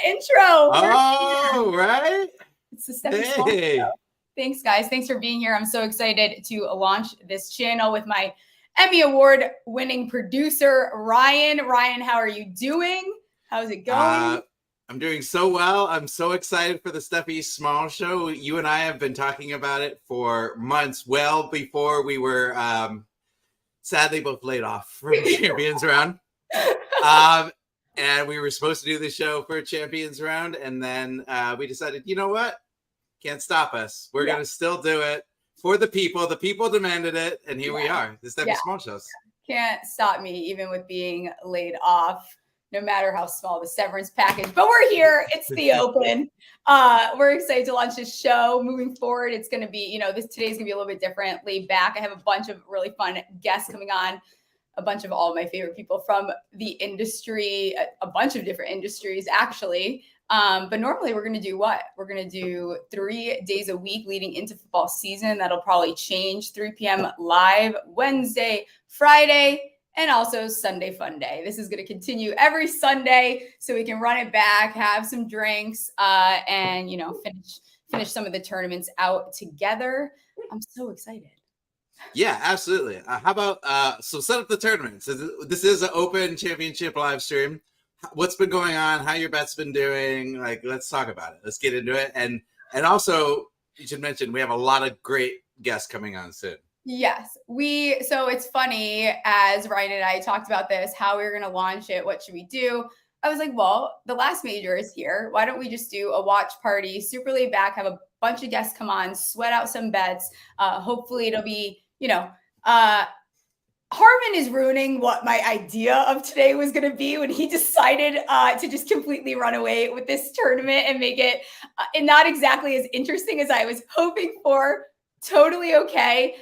Intro. Oh, right. It's the Stephie Smalls Show. Thanks, guys. Thanks for being here. I'm so excited to launch this channel with my Emmy Award-winning producer, Ryan. Ryan, how are you doing? How's it going? I'm doing so well. I'm so excited for the Stephie Smalls Show. You and I have been talking about it for months, well before we were sadly both laid off from Champions Round. And we were supposed to do the show for Champions Round, and then we decided, you know what? Can't stop us. We're going to still do it for the people. The people demanded it, and here we are. The Stephie Smalls Show. Can't stop me, even with being laid off, no matter how small the severance package. But we're here. It's the open. We're excited to launch this show. Moving forward, it's going to be, today's going to be a little bit different, laid back. I have a bunch of really fun guests coming on. A bunch of all of my favorite people from the industry, a bunch of different industries, actually. But normally we're going to do what? We're going to do 3 days a week leading into football season. That'll probably change. 3 p.m. live Wednesday, Friday, and also Sunday Fun Day. This is going to continue every Sunday so we can run it back, have some drinks, and, finish some of the tournaments out together. I'm so excited. Yeah, absolutely. How about so set up the tournament? So this is an open championship live stream. What's been going on? How your bet's been doing? Like, let's talk about it. Let's get into it. And also, you should mention we have a lot of great guests coming on soon. Yes, so it's funny, as Ryan and I talked about this, how we were going to launch it. What should we do? I was like, well, the last major is here. Why don't we just do a watch party, super laid back, have a bunch of guests come on, sweat out some bets. Hopefully it'll be, Harmon is ruining what my idea of today was going to be when he decided to just completely run away with this tournament and make it not exactly as interesting as I was hoping for. Totally okay.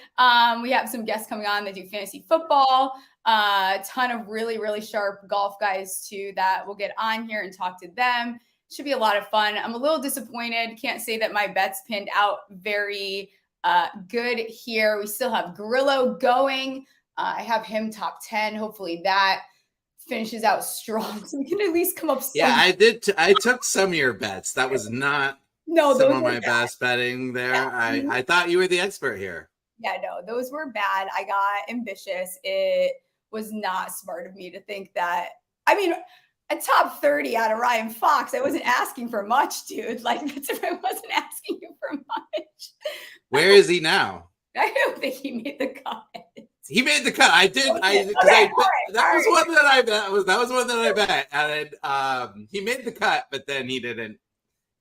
We have some guests coming on that do fantasy football, a ton of really, really sharp golf guys too that will get on here and talk to them. Should be a lot of fun. I'm a little disappointed. Can't say that my bets pinned out very good here. We still have Grillo going. I have him top 10. Hopefully that finishes out strong so we can at least come up. Yeah, I did. I took some of your bets. That was not some of my best betting there. Yeah. I thought you were the expert here. Yeah, no, those were bad. I got ambitious. It was not smart of me to think that. I mean, a top 30 out of Ryan Fox. I wasn't asking for much, dude. Like, I wasn't asking you for much. Where is he now? I don't think he made the cut. He made the cut. I did. That was one that I bet. That was one that I bet. And he made the cut, but then he didn't.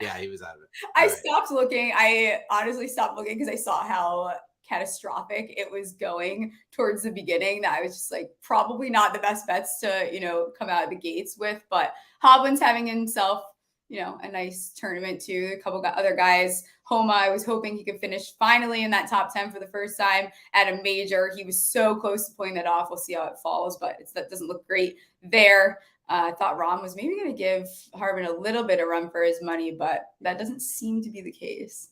Yeah, he was out of it. I stopped looking. I honestly stopped looking because I saw how catastrophic it was going towards the beginning, that I was just like, probably not the best bets to, come out of the gates with. But Hovland's having himself, a nice tournament too. A couple other guys. Homa, I was hoping he could finish finally in that top 10 for the first time at a major. He was so close to pulling that off. We'll see how it falls, but that doesn't look great there. I thought Rom was maybe going to give Harmon a little bit of run for his money, but that doesn't seem to be the case.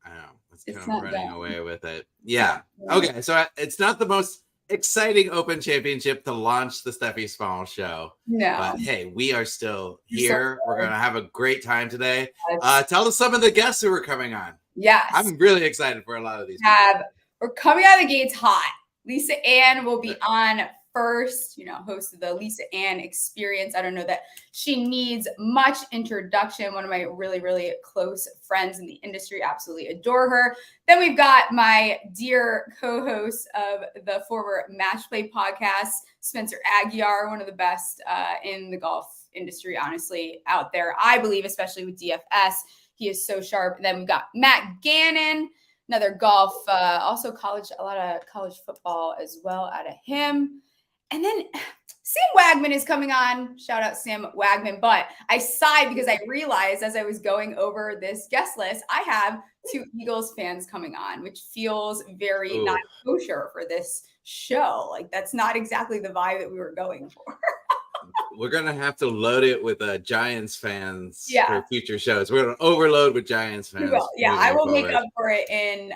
I know. It's kind of running away with it. Yeah. Okay. So it's not the most exciting open championship to launch the Stephie Smalls Show. No. But hey, we are still here. We're going to have a great time today. Tell us some of the guests who are coming on. Yes. I'm really excited for a lot of these. We're coming out of the gates hot. Lisa Ann will be on first, host of the Lisa Ann Experience. I don't know that she needs much introduction. One of my really, really close friends in the industry. Absolutely adore her. Then we've got my dear co-host of the former Match Play podcast, Spencer Aguiar, one of the best in the golf industry, honestly, out there. I believe, especially with DFS. He is so sharp. Then we've got Matt Gannon, another golf, also a lot of college football as well out of him. And then Sam Wagman is coming on. Shout out Sam Wagman. But I sighed because I realized as I was going over this guest list, I have 2 Eagles fans coming on, which feels very not kosher for this show. Like, that's not exactly the vibe that we were going for. we're gonna have to load it with Giants fans for Yeah. future shows. We're gonna overload with Giants fans. We will. Yeah, I moving will make forward. up for it in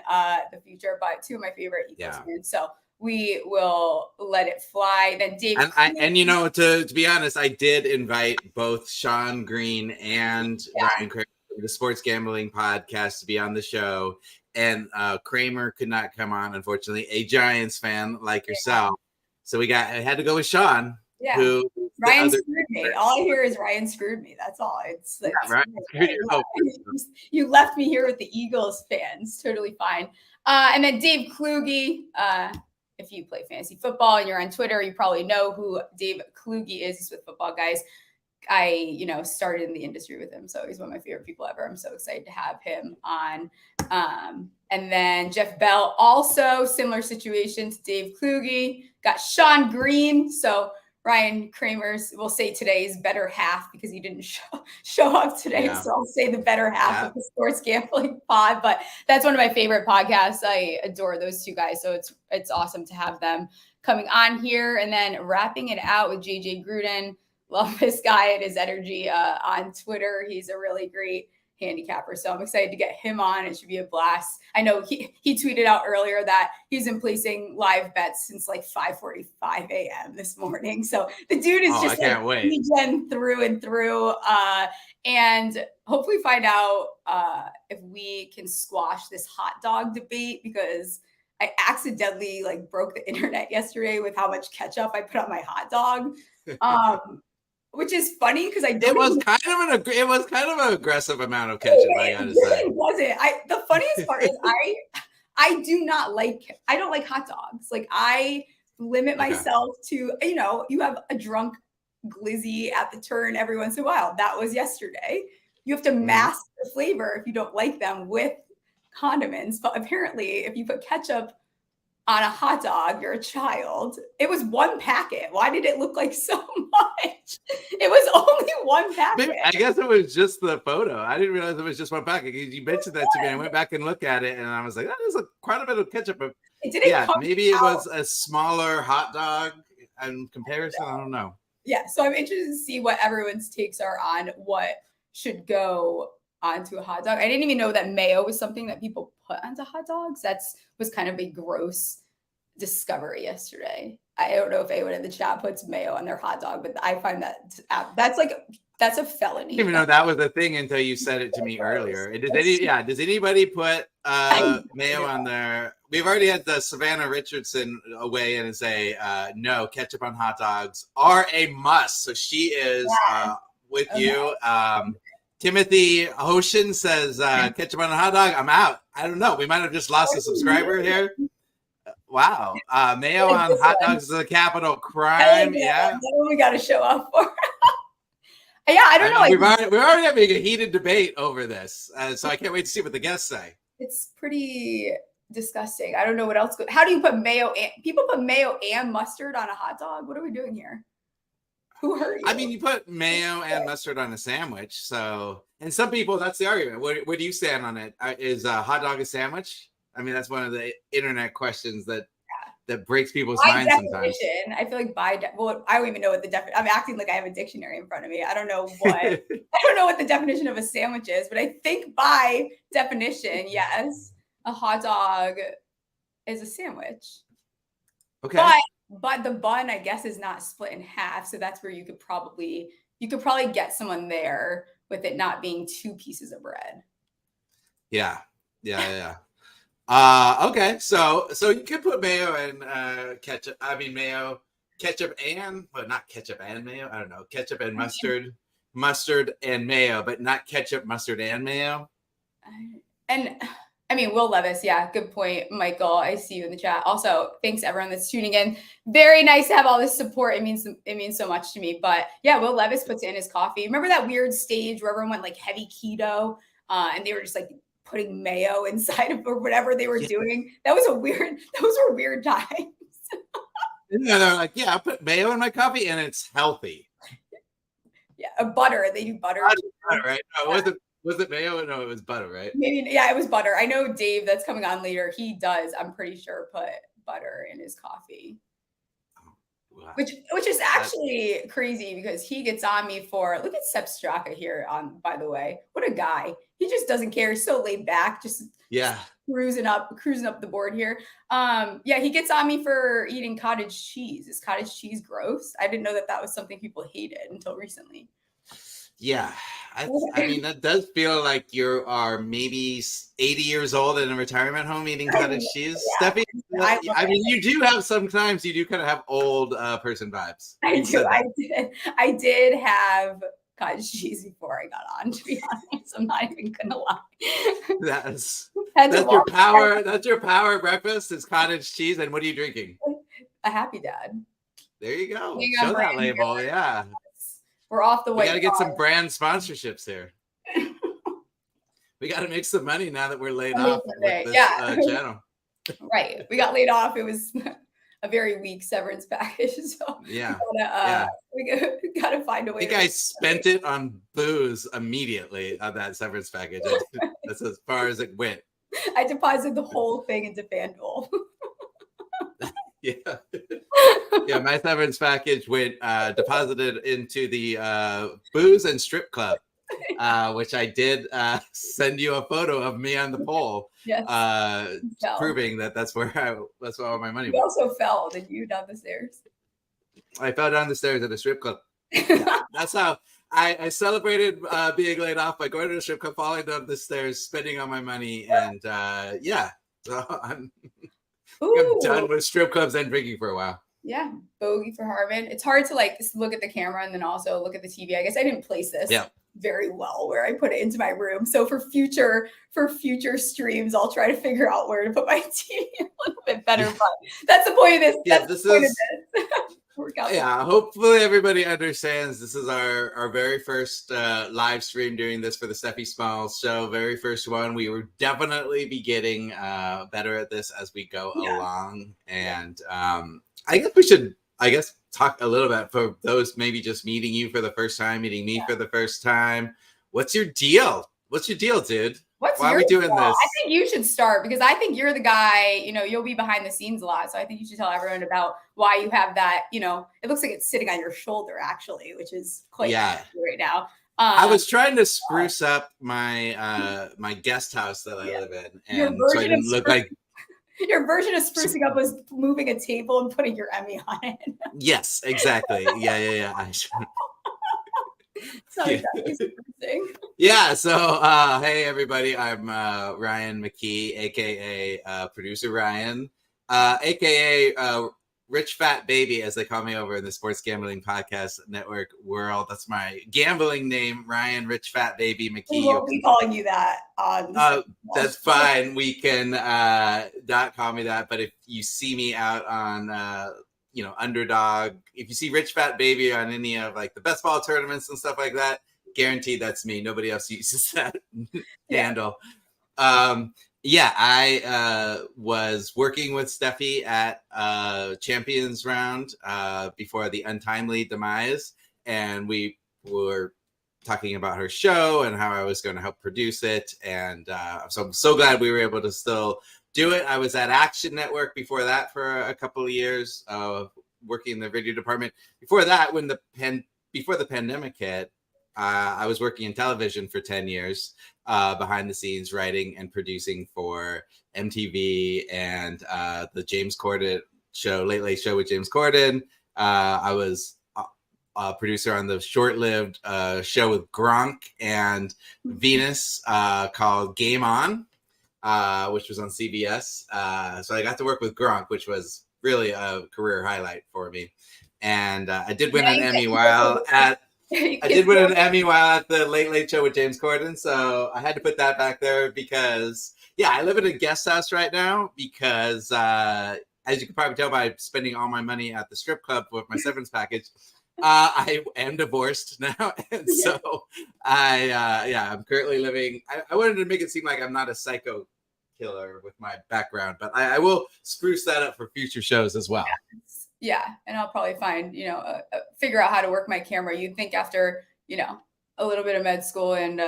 the future. But two of my favorite Eagles Yeah. fans, so we will let it fly. Then Dave, And you know, to be honest, I did invite both Sean Green and Ryan Kramer from the Sports Gambling Podcast to be on the show, and Kramer could not come on, unfortunately. A Giants fan like yourself, so I had to go with Sean. Yeah. Who Ryan screwed me. All I hear is Ryan screwed me. That's all. It's Ryan screwed you. You left me here with the Eagles fans. Totally fine. And then Dave Kluge. If you play fantasy football and you're on Twitter, you probably know who Dave Kluge is. He's with Football Guys. I, started in the industry with him, so he's one of my favorite people ever. I'm so excited to have him on. And then Jeff Bell, also similar situation to Dave Kluge. Got Sean Green. So Ryan Kramer's, we'll say today's better half because he didn't show up today. Yeah. So I'll say the better half of the Sports Gambling Pod. But that's one of my favorite podcasts. I adore those two guys. So it's awesome to have them coming on here. And then wrapping it out with JJ Gruden. Love this guy and his energy on Twitter. He's a really great handicapper. So I'm excited to get him on. It should be a blast. I know he tweeted out earlier that he's been placing live bets since like 5:45 a.m. this morning. So the dude is just regen through and through. And hopefully find out if we can squash this hot dog debate, because I accidentally broke the internet yesterday with how much ketchup I put on my hot dog. Which is funny because it was kind of an aggressive amount of ketchup. I gotta say, it wasn't. The funniest part is I don't like hot dogs. I limit myself to, you have a drunk glizzy at the turn every once in a while. That was yesterday. You have to mask the flavor if you don't like them with condiments. But apparently, if you put ketchup on a hot dog, you're a child. It was one packet. Why did it look like so much? It was only one packet. I guess it was just the photo. I didn't realize it was just one packet. You mentioned that to me. I went back and looked at it, and I was like, that is quite a bit of ketchup. But maybe it was a smaller hot dog in comparison. I don't know. Yeah, so I'm interested to see what everyone's takes are on what should go onto a hot dog. I didn't even know that mayo was something that people put onto hot dogs. Was kind of a gross discovery yesterday. I don't know if anyone in the chat puts mayo on their hot dog, but I find that's a felony. I didn't even know that was a thing until you said it to me earlier. Does anybody put mayo on their? We've already had the Savannah Richardson weigh in and say no, ketchup on hot dogs are a must. So she is with you. Timothy Ocean says, ketchup on a hot dog, I'm out. I don't know. We might have just lost a subscriber here. Wow. Mayo on hot dogs is a capital crime. Yeah. That's what we got to show up for. I don't know. We're already having a heated debate over this. So I can't wait to see what the guests say. It's pretty disgusting. I don't know what else. How do you put mayo? People put mayo and mustard on a hot dog. What are we doing here? Who hurt you? I mean, you put mayo and mustard on a sandwich. So, and some people, that's the argument. Where do you stand on it? Is a hot dog a sandwich? I mean, that's one of the internet questions that breaks people's minds sometimes. I feel like I don't even know what the definition. I'm acting like I have a dictionary in front of me. I don't know what the definition of a sandwich is, but I think by definition, yes, a hot dog is a sandwich. Okay. But the bun, I guess, is not split in half. So that's where you could probably get someone there with it not being two pieces of bread. Yeah. Okay. So you can put mayo and ketchup. I mean, ketchup and, but not ketchup and mayo. I don't know. Ketchup and mustard and mayo, but not ketchup, mustard, and mayo. And I mean, Will Levis, good point, Michael. I see you in the chat. Also, thanks everyone that's tuning in. Very nice to have all this support. It means so much to me. But Will Levis puts it in his coffee. Remember that weird stage where everyone went heavy keto, and they were just putting mayo inside of or whatever they were doing. Those were weird times. They're like, I put mayo in my coffee and it's healthy. Butter. They do butter. Butter, right? No, was it mayo? No, it was butter, right? Maybe, it was butter. I know Dave, that's coming on later. He does, I'm pretty sure, put butter in his coffee. Wow. Which is actually crazy because he gets on me for, look at Sep Straka here on, by the way. What a guy. He just doesn't care. He's so laid back, just cruising up the board here. Yeah, he gets on me for eating cottage cheese. Is cottage cheese gross? I didn't know that was something people hated until recently. Yeah, I mean, that does feel like you are maybe 80 years old in a retirement home eating cottage cheese. Yeah. Stephie, I mean, you do have sometimes you do kind of have old person vibes. I did have cottage cheese before I got on, to be honest. I'm not even gonna lie. That's your power. That's your power breakfast is cottage cheese. And what are you drinking? A Happy Dad. There you go. Show that label. Yeah. We're off the way. We got to get some brand sponsorships here. We got to make some money now that we're laid off with this channel. Right. We got laid off. It was a very weak severance package. So we got to find a way. I think I spent it on booze immedately on that severance package. That's as far as it went. I deposited the whole thing into FanDuel. Yeah, my severance package went deposited into the booze and strip club, which I did send you a photo of me on the pole, proving that's where all my money went. You also fell, didn't you, down the stairs? I fell down the stairs at a strip club. Yeah, that's how I celebrated being laid off by going to a strip club, falling down the stairs, spending all my money, and so I'm done with strip clubs and drinking for a while. Yeah, bogey for Harmon. It's hard to like look at the camera and then also look at the TV. I guess I didn't place this very well where I put it into my room. So for future streams, I'll try to figure out where to put my TV a little bit better. But that's the point of this. Yeah, this is. Hopefully everybody understands this is our very first live stream doing this for the Stephie Smalls Show. Very first one. We will definitely be getting better at this as we go along. And I guess we should talk a little bit for those maybe just meeting you for the first time, meeting me for the first time. What's your deal? What's your deal, dude? Why are we doing this? I think you should start because I think you're the guy, you'll be behind the scenes a lot. So I think you should tell everyone about why you have that, it looks like it's sitting on your shoulder actually, which is quite right now. I was trying to spruce up my my guest house that I live in. And so I didn't look like your version of sprucing up was moving a table and putting your Emmy on it. Yes, exactly. Yeah. Sorry, so hey everybody, I'm Ryan McKee, aka producer Ryan, aka Rich Fat Baby, as they call me over in the Sports Gambling Podcast Network world. That's my gambling name, Ryan Rich Fat Baby McKee. We won't be calling you that on that's fine. We can not call me that, but if you see me out on Underdog, if you see Rich Fat Baby on any of like the best ball tournaments and stuff like that, guaranteed that's me. Nobody else uses that handle. I was working with Stephie at Champions Round before the untimely demise, and we were talking about her show and how I was going to help produce it, and so I'm so glad we were able to still do it. I was at Action Network before that for a couple of years, working in the video department. Before that, before the pandemic hit, I was working in television for 10 years, behind the scenes, writing and producing for MTV and the James Corden show, Late Late Show with James Corden. I was a producer on the short-lived show with Gronk and Venus called Game On, which was on CBS. So I got to work with Gronk, which was really a career highlight for me. And I did win an Emmy while at the Late Late Show with James Corden. So I had to put that back there because, I live in a guest house right now because, as you can probably tell by spending all my money at the strip club with my severance package, I am divorced now. And so I'm currently living. I wanted to make it seem like I'm not a psycho killer with my background, but I will spruce that up for future shows as well. Yeah, and I'll probably find, figure out how to work my camera. You'd think after, a little bit of med school and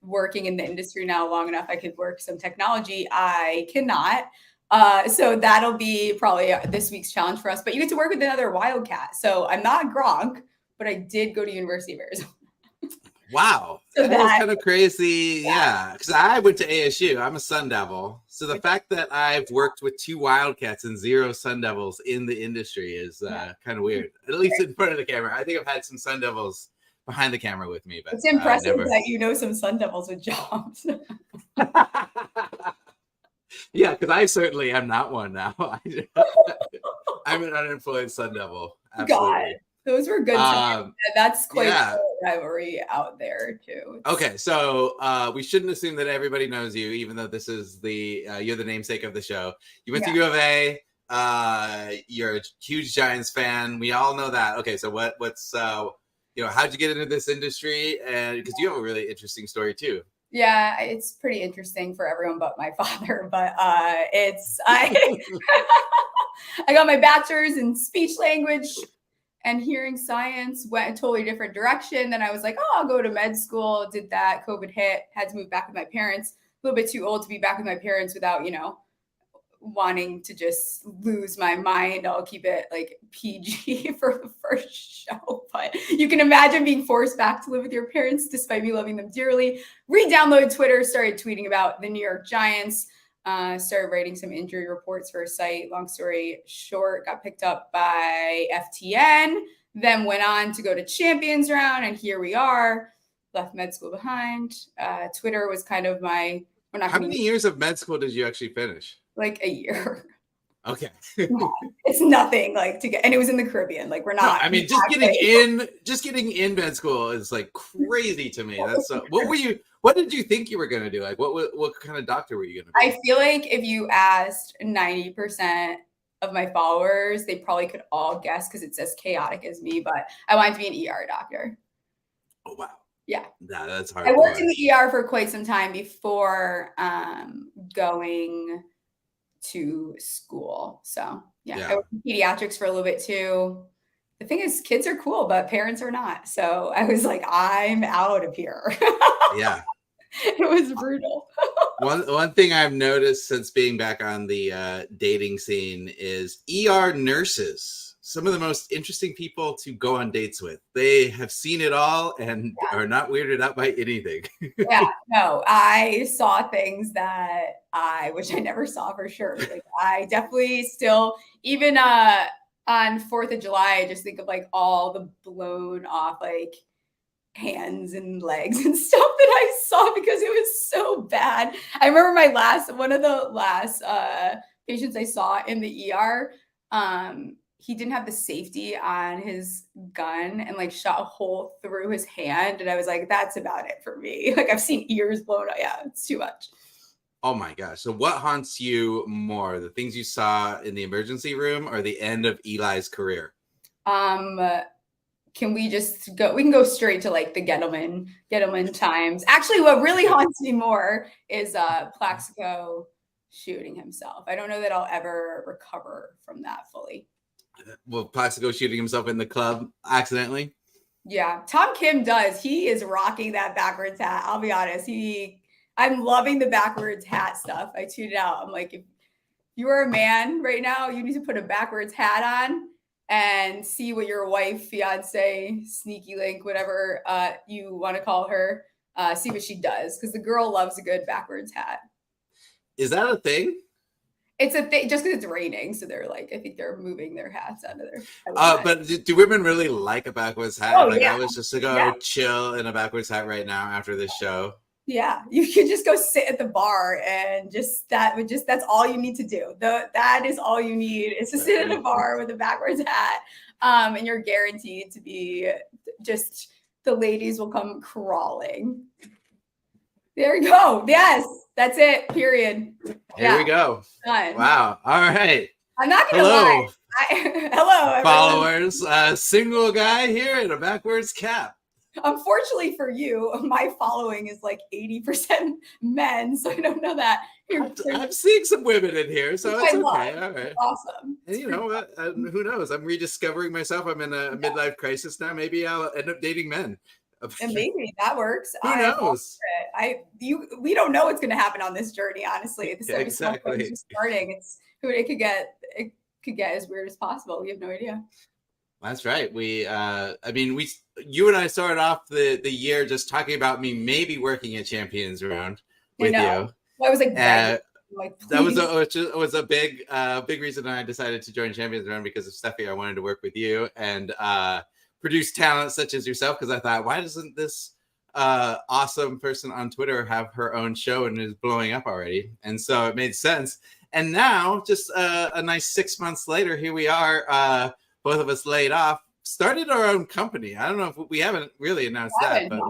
working in the industry now long enough, I could work some technology. I cannot. So that'll be probably this week's challenge for us. But you get to work with another Wildcat. So I'm not Gronk, but I did go to University of Arizona. Wow. So That is kind of crazy. Yeah. Because I went to ASU. I'm a Sun Devil. So the fact that I've worked with 2 Wildcats and 0 Sun Devils in the industry is kind of weird. At least in front of the camera. I think I've had some Sun Devils behind the camera with me. But it's impressive that you know some Sun Devils with jobs. Yeah, because I certainly am not one now. I'm an unemployed Sun Devil. Absolutely. God, those were good times. That's quite a rivalry out there too. Okay, so we shouldn't assume that everybody knows you, even though this is you're the namesake of the show. You went to U of A. You're a huge Giants fan. We all know that. Okay, so what's how'd you get into this industry? And because you have a really interesting story too. Yeah, it's pretty interesting for everyone but my father. But I got my bachelor's in speech language and hearing science, went a totally different direction. Then I was like, oh, I'll go to med school. Did that. COVID hit. Had to move back with my parents. A little bit too old to be back with my parents without, wanting to just lose my mind. I'll keep it like PG for the first show, but you can imagine being forced back to live with your parents despite me loving them dearly. Re-downloaded Twitter, started tweeting about the New York Giants, started writing some injury reports for a site. Long story short, got picked up by FTN, then went on to go to Champions Round, and here we are. Left med school behind. Twitter was kind of my... How many years of med school did you actually finish? Like a year. Okay. It's nothing like to get, and it was in the Caribbean. Like we're not. No, I mean, just getting in med school is like crazy to me. That's what did you think you were going to do? Like what kind of doctor were you going to be? I feel like if you asked 90% of my followers, they probably could all guess because it's as chaotic as me, but I wanted to be an ER doctor. Oh, wow. Yeah. Nah, that's hard. I worked in the ER for quite some time before going to school. So I worked in pediatrics for a little bit too. The thing is, kids are cool, but parents are not. So I was like, I'm out of here. Yeah. It was brutal. One thing I've noticed since being back on the dating scene is ER nurses. Some of the most interesting people to go on dates with. They have seen it all and are not weirded out by anything. Yeah, no, I saw things that I wish I never saw for sure. Like I definitely still, even on 4th of July, I just think of like all the blown off like hands and legs and stuff that I saw because it was so bad. I remember one of the last patients I saw in the ER, he didn't have the safety on his gun and like shot a hole through his hand. And I was like, that's about it for me. Like I've seen ears blown out. Yeah, it's too much. Oh my gosh. So what haunts you more? The things you saw in the emergency room or the end of Eli's career? Can we just go? We can go straight to like the Gettleman times. Actually, what really haunts me more is Plaxico shooting himself. I don't know that I'll ever recover from that fully. Well, Plaxico shooting himself in the club accidentally? Yeah, Tom Kim does. He is rocking that backwards hat. I'll be honest. I'm loving the backwards hat stuff. I tweeted out. I'm like, if you are a man right now, you need to put a backwards hat on and see what your wife, fiance, sneaky link, whatever you want to call her, see what she does. Because the girl loves a good backwards hat. Is that a thing? It's a thing just because it's raining. So they're like, I think they're moving their hats out of there. But do women really like a backwards hat? Oh, like yeah. I was just to go chill in a backwards hat right now after this show. Yeah, you could just go sit at the bar and that's all you need to do. That is all you need is to sit at a bar with a backwards hat. And you're guaranteed to be just, the ladies will come crawling. There you go. Yes, that's it. Period. Here we go. Done. Wow. All right. I'm not going to lie. Hello, everyone. Followers. Single guy here in a backwards cap. Unfortunately for you, my following is like 80% men, so I don't know that. I'm seeing some women in here, so it's okay. All right. Awesome. And you know what? Who knows? I'm rediscovering myself. I'm in a midlife crisis now. Maybe I'll end up dating men. And maybe that works. Who knows? We don't know what's going to happen on this journey. Honestly, the Stephie Smalls Show is just starting. It could get as weird as possible. We have no idea. That's right. You and I started off the year just talking about me maybe working at Champions Round with you. Well, I was like, that was a big reason I decided to join Champions Round, because of Stephie. I wanted to work with you and produce talent such as yourself, because I thought, why doesn't this awesome person on Twitter have her own show and is blowing up already? And so it made sense. And now, just a nice 6 months later, here we are. Both of us laid off, started our own company. I don't know if we haven't really announced that, but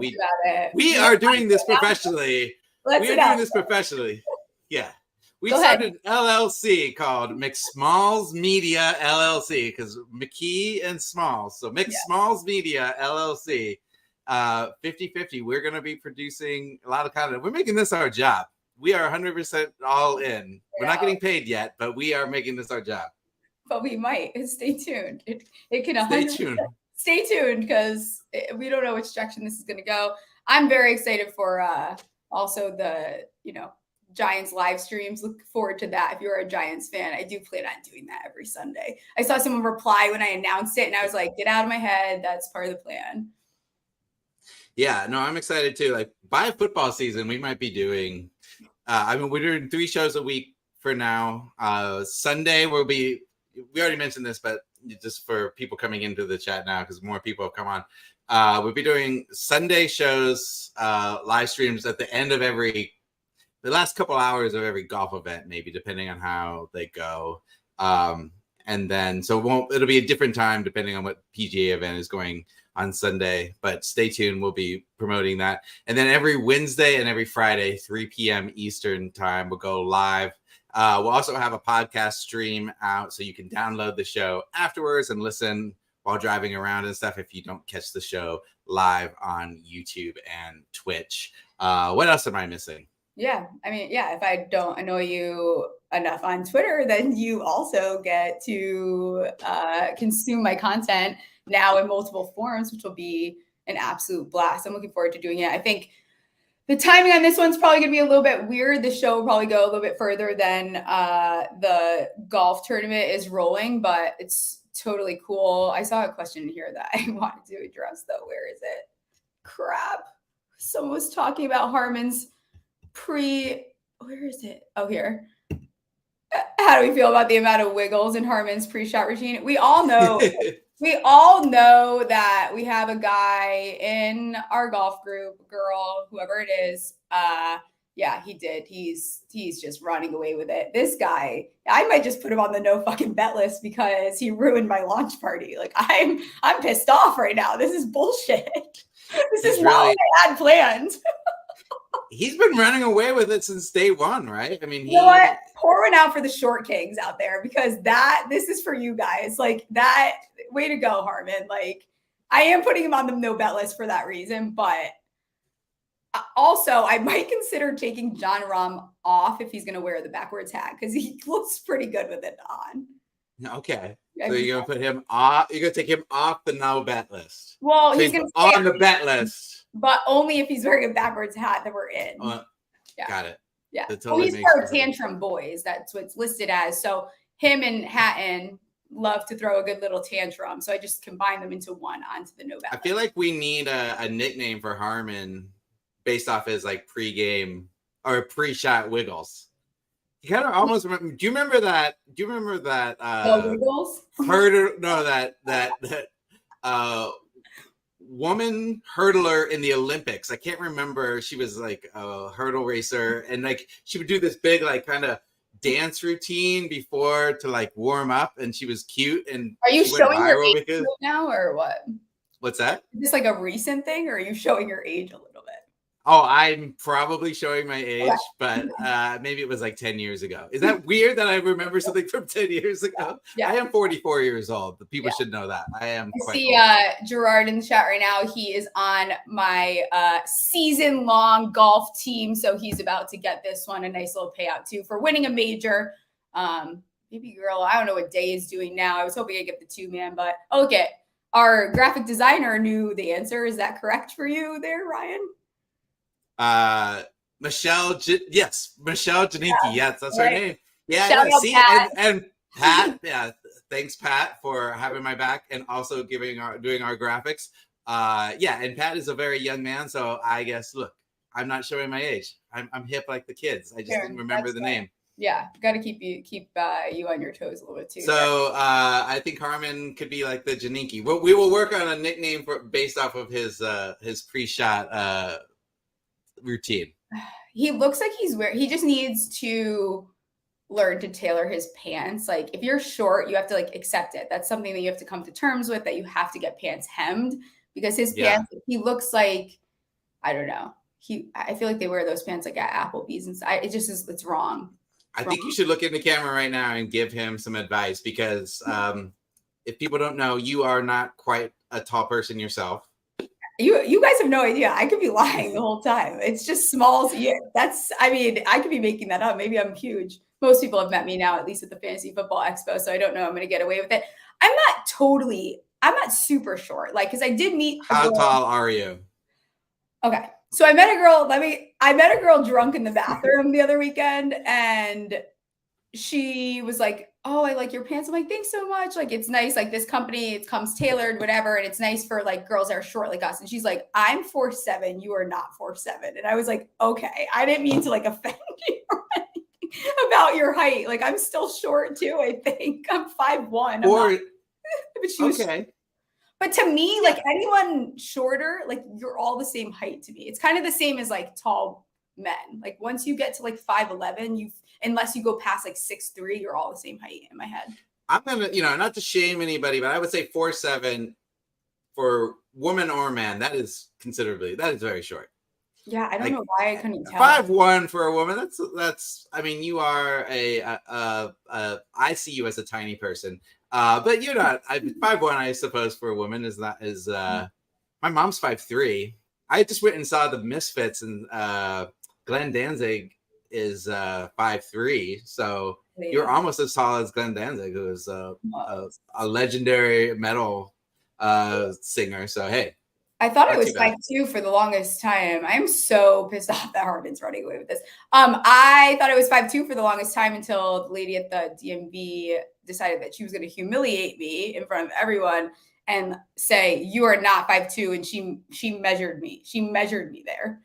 we are doing this professionally. We are doing this professionally. Yeah. We started an LLC called McSmalls Media LLC, because McKee and Smalls. So McSmalls Media LLC, 50-50. We're going to be producing a lot of content. We're making this our job. We are 100% all in. We're not getting paid yet, but we are making this our job. But we might. Stay tuned. It can stay tuned, because we don't know which direction this is going to go. I'm very excited for also the Giants live streams. Look forward to that. If you're a Giants fan, I do plan on doing that every Sunday. I saw someone reply when I announced it, and I was like, get out of my head. That's part of the plan. Yeah, no, I'm excited too. Like, by football season, we might be doing. We're doing 3 shows a week for now. Sunday will be. We already mentioned this, but just for people coming into the chat now, because more people have come on, we'll be doing Sunday shows, live streams at the end of the last couple hours of every golf event, maybe, depending on how they go. And then, so it'll be a different time depending on what PGA event is going on Sunday, but stay tuned. We'll be promoting that. And then every Wednesday and every Friday, 3 p.m. Eastern time, we'll go live. We'll also have a podcast stream out, so you can download the show afterwards and listen while driving around and stuff if you don't catch the show live on YouTube and Twitch. What else am I missing? Yeah. If I don't annoy you enough on Twitter, then you also get to consume my content now in multiple forms, which will be an absolute blast. I'm looking forward to doing it. I think the timing on this one's probably going to be a little bit weird. The show will probably go a little bit further than the golf tournament is rolling, but it's totally cool. I saw a question in here that I wanted to address, though. Where is it? Crap. Someone was talking about Harmon's where is it? Oh, here. How do we feel about the amount of wiggles in Harmon's pre-shot routine? We all know that we have a guy in our golf group, girl, whoever it is. Yeah, he did. He's just running away with it. This guy, I might just put him on the no fucking bet list because he ruined my launch party. Like, I'm pissed off right now. This is bullshit. This is not what I had planned. He's been running away with it since day one, right? I mean, you know what? Pour one out for the short kings out there, because this is for you guys. Like, that, way to go, Harmon. Like, I am putting him on the no bet list for that reason, but also I might consider taking John Rahm off if he's going to wear the backwards hat, because he looks pretty good with it on. Okay. So you're going to put him off. You're going to take him off the no bet list. Well, he's going to stay on the bet list, but only if he's wearing a backwards hat that we're in. Yeah. Got it. Yeah. Totally, he's for tantrum boys. That's what it's listed as. So him and Hatton love to throw a good little tantrum. So I just combine them into one onto the no bet. I feel like we need a nickname for Harmon based off his like pre-game or pre-shot wiggles. You kind of almost remember. Do you remember that? Wiggles? That woman hurdler in the Olympics. I can't remember. She was like a hurdle racer, and like she would do this big like kind of dance routine before to like warm up, and she was cute. And are you showing your age right now, or what? What's that? Is this like a recent thing, or are you showing your age a little bit? Oh, I'm probably showing my age, but maybe it was like 10 years ago. Is that weird that I remember something from 10 years ago? Yeah. I am 44 years old. The people should know that. I am quite old. Gerard in the chat right now. He is on my season-long golf team, so he's about to get this one a nice little payout too for winning a major. Baby girl, I don't know what Day is doing now. I was hoping I'd get the 2-man, but okay. our graphic designer knew the answer. Is that correct for you there, Ryan? Yes, Michelle Janicki. Yes, that's her name. Yeah, Shout yeah. out See, Pat. and Pat. Yeah, thanks, Pat, for having my back and also doing our graphics. Yeah, and Pat is a very young man, so I guess look, I'm not showing my age. I'm hip like the kids. I just didn't remember the name. Yeah, got to keep you on your toes a little bit too. So I think Harmon could be like the Janicki. We will work on a nickname based off of his pre-shot routine. He looks like he just needs to learn to tailor his pants. Like if you're short, you have to like accept it. That's something that you have to come to terms with, that you have to get pants hemmed, because his pants, he looks like, I don't know. I feel like they wear those pants like at Applebee's and stuff. It just is, it's wrong. I think you should look in the camera right now and give him some advice, because if people don't know, you are not quite a tall person yourself. You guys have no idea. I could be lying the whole time. It's just Smalls. Yeah, I could be making that up. Maybe I'm huge. Most people have met me now, at least at the Fantasy Football Expo, so I don't know I'm going to get away with it. I'm not super short. Like, because I did meet. How tall are you? Okay. So I met a girl drunk in the bathroom the other weekend, and she was like, "Oh, I like your pants." I'm like, "Thanks so much. Like, it's nice. Like this company, it comes tailored, whatever. And it's nice for like girls that are short like us." And she's like, "I'm 4'7". You are not 4'7". And I was like, "Okay." I didn't mean to like offend you or anything about your height. Like, I'm still short too. I think I'm 5'1". But she was okay. But to me, like anyone shorter, like you're all the same height to me. It's kind of the same as like tall men. Like once you get to like 5'11", unless you go past like 6'3", you're all the same height in my head. I'm gonna, not to shame anybody, but I would say 4'7" for woman or man. That is very short. Yeah, I don't know why I couldn't tell. 5'1" for a woman. That's. I mean, you are I see you as a tiny person. But you're not. 5'1", I suppose, for a woman is not as. My mom's 5'3". I just went and saw the Misfits, and Glenn Danzig is 5'3". So you're almost as tall as Glenn Danzig, who is a legendary metal singer. So hey. I thought it was 5'2" for the longest time. I'm so pissed off that Harmon's running away with this. I thought it was 5'2" for the longest time until the lady at the DMV decided that she was going to humiliate me in front of everyone and say, "You are not 5'2", and she measured me. She measured me there.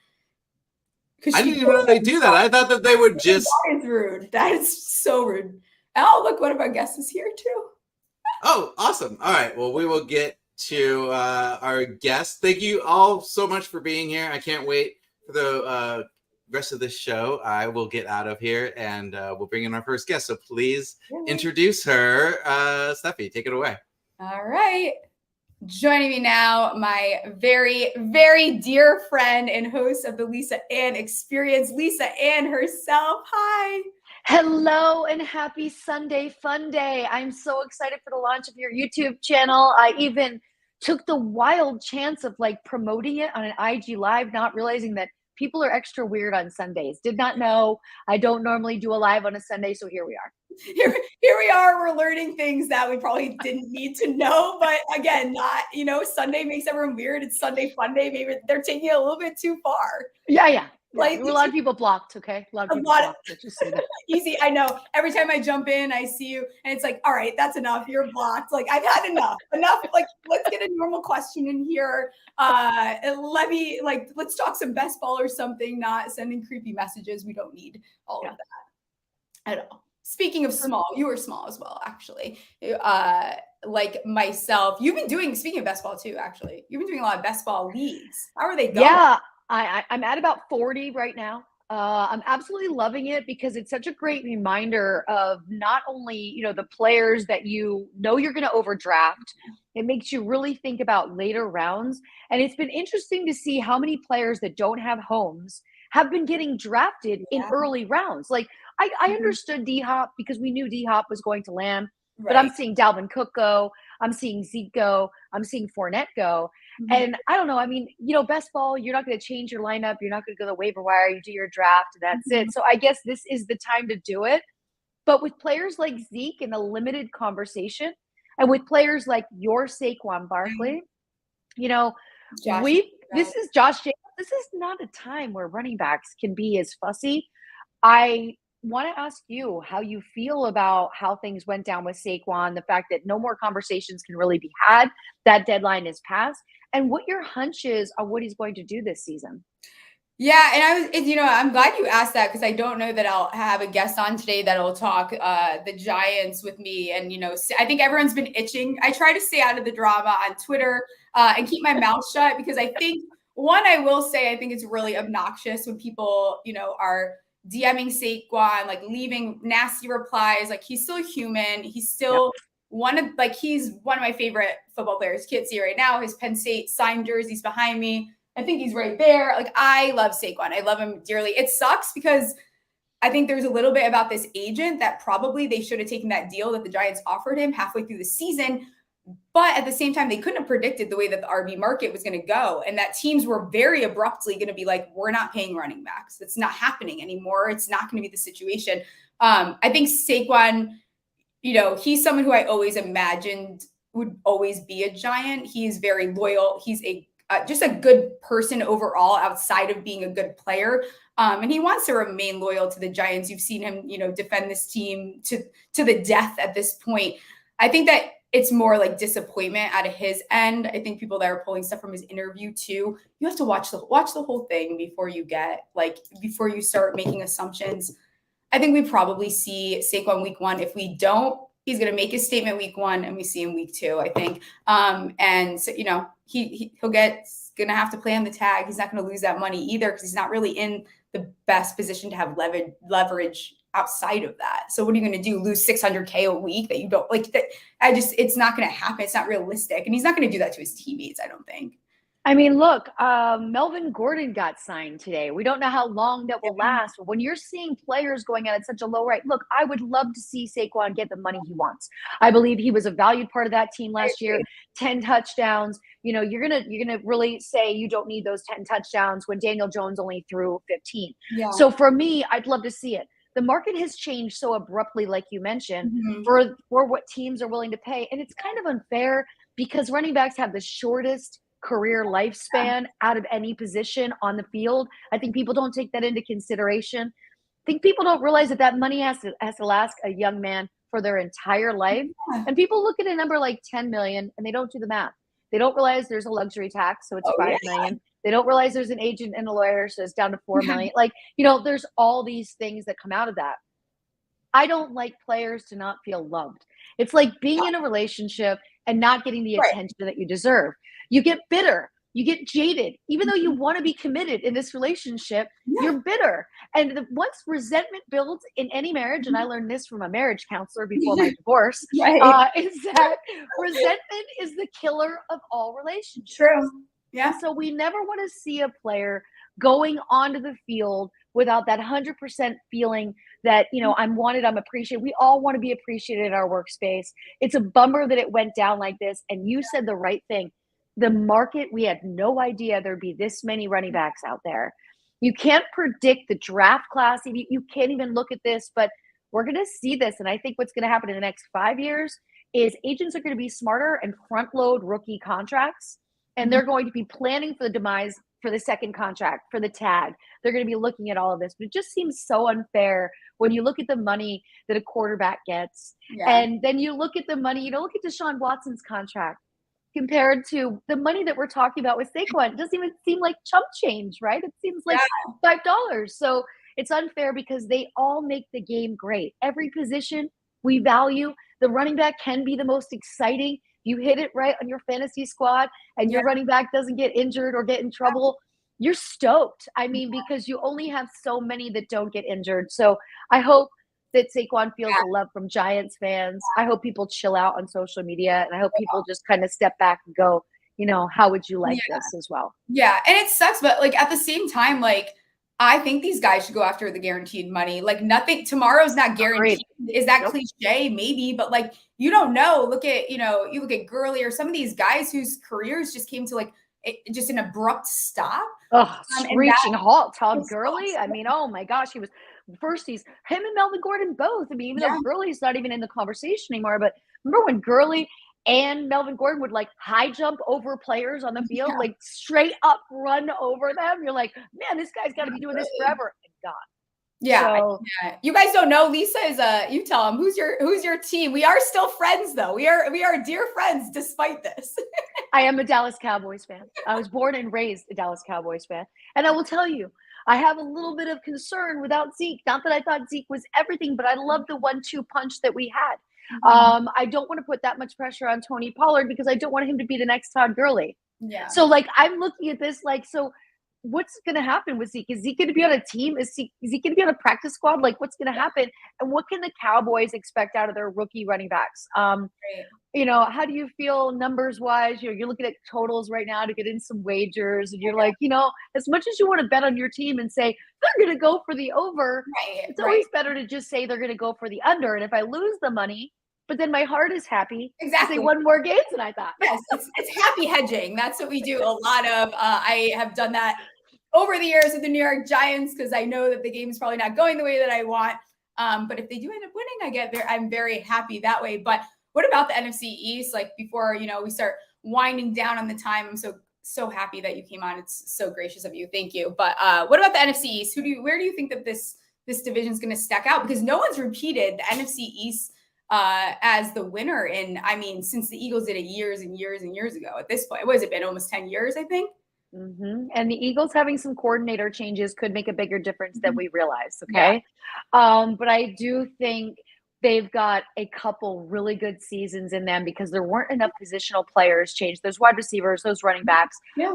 I didn't even know they do that. I thought that they would just. That is rude. That is so rude. Oh, look, one of our guests is here too. Oh, awesome. All right. Well, we will get to our guests. Thank you all so much for being here. I can't wait for the rest of this show. I will get out of here, and we'll bring in our first guest. So please introduce her. Stephie, take it away. All right. Joining me now, my very, very dear friend and host of the Lisa Ann Experience, Lisa Ann herself. Hi. Hello and happy Sunday Fun Day. I'm so excited for the launch of your YouTube channel. I even took the wild chance of like promoting it on an IG Live, not realizing that people are extra weird on Sundays. Did not know. I don't normally do a live on a Sunday, so here we are. Here we are. We're learning things that we probably didn't need to know. But again, Sunday makes everyone weird. It's Sunday Fun Day. Maybe they're taking it a little bit too far. Yeah. Like a lot of people blocked, okay? A lot of people blocked. Just say that. Easy, I know. Every time I jump in, I see you, and it's like, all right, that's enough. You're blocked. Like, I've had enough. Like, let's get a normal question in here. Let's talk some best ball or something, not sending creepy messages. We don't need all of that at all. Speaking of small, you were small as well, actually. Like myself, speaking of best ball too, actually. You've been doing a lot of best ball leagues. How are they going? Yeah. I'm at about 40 right now. I'm absolutely loving it because it's such a great reminder of not only, the players that you're going to overdraft. It makes you really think about later rounds. And it's been interesting to see how many players that don't have homes have been getting drafted in early rounds. Like I understood D-Hop because we knew D-Hop was going to land, but I'm seeing Dalvin Cook go. I'm seeing Zeke go. I'm seeing Fournette go. Mm-hmm. And I don't know. I mean, best ball, you're not going to change your lineup. You're not going to go to the waiver wire. You do your draft. And that's it. So I guess this is the time to do it. But with players like Zeke in a limited conversation, And with players like your Saquon Barkley, you know, Josh, this is Josh Jacobs. This is not a time where running backs can be as fussy. I want to ask you how you feel about how things went down with Saquon, the fact that no more conversations can really be had, that deadline is passed, and what your hunch is on what he's going to do this season. Yeah, and I'm glad you asked that, because I don't know that I'll have a guest on today that'll talk the Giants with me. And, I think everyone's been itching. I try to stay out of the drama on Twitter and keep my mouth shut, because I think, I will say, I think it's really obnoxious when people, are DMing Saquon, like leaving nasty replies. Like, he's still human. He's still he's one of my favorite football players. Can't see right now. His Penn State signed jerseys behind me. I think he's right there. Like, I love Saquon. I love him dearly. It sucks because I think there's a little bit about this agent that probably they should have taken that deal that the Giants offered him halfway through the season. But at the same time, they couldn't have predicted the way that the RB market was going to go, and that teams were very abruptly going to be like, we're not paying running backs. It's not happening anymore. It's not going to be the situation. I think Saquon, he's someone who I always imagined would always be a Giant. He's very loyal. He's just a good person overall outside of being a good player. And he wants to remain loyal to the Giants. You've seen him, defend this team to the death at this point. I think that it's more like disappointment out of his end. I think people that are pulling stuff from his interview too, you have to watch the whole thing before you start making assumptions. I think we probably see Saquon week 1. If we don't, he's going to make his statement week 1 and we see him week 2, I think. And so, he'll going to have to play on the tag. He's not going to lose that money either, because he's not really in the best position to have leverage outside of that. So what are you going to do? Lose $600K a week that you don't like? That it's not going to happen. It's not realistic. And he's not going to do that to his teammates, I don't think. I mean, look, Melvin Gordon got signed today. We don't know how long that will last. But when you're seeing players going out at such a low rate, look, I would love to see Saquon get the money he wants. I believe he was a valued part of that team last year. 10 touchdowns. You're gonna really say you don't need those 10 touchdowns when Daniel Jones only threw 15. Yeah. So for me, I'd love to see it. The market has changed so abruptly, like you mentioned, for what teams are willing to pay, and it's kind of unfair because running backs have the shortest career lifespan out of any position on the field. I think people don't take that into consideration. I think people don't realize that money has to last a young man for their entire life. Yeah. And people look at a number like 10 million and they don't do the math. They don't realize there's a luxury tax, so it's 5 million. They don't realize there's an agent and a lawyer, so it's down to 4 million. Like, there's all these things that come out of that. I don't like players to not feel loved. It's like being in a relationship and not getting the attention that you deserve. You get bitter. You get jaded. Even though you want to be committed in this relationship, you're bitter. And once resentment builds in any marriage, and I learned this from a marriage counselor before my divorce, is that resentment is the killer of all relationships. True. Yeah. So we never want to see a player going onto the field without that 100% feeling that, I'm wanted, I'm appreciated. We all want to be appreciated in our workspace. It's a bummer that it went down like this. And you said the right thing. The market, we had no idea there'd be this many running backs out there. You can't predict the draft class. You can't even look at this, but we're going to see this. And I think what's going to happen in the next 5 years is agents are going to be smarter and front load rookie contracts. And they're going to be planning for the demise for the second contract, for the tag. They're going to be looking at all of this. But it just seems so unfair when you look at the money that a quarterback gets. Yeah. And then you look at the money, look at Deshaun Watson's contract compared to the money that we're talking about with Saquon. It doesn't even seem like chump change, right? It seems like $5. So it's unfair because they all make the game great. Every position we value. The running back can be the most exciting. You hit it right on your fantasy squad and your running back doesn't get injured or get in trouble, you're stoked. I mean, because you only have so many that don't get injured. So I hope that Saquon feels the love from Giants fans. I hope people chill out on social media, and I hope people just kind of step back and go, how would you like this as well? Yeah, and it sucks, but at the same time, I think these guys should go after the guaranteed money. Nothing, tomorrow's not guaranteed. Agreed. Is that cliche? Maybe, but you don't know. Look at, you look at Gurley or some of these guys whose careers just came to just an abrupt stop. Screeching halt. Todd Gurley. I mean, oh my gosh, he was first. Him and Melvin Gordon both. I mean, even though Gurley's not even in the conversation anymore, but remember when Gurley and Melvin Gordon would like high jump over players on the field, like straight up run over them. You're like, man, this guy's got to be doing this forever. And God. Yeah, So, yeah. You guys don't know. Lisa is you tell them who's your team. We are still friends though. We are dear friends despite this. I am a Dallas Cowboys fan. I was born and raised a Dallas Cowboys fan. And I will tell you, I have a little bit of concern without Zeke. Not that I thought Zeke was everything, but I love the 1-2 punch that we had. I don't want to put that much pressure on Tony Pollard because I don't want him to be the next Todd Gurley. Yeah. So like I'm looking at this like, so what's going to happen with Zeke? Is Zeke going to be on a team? Is Zeke going to be on a practice squad? Like what's going to happen? And what can the Cowboys expect out of their rookie running backs? You know, how do you feel numbers wise? You know, you're looking at totals right now to get in some wagers and you're like, you know, as much as you want to bet on your team and say they're going to go for the over, it's always better to just say they're going to go for the under. And if I lose the money, but then my heart is happy. Exactly. They won more games than I thought. Yes, it's happy hedging. That's what we do a lot of. I have done that over the years with the New York Giants because I know that the game is probably not going the way that I want. But if they do end up winning, I'm very happy that way. But what about the NFC East? Like before, you know, we start winding down on the time. I'm so happy that you came on. It's so gracious of you. Thank you. But what about the NFC East? Where do you think that this division is going to stack out? Because no one's repeated the NFC East as the winner. And I mean, since the Eagles did it years and years and years ago at this point, what has it been? Almost 10 years, I think. Mm-hmm. And the Eagles having some coordinator changes could make a bigger difference than we realize. Okay. Yeah. But I do think they've got a couple really good seasons in them because there weren't enough positional players changed. Those wide receivers, those running backs. Yeah.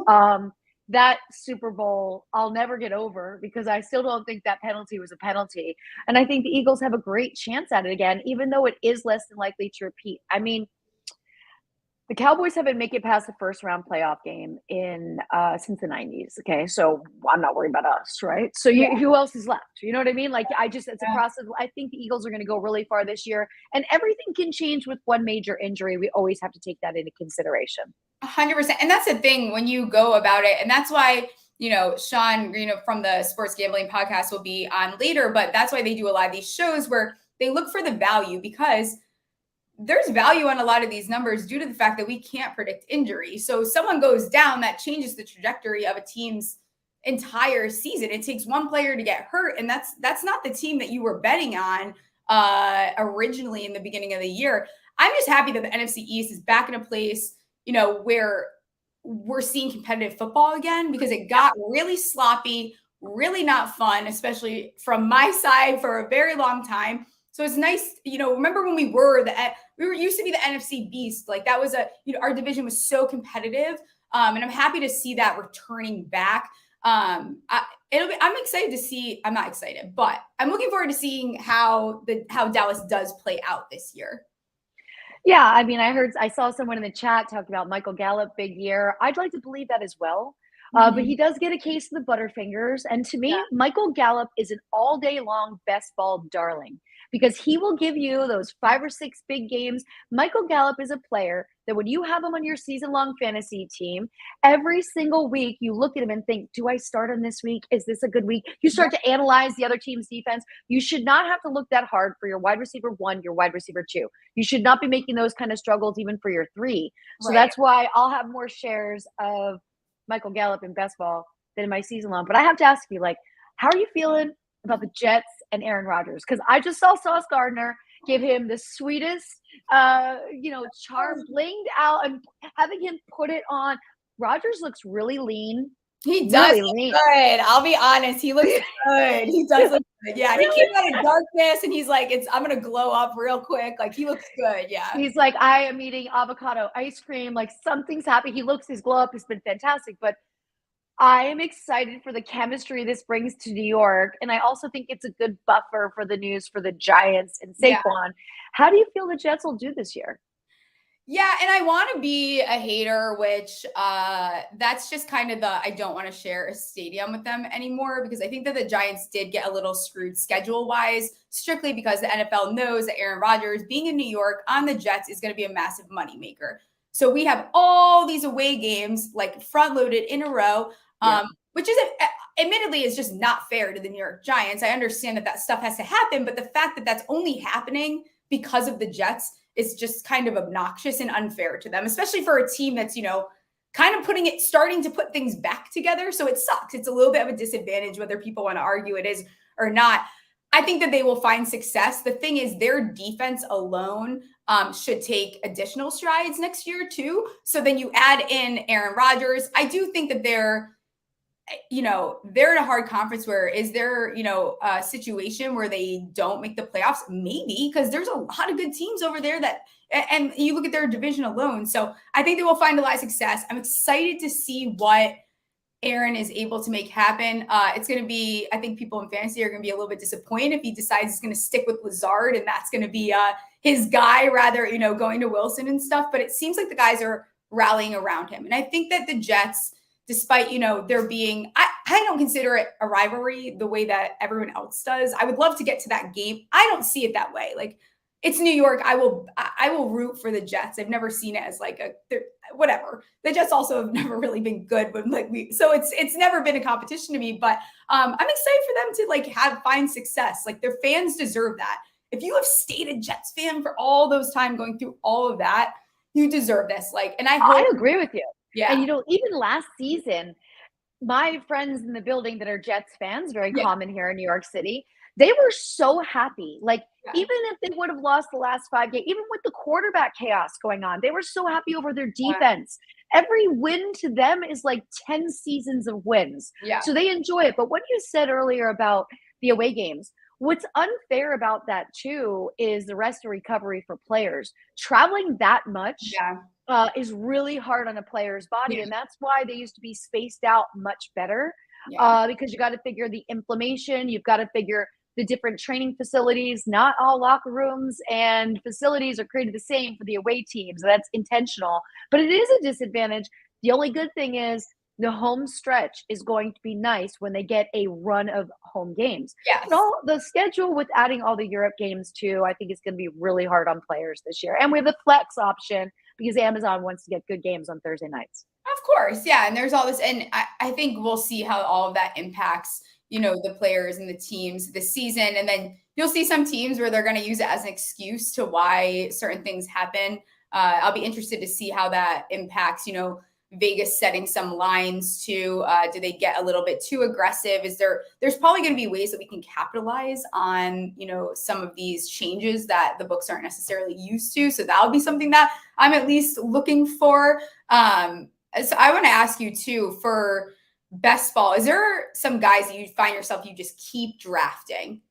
That Super Bowl, I'll never get over because I still don't think that penalty was a penalty. And I think the Eagles have a great chance at it again, even though it is less than likely to repeat. I mean, the Cowboys haven't made it past the first round playoff game in since the 90s. Okay. So I'm not worried about us, right? So who else is left? You know what I mean? Like it's a process. I think the Eagles are going to go really far this year and everything can change with one major injury. We always have to take that into consideration. 100%. And that's the thing when you go about it. And that's why, you know, Sean, you know, from the Sports Gambling Podcast will be on later, but that's why they do a lot of these shows where they look for the value because there's value on a lot of these numbers due to the fact that we can't predict injury. So if someone goes down, that changes the trajectory of a team's entire season. It takes one player to get hurt. And that's not the team that you were betting on originally in the beginning of the year. I'm just happy that the NFC East is back in a place, you know, where we're seeing competitive football again because it got really sloppy, really not fun, especially from my side for a very long time. So it's nice, you know, remember when we used to be the NFC beast, like that was our division was so competitive. And I'm happy to see that returning back. I'm excited to see, I'm not excited, but I'm looking forward to seeing how Dallas does play out this year. Yeah. I mean, I saw someone in the chat talk about Michael Gallup, big year. I'd like to believe that as well. But he does get a case of the Butterfingers. And to me, Michael Gallup is an all day long best ball darling because he will give you those 5 or 6 big games. Michael Gallup is a player that when you have him on your season-long fantasy team, every single week you look at him and think, do I start him this week? Is this a good week? You start to analyze the other team's defense. You should not have to look that hard for your wide receiver 1, your wide receiver 2. You should not be making those kind of struggles even for your 3. So that's why I'll have more shares of Michael Gallup in best ball than in my season long. But I have to ask you, like, how are you feeling about the Jets and Aaron Rodgers? Because I just saw Sauce Gardner give him the sweetest, charm blinged out and having him put it on. Rodgers looks really lean. He does look good. I'll be honest. He looks good. He does look good. Yeah. He came out of darkness and he's like, I'm going to glow up real quick. Like he looks good. Yeah. He's like, I am eating avocado ice cream. Like something's happening. His glow up has been fantastic, but I am excited for the chemistry this brings to New York. And I also think it's a good buffer for the news for the Giants and Saquon. Yeah. How do you feel the Jets will do this year? Yeah, and I want to be a hater, which that's just kind of I don't want to share a stadium with them anymore because I think that the Giants did get a little screwed schedule-wise, strictly because the NFL knows that Aaron Rodgers being in New York on the Jets is going to be a massive moneymaker. So we have all these away games like front-loaded in a row, which is admittedly is just not fair to the New York Giants. I understand that stuff has to happen, but the fact that that's only happening because of the Jets is just kind of obnoxious and unfair to them, especially for a team that's, kind of starting to put things back together. So it sucks. It's a little bit of a disadvantage, whether people want to argue it is or not. I think that they will find success. The thing is, their defense alone should take additional strides next year too. So then you add in Aaron Rodgers. I do think that they're in a hard conference. Where is there, a situation where they don't make the playoffs? Maybe, because there's a lot of good teams over there and you look at their division alone. So I think they will find a lot of success. I'm excited to see what Aaron is able to make happen. It's going to be, I think people in fantasy are going to be a little bit disappointed if he decides he's going to stick with Lazard and that's going to be his guy rather, going to Wilson and stuff. But it seems like the guys are rallying around him. And I think that the Jets, despite, there being, I don't consider it a rivalry the way that everyone else does. I would love to get to that game. I don't see it that way. Like, it's New York. I will root for the Jets. I've never seen it as like whatever. The Jets also have never really been good, but so it's never been a competition to me. But I'm excited for them to find success. Like, their fans deserve that. If you have stayed a Jets fan for all those time going through all of that, you deserve this. I agree with you. Yeah. And even last season, my friends in the building that are Jets fans, very common here in New York City, they were so happy. Even if they would have lost the last 5 games, even with the quarterback chaos going on, they were so happy over their defense. Every win to them is like 10 seasons of wins. Yeah. So they enjoy it. But what you said earlier about the away games, what's unfair about that too is the rest of recovery for players. Traveling that much is really hard on a player's body. Yeah. And that's why they used to be spaced out much better because you got to figure the inflammation. You've got to figure the different training facilities. Not all locker rooms and facilities are created the same for the away teams. That's intentional, but it is a disadvantage. The only good thing is the home stretch is going to be nice when they get a run of home games. Yes. The schedule with adding all the Europe games too, I think it's going to be really hard on players this year. And we have the flex option because Amazon wants to get good games on Thursday nights. Of course. Yeah. And there's all this, and I think we'll see how all of that impacts the players and the teams this season. And then you'll see some teams where they're going to use it as an excuse to why certain things happen. I'll be interested to see how that impacts, Vegas setting some lines too. Do they get a little bit too aggressive? There's probably going to be ways that we can capitalize on, some of these changes that the books aren't necessarily used to. So that'll be something that I'm at least looking for. So I want to ask you too, for best ball, is there some guys that you find yourself, you just keep drafting?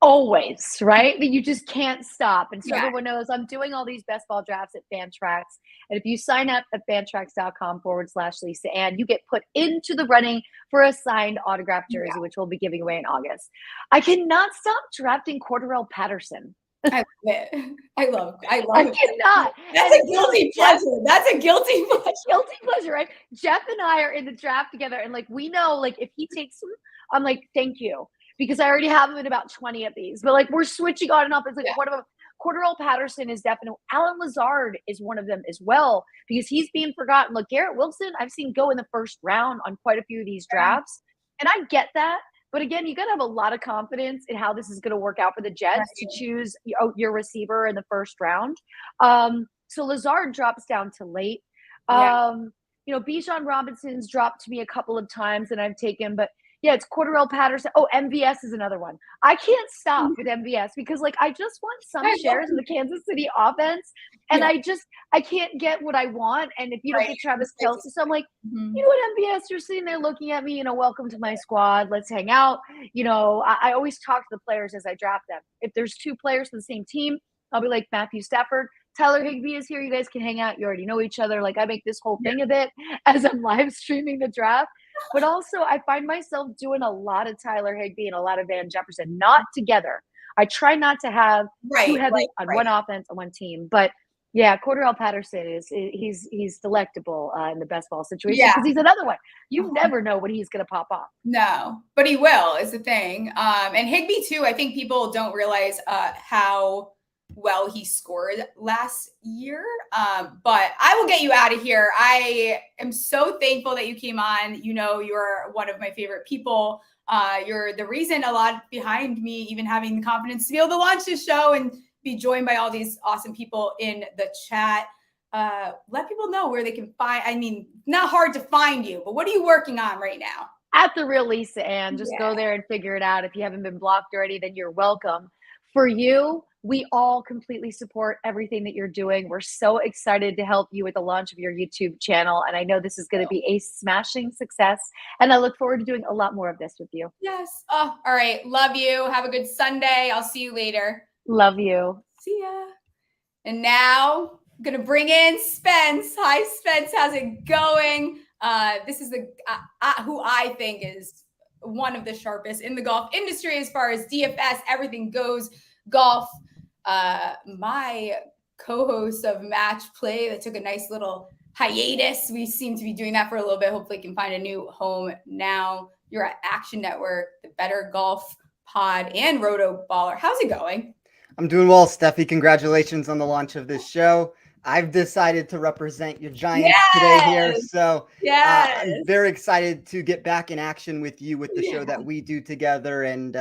Always, right? That you just can't stop. And so everyone knows I'm doing all these best ball drafts at Fantrax. And if you sign up at fantrax.com/Lisa Ann, you get put into the running for a signed autographed jersey, which we'll be giving away in August. I cannot stop drafting Cordarrelle Patterson. I love it. I love it. I cannot. That's a guilty pleasure. That's a guilty pleasure. Guilty pleasure, right? Jeff and I are in the draft together, and we know, if he takes them, I'm like, thank you, because I already have him in about 20 of these. But we're switching on and off. It's one of them. Cordarrelle Patterson is definitely. Alan Lazard is one of them as well, because he's being forgotten. Look, Garrett Wilson, I've seen go in the first round on quite a few of these drafts, and I get that. But again, you got to have a lot of confidence in how this is going to work out for the Jets to choose your receiver in the first round. So Lazard drops down to late. Bijan Robinson's dropped to me a couple of times and I've taken, but it's Cordarrelle Patterson. Oh, MVS is another one. I can't stop with MVS because I just want some shares in the Kansas City offense. And I can't get what I want. And if you don't get Travis Kelce, so I'm like, you know what, MVS, you're sitting there looking at me, welcome to my squad. Let's hang out. I always talk to the players as I draft them. If there's two players from the same team, I'll be like, Matthew Stafford, Tyler Higbee is here. You guys can hang out. You already know each other. I make this whole thing of it as I'm live streaming the draft. But also, I find myself doing a lot of Tyler Higbee and a lot of Van Jefferson, not together. I try not to have too heavy on one offense on one team. But Cordarrelle Patterson he's delectable in the best ball situation because he's another one. You never know when he's going to pop off. No, but he will is the thing. And Higbee too. I think people don't realize how well he scored last year. But I will get you out of here. I am so thankful that you came on. You're one of my favorite people. You're the reason a lot behind me even having the confidence to be able to launch this show and be joined by all these awesome people in the chat. Let people know where they can find, I mean, not hard to find you, but what are you working on right now? At the real Lisa Ann. Just go there and figure it out. If you haven't been blocked already, then you're welcome. For you, we all completely support everything that you're doing. We're so excited to help you with the launch of your YouTube channel. And I know this is going to be a smashing success. And I look forward to doing a lot more of this with you. Yes. Oh, all right. Love you. Have a good Sunday. I'll see you later. Love you. See ya. And now I'm going to bring in Spence. Hi, Spence. How's it going? This is the who I think is one of the sharpest in the golf industry as far as DFS, everything goes golf. My co-host of Match Play that took a nice little hiatus. We seem to be doing that for a little bit. Hopefully can find a new home now. You're at Action Network, the Better Golf Pod, and Roto Baller. How's it going? I'm doing well, Stephie. Congratulations on the launch of this show. I've decided to represent your Giants today here. So I'm very excited to get back in action with you with the show that we do together. And,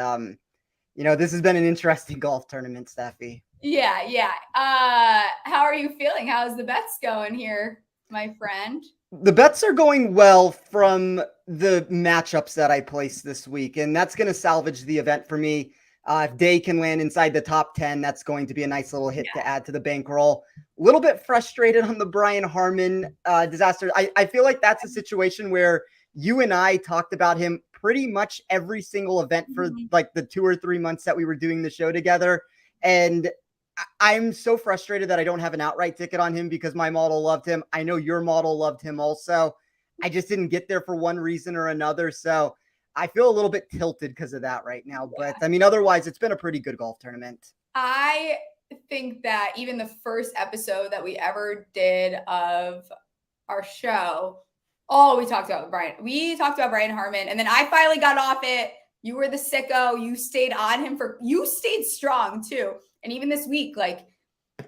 this has been an interesting golf tournament, Stephie. Yeah. How are you feeling? How's the bets going here, my friend? The bets are going well from the matchups that I placed this week, and that's going to salvage the event for me. If Day can land inside the top 10, that's going to be a nice little hit to add to the bankroll. A little bit frustrated on the Brian Harmon disaster. I feel like that's a situation where you and I talked about him pretty much every single event for like the 2 or 3 months that we were doing the show together. And I'm so frustrated that I don't have an outright ticket on him because my model loved him. I know your model loved him also. I just didn't get there for one reason or another. So I feel a little bit tilted because of that right now. But I mean, otherwise, it's been a pretty good golf tournament. I think that even the first episode that we ever did of our show, we talked about Brian. We talked about Brian Harmon, and then I finally got off it. You were the sicko. You stayed on him you stayed strong too. And even this week, like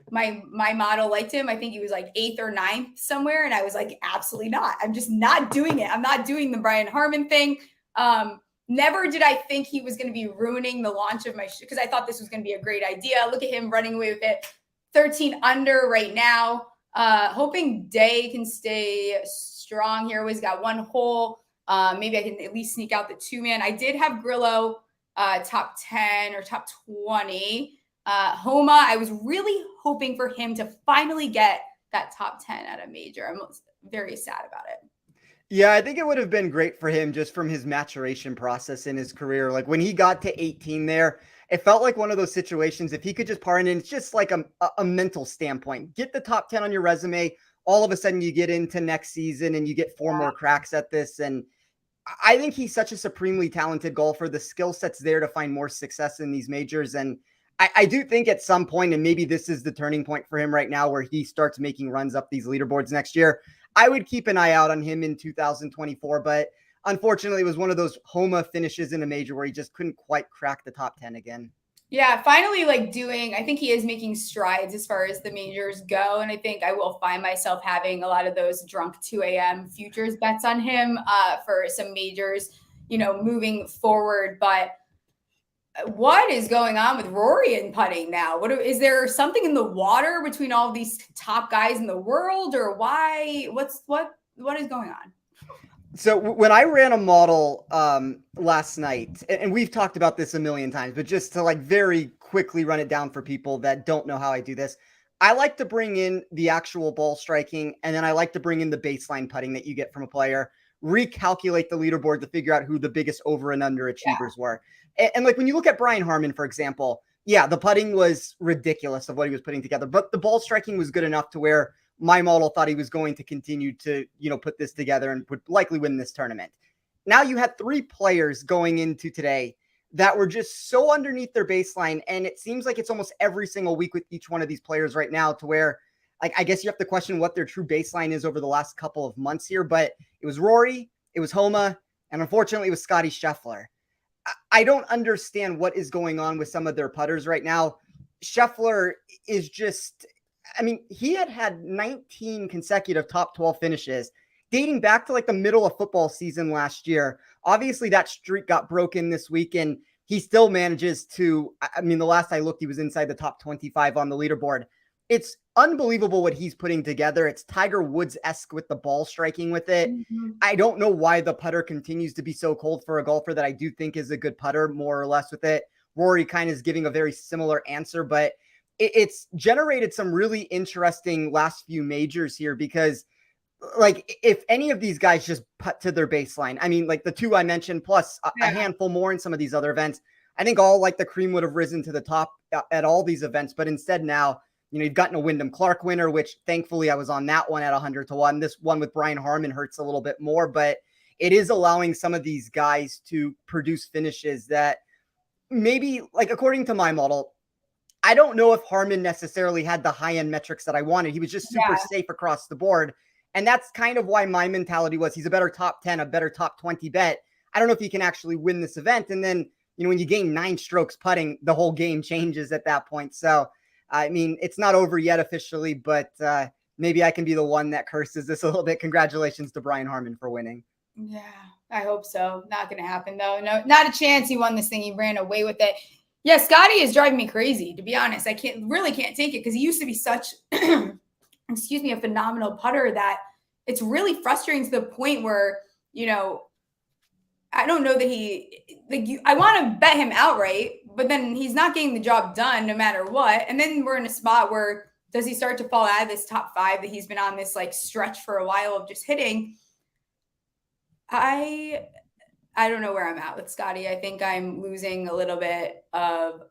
my model liked him. I think he was like 8th or 9th somewhere. And I was like, absolutely not. I'm just not doing it. I'm not doing the Brian Harmon thing. Never did I think he was going to be ruining the launch of my show because I thought this was going to be a great idea. Look at him running away with it. 13 under right now. Hoping Day can stay strong here. Always got one hole. Maybe I can at least sneak out the 2-man. I did have Grillo top 10 or top 20. Homa, I was really hoping for him to finally get that top 10 at a major. I'm very sad about it. Yeah, I think it would have been great for him just from his maturation process in his career. Like when he got to 18 there, it felt like one of those situations. If he could just par in, it's just like a mental standpoint. Get the top 10 on your resume. All of a sudden you get into next season and you get 4 more cracks at this. And I think he's such a supremely talented golfer. The skill set's there to find more success in these majors. And I do think at some point, and maybe this is the turning point for him right now, where he starts making runs up these leaderboards next year, I would keep an eye out on him in 2024. But unfortunately, it was one of those Homa finishes in a major where he just couldn't quite crack the top 10 again. Yeah, finally, I think he is making strides as far as the majors go. And I think I will find myself having a lot of those drunk 2 a.m. futures bets on him for some majors, moving forward. But what is going on with Rory and putting now? Is there something in the water between all of these top guys in the world, or why? What is going on? So when I ran a model last night, and we've talked about this a million times, but just to very quickly run it down for people that don't know how I do this, I like to bring in the actual ball striking, and then I like to bring in the baseline putting that you get from a player, recalculate the leaderboard to figure out who the biggest over and under achievers were. And when you look at Brian Harmon, for example, the putting was ridiculous of what he was putting together, but the ball striking was good enough to where my model thought he was going to continue to, put this together and would likely win this tournament. Now you had 3 players going into today that were just so underneath their baseline. And it seems like it's almost every single week with each one of these players right now to where, I guess you have to question what their true baseline is over the last couple of months here, but it was Rory, it was Homa, and unfortunately it was Scottie Scheffler. I don't understand what is going on with some of their putters right now. Scheffler is just, he had 19 consecutive top 12 finishes dating back to the middle of football season last year. Obviously that streak got broken this week, and he still manages to, I mean, the last I looked, he was inside the top 25 on the leaderboard. It's unbelievable what he's putting together. It's Tiger Woods-esque with the ball striking with it. I don't know why the putter continues to be so cold for a golfer that I do think is a good putter, more or less with it. Rory kind of is giving a very similar answer, but it's generated some really interesting last few majors here because, like, if any of these guys just putt to their baseline, I mean, like the two I mentioned, plus a handful more in some of these other events, I think all like the cream would have risen to the top at all these events. But instead now, you know, you've gotten a Wyndham Clark winner, which thankfully I was on that one at 100-1. This one with Brian Harmon hurts a little bit more, but it is allowing some of these guys to produce finishes that maybe, like, according to my model, I don't know if Harmon necessarily had the high-end metrics that I wanted. He was just super safe across the board. And that's kind of why my mentality was he's a better top 10, a better top 20 bet. I don't know if he can actually win this event. And then, you know, when you gain 9 strokes putting, the whole game changes at that point. So, I mean, it's not over yet officially, but maybe I can be the one that curses this a little bit. Congratulations to Brian Harmon for winning. Yeah, I hope so. Not going to happen, though. No, not a chance. He won this thing. He ran away with it. Yeah, Scotty is driving me crazy, to be honest. I really can't take it because he used to be such, excuse me, a phenomenal putter that it's really frustrating to the point where, you know, I don't know that I want to bet him outright, but then he's not getting the job done no matter what. And then we're in a spot where does he start to fall out of this top 5 that he's been on this like stretch for a while of just hitting? I don't know where I'm at with Scotty. I think I'm losing a little bit of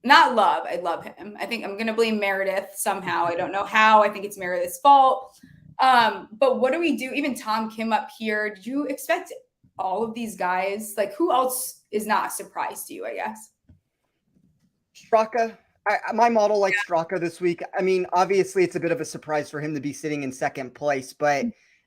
not love. I love him. I think I'm going to blame Meredith somehow. I don't know how. I think it's Meredith's fault. But what do we do? Even Tom Kim up here. Did you expect all of these guys? Like, who else is not a surprise to you, I guess? Straka. My model likes Straka this week. I mean, obviously it's a bit of a surprise for him to be sitting in second place, but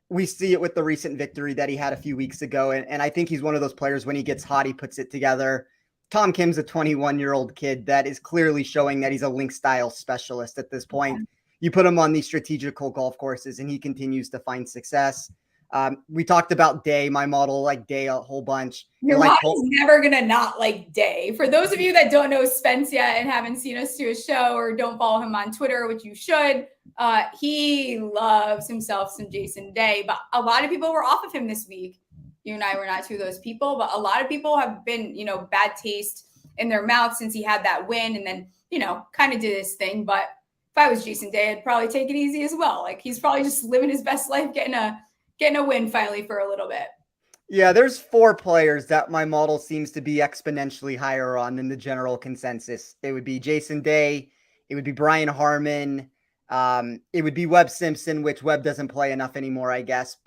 we see it with the recent victory that he had a few weeks ago. And I think he's one of those players, when he gets hot, he puts it together. Tom Kim's a 21-year-old kid that is clearly showing that he's a link style specialist at this point. You put him on these strategical golf courses and he continues to find success. We talked about Day, my model, like Day a whole bunch. Your model is never going to not like Day. For those of you that don't know Spence yet and haven't seen us do a show or don't follow him on Twitter, which you should, he loves himself some Jason Day. But a lot of people were off of him this week. You and I were not two of those people, but a lot of people have been, you know, bad taste in their mouth since he had that win and then, you know, kind of did his thing. But if I was Jason Day, I'd probably take it easy as well. Like, he's probably just living his best life, getting a win finally for a little bit. Yeah, there's 4 players that my model seems to be exponentially higher on than the general consensus. It would be Jason Day. It would be Brian Harmon. It would be Webb Simpson, which Webb doesn't play enough anymore, I guess.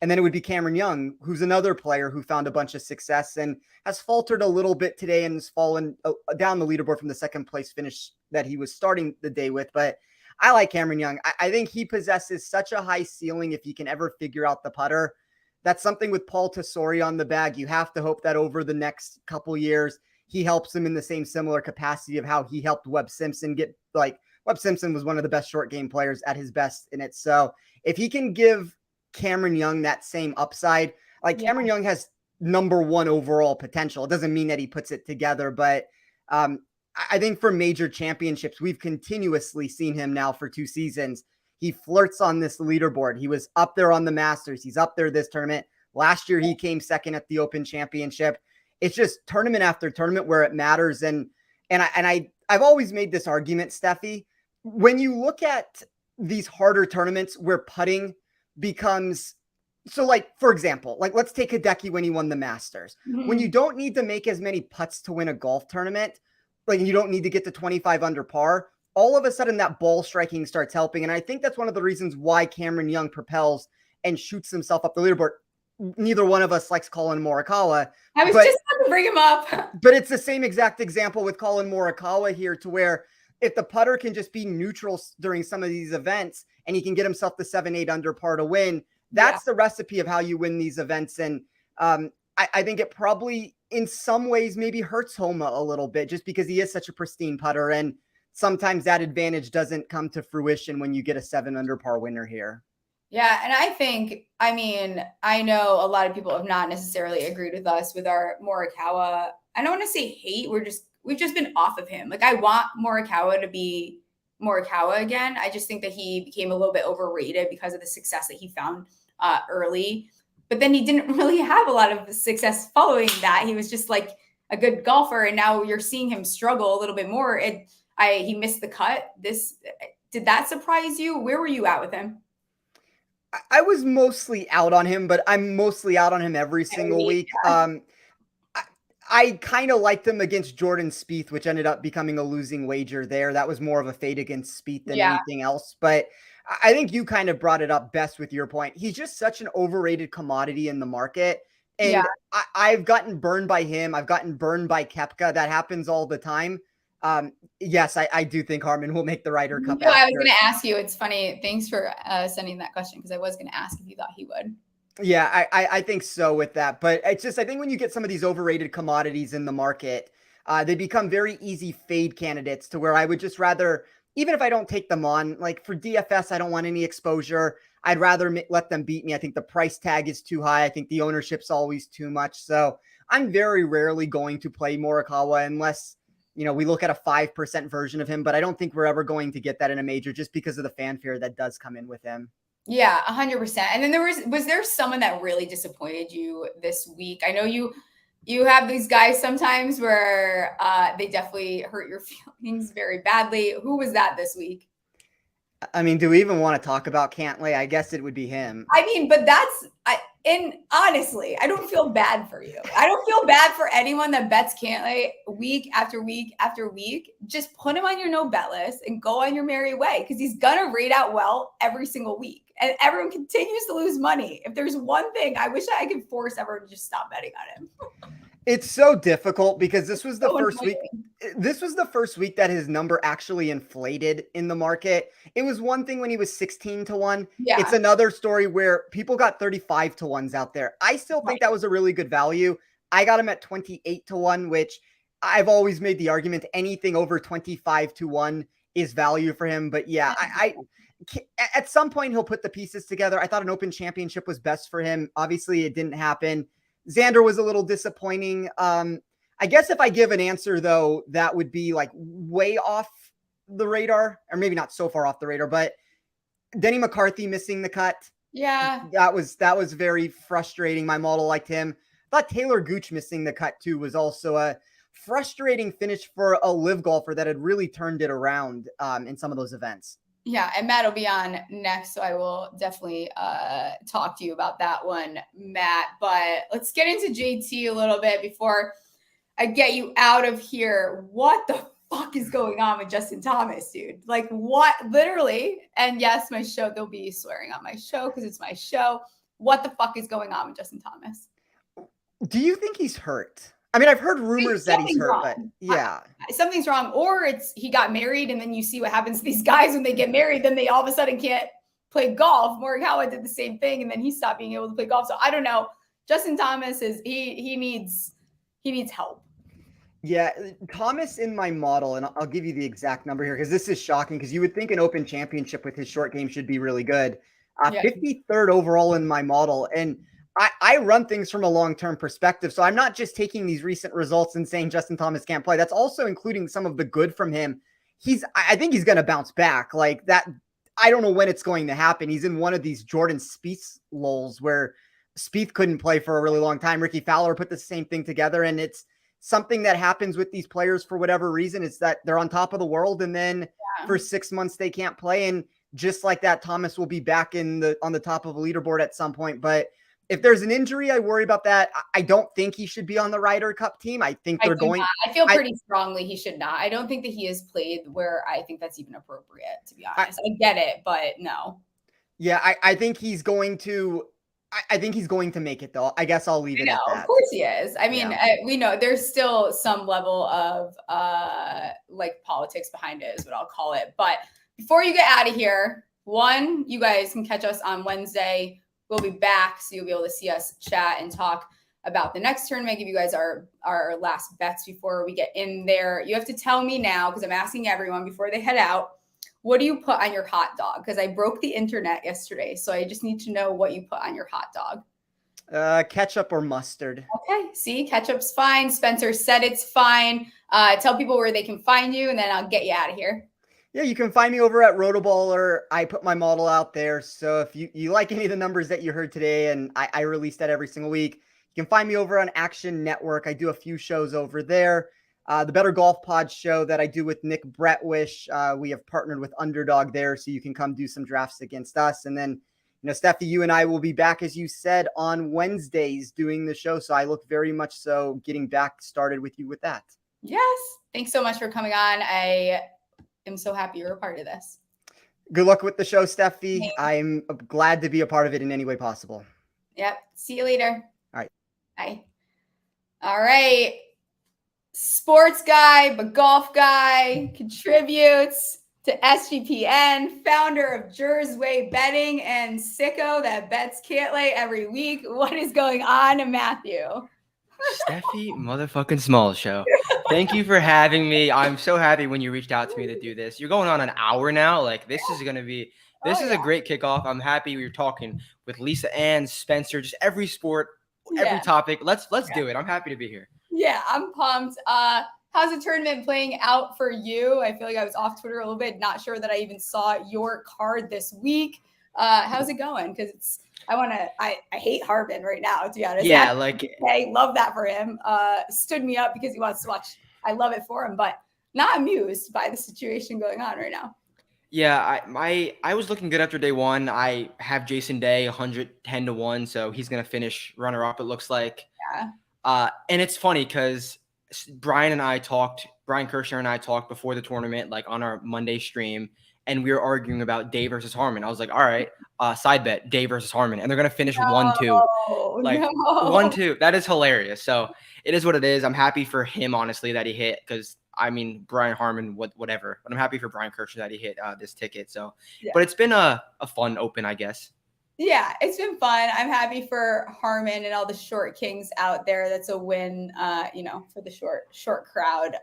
And then it would be Cameron Young, who's another player who found a bunch of success and has faltered a little bit today and has fallen down the leaderboard from the second place finish that he was starting the day with. But I like Cameron Young. I think he possesses such a high ceiling if he can ever figure out the putter. That's something with Paul Tesori on the bag. You have to hope that over the next couple years, he helps him in the same similar capacity of how he helped Webb Simpson get, like, Webb Simpson was one of the best short game players at his best in it. So if he can give Cameron Young that same upside, like Cameron Young has number 1 overall potential. It doesn't mean that he puts it together, but I think for major championships, we've continuously seen him now for 2 seasons. He flirts on this leaderboard. He was up there on the Masters. He's up there this tournament. Last year, he came second at the Open Championship. It's just tournament after tournament where it matters. And I've always made this argument, Stephie, when you look at these harder tournaments where putting becomes so, like, for example, like, let's take Hideki when he won the Masters. When you don't need to make as many putts to win a golf tournament, like, you don't need to get to 25 under par, all of a sudden that ball striking starts helping. And I think that's one of the reasons why Cameron Young propels and shoots himself up the leaderboard. Neither one of us likes Colin Morikawa. I was just about to bring him up. But it's the same exact example with Colin Morikawa here, to where if the putter can just be neutral during some of these events and he can get himself to 7-8 under par to win, that's the recipe of how you win these events. And I think it probably in some ways maybe hurts Homa a little bit just because he is such a pristine putter. And sometimes that advantage doesn't come to fruition when you get a 7 under par winner here. Yeah. And I think, I mean, I know a lot of people have not necessarily agreed with us with our Morikawa. I don't want to say hate. We've just been off of him. Like I want Morikawa to be Morikawa again. I just think that he became a little bit overrated because of the success that he found early. But then he didn't really have a lot of success following that. He was just like a good golfer, and now you're seeing him struggle a little bit more. He missed the cut. Did that surprise you? Where were you at with him? I was mostly out on him, but I'm mostly out on him every single week. I kind of liked him against Jordan Spieth, which ended up becoming a losing wager there. That was more of a fade against Spieth than anything else. But I think you kind of brought it up best with your point. He's just such an overrated commodity in the market. And I've gotten burned by him. I've gotten burned by Koepka. That happens all the time. Yes, I do think Harmon will make the Ryder Cup. I was going to ask you. It's funny. Thanks for sending that question, because I was going to ask if you thought he would. Yeah, I think so with that. But it's just, I think when you get some of these overrated commodities in the market, they become very easy fade candidates, to where I would just rather, even if I don't take them on, like for DFS, I don't want any exposure. I'd rather let them beat me. I think the price tag is too high. I think the ownership's always too much. So I'm very rarely going to play Morikawa unless, we look at a 5% version of him, but I don't think we're ever going to get that in a major, just because of the fanfare that does come in with him. Yeah, 100%. And then was there someone that really disappointed you this week? I know you have these guys sometimes where they definitely hurt your feelings very badly. Who was that this week? I mean, do we even want to talk about Cantlay? I guess it would be him. I mean, but and honestly, I don't feel bad for you. I don't feel bad for anyone that bets Cantlay week after week after week. Just put him on your no bet list and go on your merry way, because he's gonna rate out well every single week, and everyone continues to lose money. If there's one thing, I wish I could force everyone to just stop betting on him. It's so difficult, because this was the first week. This was the first week that his number actually inflated in the market. It was one thing when he was 16-1. Yeah. It's another story where people got 35-1s out there. I still think that was a really good value. I got him at 28-1, which I've always made the argument anything over 25-1 is value for him. But yeah, I at some point he'll put the pieces together. I thought an Open Championship was best for him. Obviously, it didn't happen. Xander was a little disappointing. I guess if I give an answer, though, that would be like way off the radar, or maybe not so far off the radar, but Denny McCarthy missing the cut. Yeah. That was very frustrating. My model liked him. I thought Taylor Gooch missing the cut too was also a frustrating finish for a live golfer that had really turned it around in some of those events. Yeah, and Matt will be on next, so I will definitely talk to you about that one, Matt. But let's get into JT a little bit before I get you out of here. What the fuck is going on with Justin Thomas, dude? Like, what? Literally. And yes, my show, they'll be swearing on my show because it's my show. What the fuck is going on with Justin Thomas? Do you think he's hurt? I mean, I've heard rumors that he's hurt, but yeah. Something's wrong. Or he got married, and then you see what happens to these guys when they get married. Then they all of a sudden can't play golf. Morikawa did the same thing, and then he stopped being able to play golf. So I don't know. Justin Thomas he needs help. Yeah, Thomas in my model, and I'll give you the exact number here because this is shocking, because you would think an Open Championship with his short game should be really good. 53rd overall in my model. And I run things from a long-term perspective. So I'm not just taking these recent results and saying Justin Thomas can't play. That's also including some of the good from him. I think he's going to bounce back like that. I don't know when it's going to happen. He's in one of these Jordan Spieth lulls where Spieth couldn't play for a really long time. Ricky Fowler put the same thing together, and it's something that happens with these players for whatever reason. It's that they're on top of the world, and then for 6 months they can't play. And just like that, Thomas will be back on the top of a leaderboard at some point. But if there's an injury, I worry about that. I don't think he should be on the Ryder Cup team. I think they're going. I feel pretty strongly he should not. I don't think that he has played where I think that's even appropriate, to be honest. I get it, but no. Yeah, I think he's going to. I think he's going to make it, though. I guess I'll leave it at that. Of course he is. I mean, we know there's still some level of like politics behind it, is what I'll call it. But before you get out of here, one, you guys can catch us on Wednesday. We'll be back, so you'll be able to see us chat and talk about the next tournament, give you guys our last bets before we get in there. You have to tell me now, because I'm asking everyone before they head out, what do you put on your hot dog? Because I broke the internet yesterday, so I just need to know what you put on your hot dog. Ketchup or mustard. Okay, see, ketchup's fine. Spencer said it's fine. Tell people where they can find you, and then I'll get you out of here. Yeah, you can find me over at Rotoballer. I put my model out there. So if you like any of the numbers that you heard today, and I release that every single week, you can find me over on Action Network. I do a few shows over there. The Better Golf Pod show that I do with Nick Bretwish. We have partnered with Underdog there, so you can come do some drafts against us. And then, Stephie, you and I will be back, as you said, on Wednesdays doing the show. So I look very much so getting back started with you with that. Yes. Thanks so much for coming on. I am so happy you're a part of this. Good luck with the show, Stephie. I'm glad to be a part of it in any way possible. Yep. See you later. All right. Bye. All right. Sports guy, but golf guy, contributes to SGPN, founder of Jersey Betting, and sicko that bets can't lay every week. What is going on, Matthew? Stephie motherfucking Smalls Show. Thank you for having me. I'm so happy when you reached out to me to do this. You're going on an hour now. Like, this is going to be – this is a great kickoff. I'm happy we were talking with Lisa Ann, Spencer, just every sport, every topic. Let's do it. I'm happy to be here. Yeah, I'm pumped. How's the tournament playing out for you? I feel like I was off Twitter a little bit, not sure that I even saw your card this week. How's it going? Because I hate Harmon right now, to be honest. Yeah, I love that for him. Stood me up because he wants to watch. I love it for him, but not amused by the situation going on right now. Yeah, I was looking good after day one. I have Jason Day 110-1, so he's gonna finish runner up. It looks like. Yeah. And it's funny because Brian Kirshner and I talked before the tournament, like on our Monday stream, and we were arguing about Day versus Harmon. I was like, all right, side bet, Day versus Harmon. And they're going to finish 1-2. Like 1-2. That is hilarious. So it is what it is. I'm happy for him, honestly, that he hit because, Brian Harmon, whatever. But I'm happy for Brian Kirshner that he hit this ticket. So, But it's been a fun open, I guess. Yeah, it's been fun. I'm happy for Harmon and all the short kings out there. That's a win, for the short crowd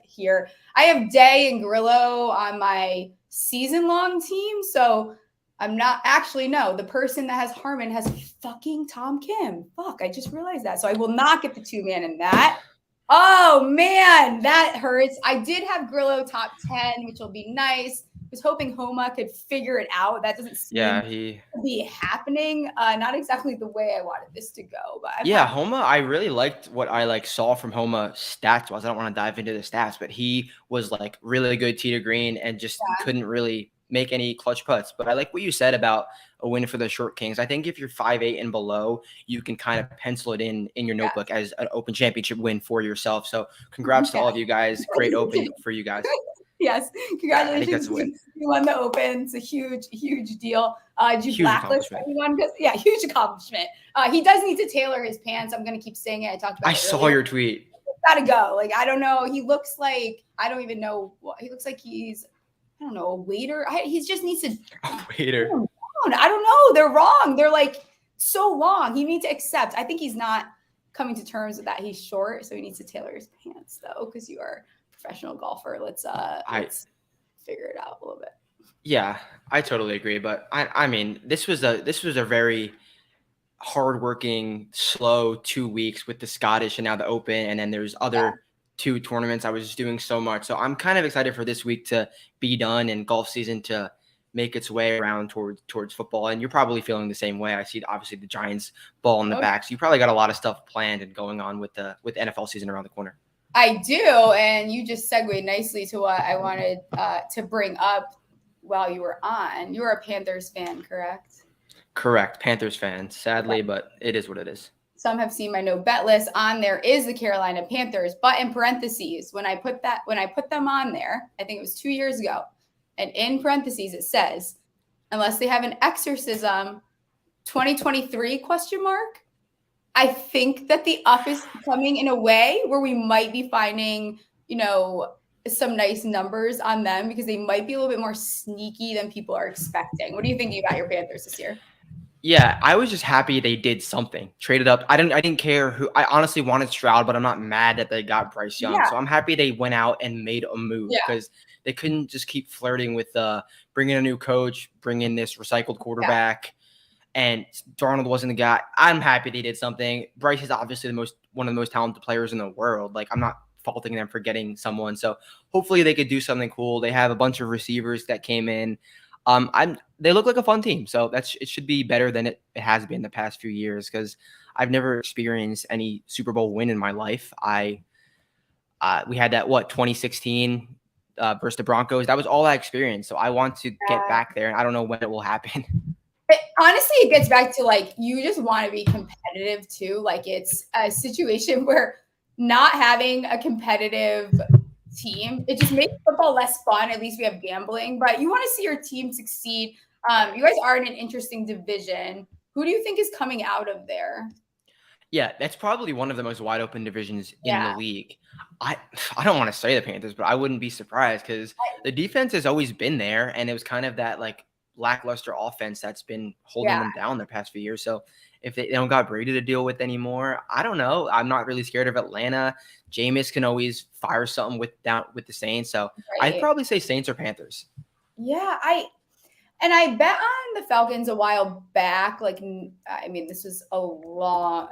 here. I have Day and Grillo on my season-long team, so I'm not actually the person that has Harmon has fucking Tom Kim. Fuck, I just realized that. So I will not get the 2-man in that. Oh man, that hurts. I did have Grillo top 10, which will be nice. Was hoping Homa could figure it out. That doesn't seem to be happening. Not exactly the way I wanted this to go. But Homa, I really liked what I saw from Homa stats-wise. I don't want to dive into the stats, but he was really good tee to green and just couldn't really make any clutch putts. But I like what you said about a win for the short kings. I think if you're 5'8" and below, you can kind of pencil it in your notebook as an Open Championship win for yourself. So congrats to all of you guys. Great Open for you guys. Yes, congratulations! You won the Open. It's a huge deal. Did you blacklist anyone? Huge accomplishment. He does need to tailor his pants. I'm gonna keep saying it. I talked about. I saw your tweet. Gotta go. I don't know. He looks like I don't even know what he looks like. He's a waiter. He just needs to. A waiter. I don't know. They're wrong. They're so long. He needs to accept. I think he's not coming to terms with that. He's short, so he needs to tailor his pants though, because you are professional golfer. Let's figure it out a little bit. Yeah, I totally agree. But this was a very hardworking, slow 2 weeks with the Scottish and now the Open, and then there's other 2 tournaments. I was just doing so much, so I'm kind of excited for this week to be done and golf season to make its way around towards football. And you're probably feeling the same way. I see obviously the Giants ball in the back, so you probably got a lot of stuff planned and going on with NFL season around the corner. I do, and you just segued nicely to what I wanted to bring up while you were on. You were a Panthers fan, correct? Correct, Panthers fan, sadly, but it is what it is. Some have seen my no bet list. On there is the Carolina Panthers, but in parentheses, when I put them on there, I think it was 2 years ago, and in parentheses it says, unless they have an exorcism, 2023 ? I think that the up is coming in a way where we might be finding, some nice numbers on them because they might be a little bit more sneaky than people are expecting. What are you thinking about your Panthers this year? Yeah, I was just happy they did something. Traded up. I didn't care who. I honestly wanted Stroud, but I'm not mad that they got Bryce Young. Yeah. So I'm happy they went out and made a move because they couldn't just keep flirting with bringing a new coach, bring in this recycled quarterback. and Darnold wasn't the guy. I'm happy they did something. Bryce is obviously one of the most talented players in the world. Like, I'm not faulting them for getting someone. So hopefully they could do something cool. They have a bunch of receivers that came in. They look like a fun team. So it should be better than it has been the past few years, because I've never experienced any Super Bowl win in my life. We had that 2016 versus the Broncos. That was all I experienced. So I want to get back there, and I don't know when it will happen. Honestly, it gets back to like, you just want to be competitive too. Like, it's a situation where not having a competitive team, it just makes football less fun. At least we have gambling, but you want to see your team succeed. You guys are in an interesting division. Who do you think is coming out of there? Yeah, that's probably one of the most wide open divisions in the league. I don't want to say the Panthers, but I wouldn't be surprised, because the defense has always been there, and it was kind of that like lackluster offense that's been holding them down the past few years. So if they don't got Brady to deal with anymore, I don't know. I'm not really scared of Atlanta. Jameis can always fire something with the Saints. So I'd probably say Saints or Panthers. Yeah, I bet on the Falcons a while back. Like, I mean, this was a while,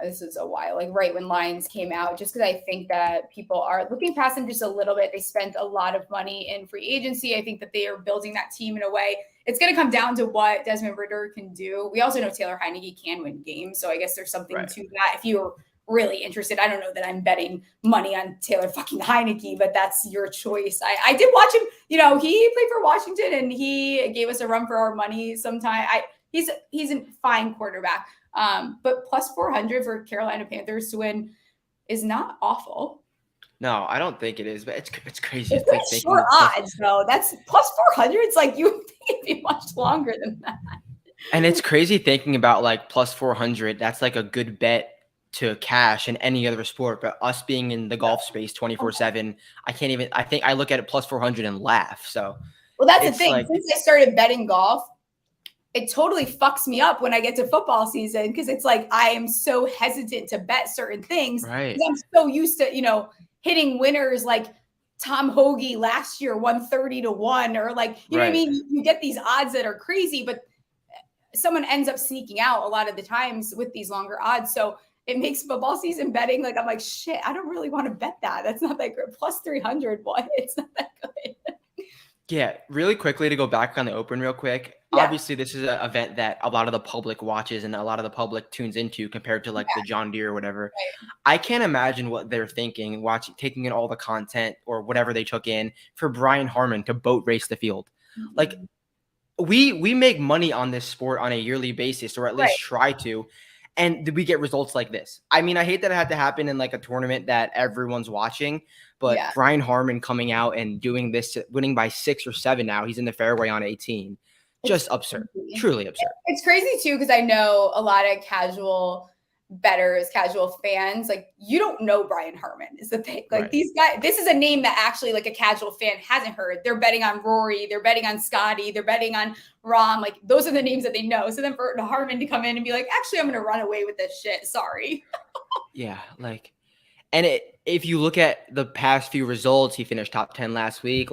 like right when Lions came out, just because I think that people are looking past them just a little bit. They spent a lot of money in free agency. I think that they are building that team in a way. It's going to come down to what Desmond Ridder can do. We also know Taylor Heineke can win games. So I guess there's something to that. If you're really interested, I don't know that I'm betting money on Taylor fucking Heineke, but that's your choice. I did watch him. You know, he played for Washington and he gave us a run for our money sometime. He's a fine quarterback. But plus 400 for Carolina Panthers to win is not awful. No, I don't think it is, but it's crazy. It's like short odds, though. That's plus 400. It's like, you would think it'd be much longer than that. And it's crazy thinking about like plus 400. That's like a good bet to cash in any other sport, but us being in the golf space 24/7, I think I look at it plus 400 and laugh. So, well, that's the thing. Like, since I started betting golf, it totally fucks me up when I get to football season, because it's like I am so hesitant to bet certain things. Right. I'm so used to, hitting winners like Tom Hoagie last year, 130-1, or like, you know what I mean? You get these odds that are crazy, but someone ends up sneaking out a lot of the times with these longer odds. So it makes football season betting, like, I'm like, shit, I don't really want to bet that. That's not that good. Plus 300, what? It's not that good. Yeah, really quickly to go back on the Open real quick. Yeah. Obviously, this is an event that a lot of the public watches and a lot of the public tunes into compared to like the John Deere or whatever. Right. I can't imagine what they're thinking, taking in all the content or whatever they took in for Brian Harmon to boat race the field. Mm-hmm. Like, we make money on this sport on a yearly basis, or at least try to. And we get results like this. I mean, I hate that it had to happen in like a tournament that everyone's watching, but Brian Harmon coming out and doing this, winning by 6 or 7 now. He's in the fairway on 18. Just absurd. Truly absurd. It's crazy too, because I know a lot of casual bettors, casual fans, like, you don't know Brian Harmon is the thing. Like, these guys, this is a name that actually like a casual fan hasn't heard. They're betting on Rory, they're betting on Scotty, they're betting on Rahm. Like, those are the names that they know. So then for Harmon to come in and be like, actually, I'm going to run away with this shit. Sorry. Yeah. Like, and if you look at the past few results, he finished top 10 last week,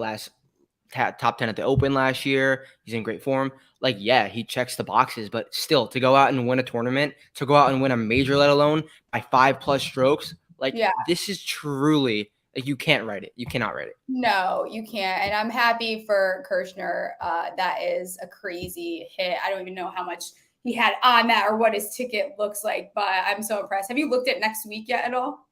top 10 at the Open last year. He's in great form. Like, yeah, he checks the boxes, but still to go out and win a tournament, to go out and win a major, let alone by 5+ strokes, like, this is truly, like, you can't write it. You cannot write it. No, you can't. And I'm happy for Kirshner. That is a crazy hit. I don't even know how much he had on that or what his ticket looks like, but I'm so impressed. Have you looked at next week yet at all?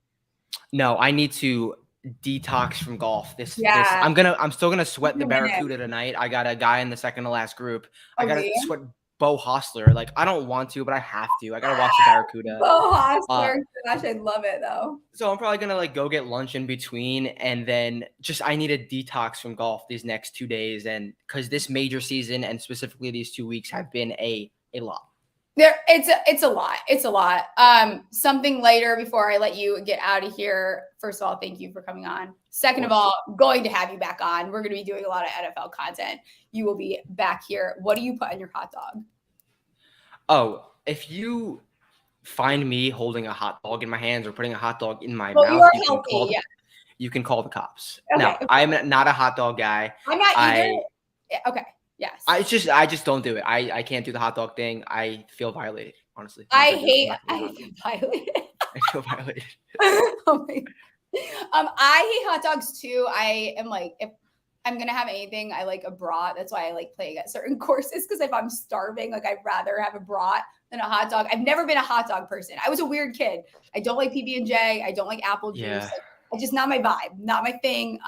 No, I need to detox from golf. I'm still gonna sweat the Barracuda tonight. I got a guy in the second to last group. I gotta sweat Bo Hostler. Like, I don't want to, but I have to. I gotta watch the Barracuda. Bo Hostler, gosh, I love it though. So I'm probably gonna like go get lunch in between, and then I need a detox from golf these next 2 days, and because this major season and specifically these 2 weeks have been a lot. It's a lot. It's a lot. Something later before I let you get out of here. First of all, thank you for coming on. Second of all, going to have you back on. We're going to be doing a lot of NFL content. You will be back here. What do you put on your hot dog? Oh, if you find me holding a hot dog in my hands or putting a hot dog in my mouth, you can call the cops. Okay, no, I'm not a hot dog guy. I'm not either. Okay. Yes. I just don't do it. I can't do the hot dog thing. I feel violated, honestly. I feel feel violated. I feel violated. Oh my. I hate hot dogs too. I am like, if I'm gonna have anything, I like a brat. That's why I like playing at certain courses, because if I'm starving, like I'd rather have a brat than a hot dog. I've never been a hot dog person. I was a weird kid. I don't like PB&J. I don't like apple juice. Yeah. Like, it's just not my vibe, not my thing.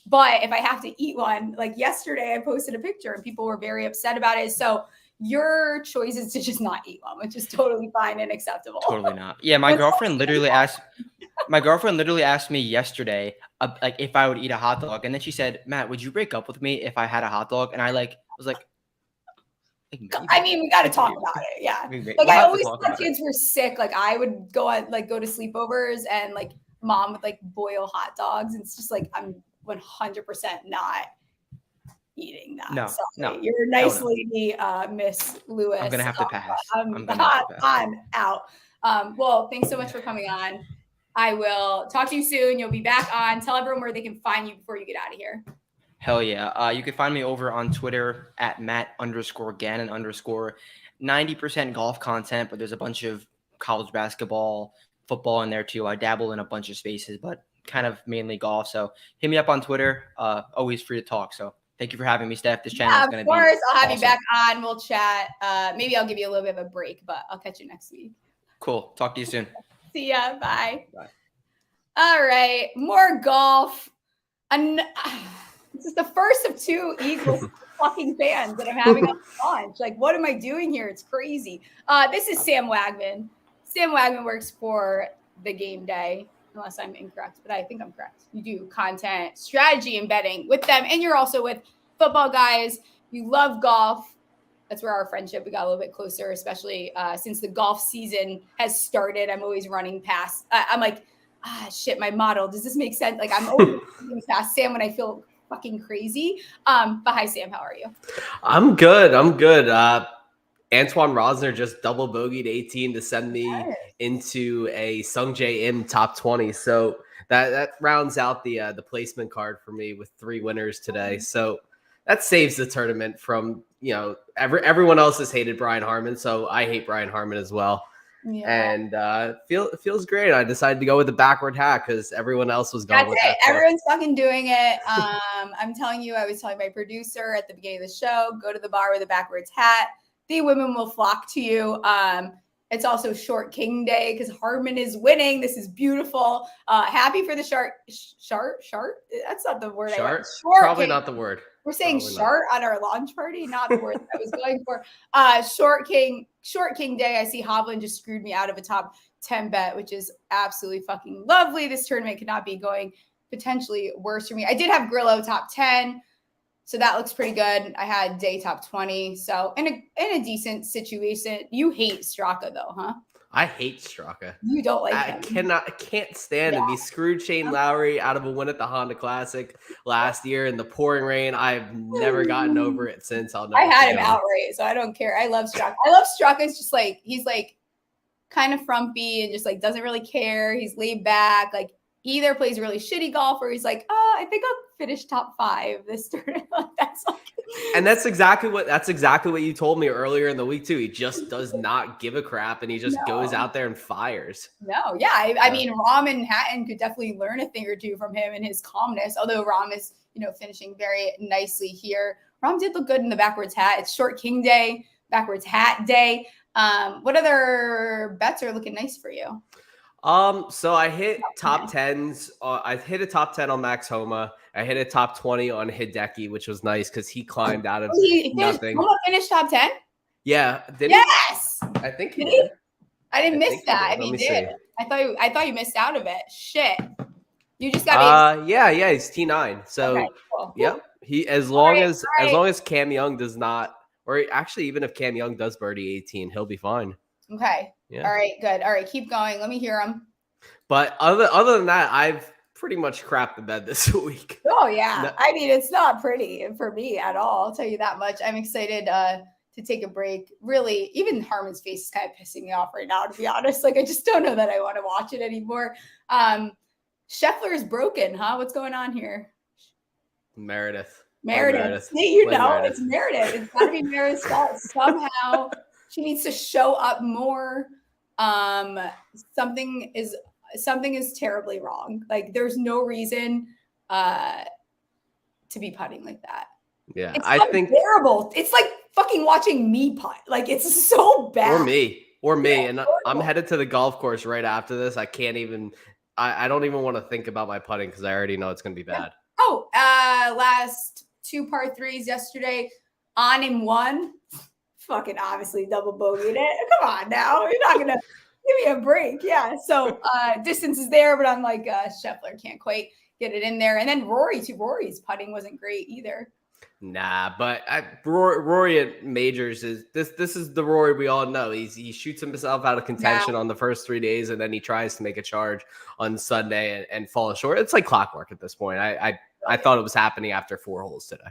But if I have to eat one, like yesterday, I posted a picture and people were very upset about it. So your choice is to just not eat one, which is totally fine and acceptable. Totally not. Yeah, my girlfriend literally asked me yesterday, like if I would eat a hot dog, and then she said, "Matt, would you break up with me if I had a hot dog?" And I was like, I mean, we got to talk about it. Yeah. Like I always thought kids were sick. Like I would go to sleepovers and like mom would like boil hot dogs. And it's just like, I'm 100% not eating that. No, Sorry. no. You're a nice lady, Miss Lewis. I'm going to have to pass. I'm out. Well, thanks so much for coming on. I will talk to you soon. You'll be back on. Tell everyone where they can find you before you get out of here. Hell yeah. You can find me over on Twitter at Matt_Gannon_. 90% golf content, but there's a bunch of college basketball, football in there too. I dabble in a bunch of spaces, but kind of mainly golf. So hit me up on Twitter. Always free to talk. So thank you for having me, Steph. This channel is going to be awesome. I'll have you back on. We'll chat. Maybe I'll give you a little bit of a break, but I'll catch you next week. Cool. Talk to you soon. See ya. Bye. Bye. All right. More golf. This is the first of 2 Eagles fucking fans that I'm having on launch. Like, what am I doing here? It's crazy. This is Sam Wagman. Sam Wagman works for the Game Day, unless I'm incorrect, but I think I'm correct. You do content, strategy, and betting with them, and you're also with Football Guys. You love golf. That's where our friendship, we got a little bit closer, especially since the golf season has started. I'm always running past. I'm like, shit, my model. Does this make sense? Like, I'm always running past Sam when I feel fucking crazy. But hi, Sam. How are you? I'm good. Antoine Rosner just double bogeyed 18 to send me into a Sung Jae Im top 20. So that rounds out the placement card for me with 3 winners today. So that saves the tournament from, everyone else has hated Brian Harmon. So I hate Brian Harmon as well. Yeah. And it feels great. I decided to go with the backward hat because everyone else was going with that. Everyone's fucking doing it. I'm telling you, I was telling my producer at the beginning of the show, go to the bar with a backwards hat. The women will flock to you. It's also Short King Day because Harmon is winning. This is beautiful. Happy for the Shart. That's not the word. Shart? Short Probably King. not the word. We're saying shart on our launch party, not the word that I was going for. Short King Day. I see Hovland just screwed me out of a top 10 bet, which is absolutely fucking lovely. This tournament could not be going potentially worse for me. I did have Grillo top 10. So that looks pretty good. I had Day top 20. So in a decent situation. You hate Straka though, huh? I hate Straka. You don't like him. I can't stand him. He screwed Shane Lowry out of a win at the Honda Classic last year in the pouring rain. I've never gotten over it since. I had him outright, so I don't care. I love Straka. I love Straka. It's just like he's like kind of frumpy and just like doesn't really care. He's laid back. Like he either plays really shitty golf or he's like, I think I'll finish top 5 this tournament. That's exactly what you told me earlier in the week too. He just does not give a crap and he just goes out there and fires. No, yeah. I mean, Rom and Hatton could definitely learn a thing or two from him and his calmness. Although Rom is, finishing very nicely here. Rom did look good in the backwards hat. It's Short King Day, backwards hat day. What other bets are looking nice for you? So I hit top 10s. I hit a top 10 on Max Homa. I hit a top 20 on Hideki, which was nice because he climbed out of nothing. Homa finished top 10? Yeah. Yes. I think he did. I didn't miss that. If he did, I thought you missed out of it. Shit. You just got yeah, he's T9. So okay, cool. Yep. He as long as Cam Young does not, or actually even if Cam Young does birdie 18, he'll be fine. Okay. Yeah. All right, good. All right, keep going. Let me hear him. But other than that, I've pretty much crapped the bed this week. Oh yeah. No. I mean, it's not pretty for me at all. I'll tell you that much. I'm excited to take a break. Really, even Harmon's face is kind of pissing me off right now, to be honest. Like I just don't know that I want to watch it anymore. Scheffler is broken, huh? What's going on here? Meredith. Meredith. See, it's Meredith. It's got to be Meredith's fault somehow. She needs to show up more. Something is terribly wrong. Like, there's no reason to be putting like that. Yeah, it's I think terrible. It's like fucking watching me putt. Like, it's so bad. Or me. And I'm headed to the golf course right after this. I can't even. I don't even want to think about my putting because I already know it's going to be bad. Oh, last 2 par 3s yesterday, on in 1. Fucking obviously double bogeyed it. Come on now. You're not going to give me a break. Yeah. So distance is there, but I'm like, Scheffler can't quite get it in there. And then Rory's putting wasn't great either. Nah, but Rory at majors is this is the Rory we all know. He shoots himself out of contention on the first 3 days, and then he tries to make a charge on Sunday and falls short. It's like clockwork at this point. I thought it was happening after 4 holes today.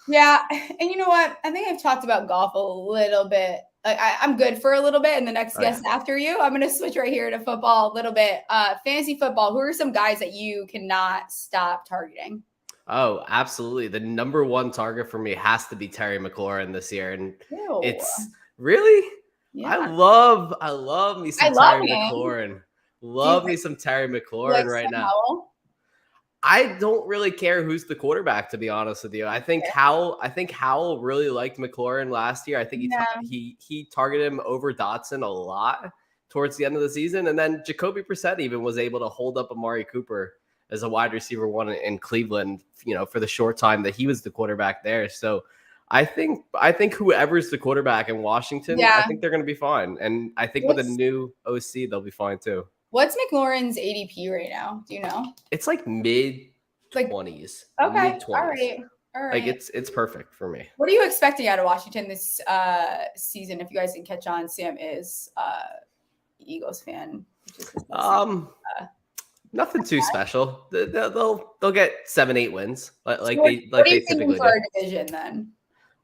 Yeah, and you know what? I think I've talked about golf a little bit. Like, I'm good for a little bit, and the next guest after you, I'm going to switch right here to football a little bit. Fantasy football. Who are some guys that you cannot stop targeting? Oh, absolutely. The number 1 target for me has to be Terry McLaurin this year. And it's really, I love me some Terry McLaurin. Me some Terry McLaurin right now. Howell? I don't really care who's the quarterback, to be honest with you. I think Howell really liked McLaurin last year. I think he targeted him over Dotson a lot towards the end of the season. And then Jacoby Brissett even was able to hold up Amari Cooper as a wide receiver 1 in Cleveland, for the short time that he was the quarterback there. So I think whoever's the quarterback in Washington, I think they're going to be fine. And I think with a new OC, they'll be fine too. What's McLaurin's ADP right now? Do you know? It's like mid-20s. Okay. Mid-20s. All right. Like it's perfect for me. What are you expecting out of Washington this season? If you guys didn't catch on, Sam is Eagles fan. Nothing too special. They'll get 7-8 wins, like what they typically for do. Our division then?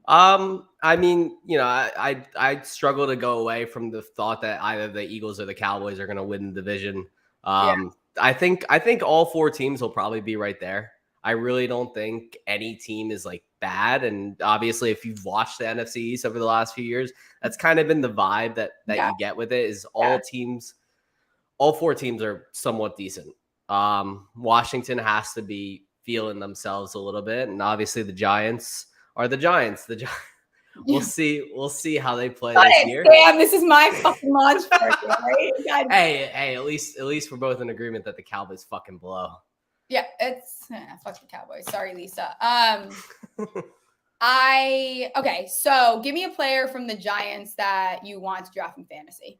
I mean, I struggle to go away from the thought that either the Eagles or the Cowboys are going to win the division. I think all 4 teams will probably be right there. I really don't think any team is like bad. And obviously, if you've watched the NFC East over the last few years, that's kind of been the vibe that you get with it. Is all 4 teams are somewhat decent. Washington has to be feeling themselves a little bit, and obviously the Giants are the Giants. We'll see how they play this year. Damn, this is my fucking launch party, right? Hey, at least we're both in agreement that the Cowboys fucking blow. Yeah, it's fuck the Cowboys. Sorry, Lisa. So give me a player from the Giants that you want to draft in fantasy.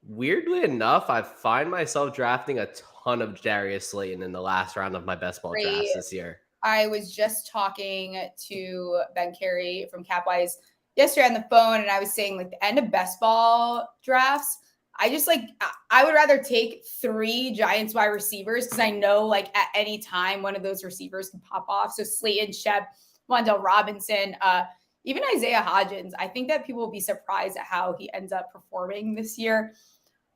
Weirdly enough, I find myself drafting a ton of Darius Slayton in the last round of my best ball drafts this year. I was just talking to Ben Carey from Capwise yesterday on the phone, and I was saying, like, the end of best ball drafts, I would rather take 3 Giants wide receivers because I know, like, at any time one of those receivers can pop off. So Slayton, Shep, Wan'Dale Robinson, even Isaiah Hodgins. I think that people will be surprised at how he ends up performing this year.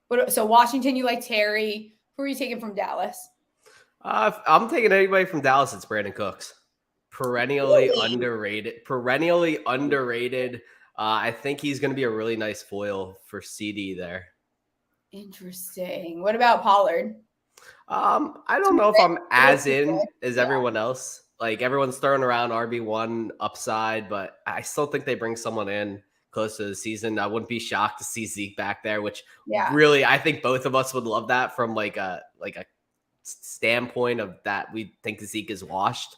But so Washington, you like Terry. Who are you taking from Dallas? I'm taking anybody from Dallas. It's Brandon Cooks. Perennially underrated. I think he's going to be a really nice foil for CD there. Interesting. What about Pollard? I don't know if I'm as in as everyone else. Like, everyone's throwing around RB1 upside, but I still think they bring someone in close to the season. I wouldn't be shocked to see Zeke back there, which really, I think both of us would love that from like a standpoint of that we think Zeke is washed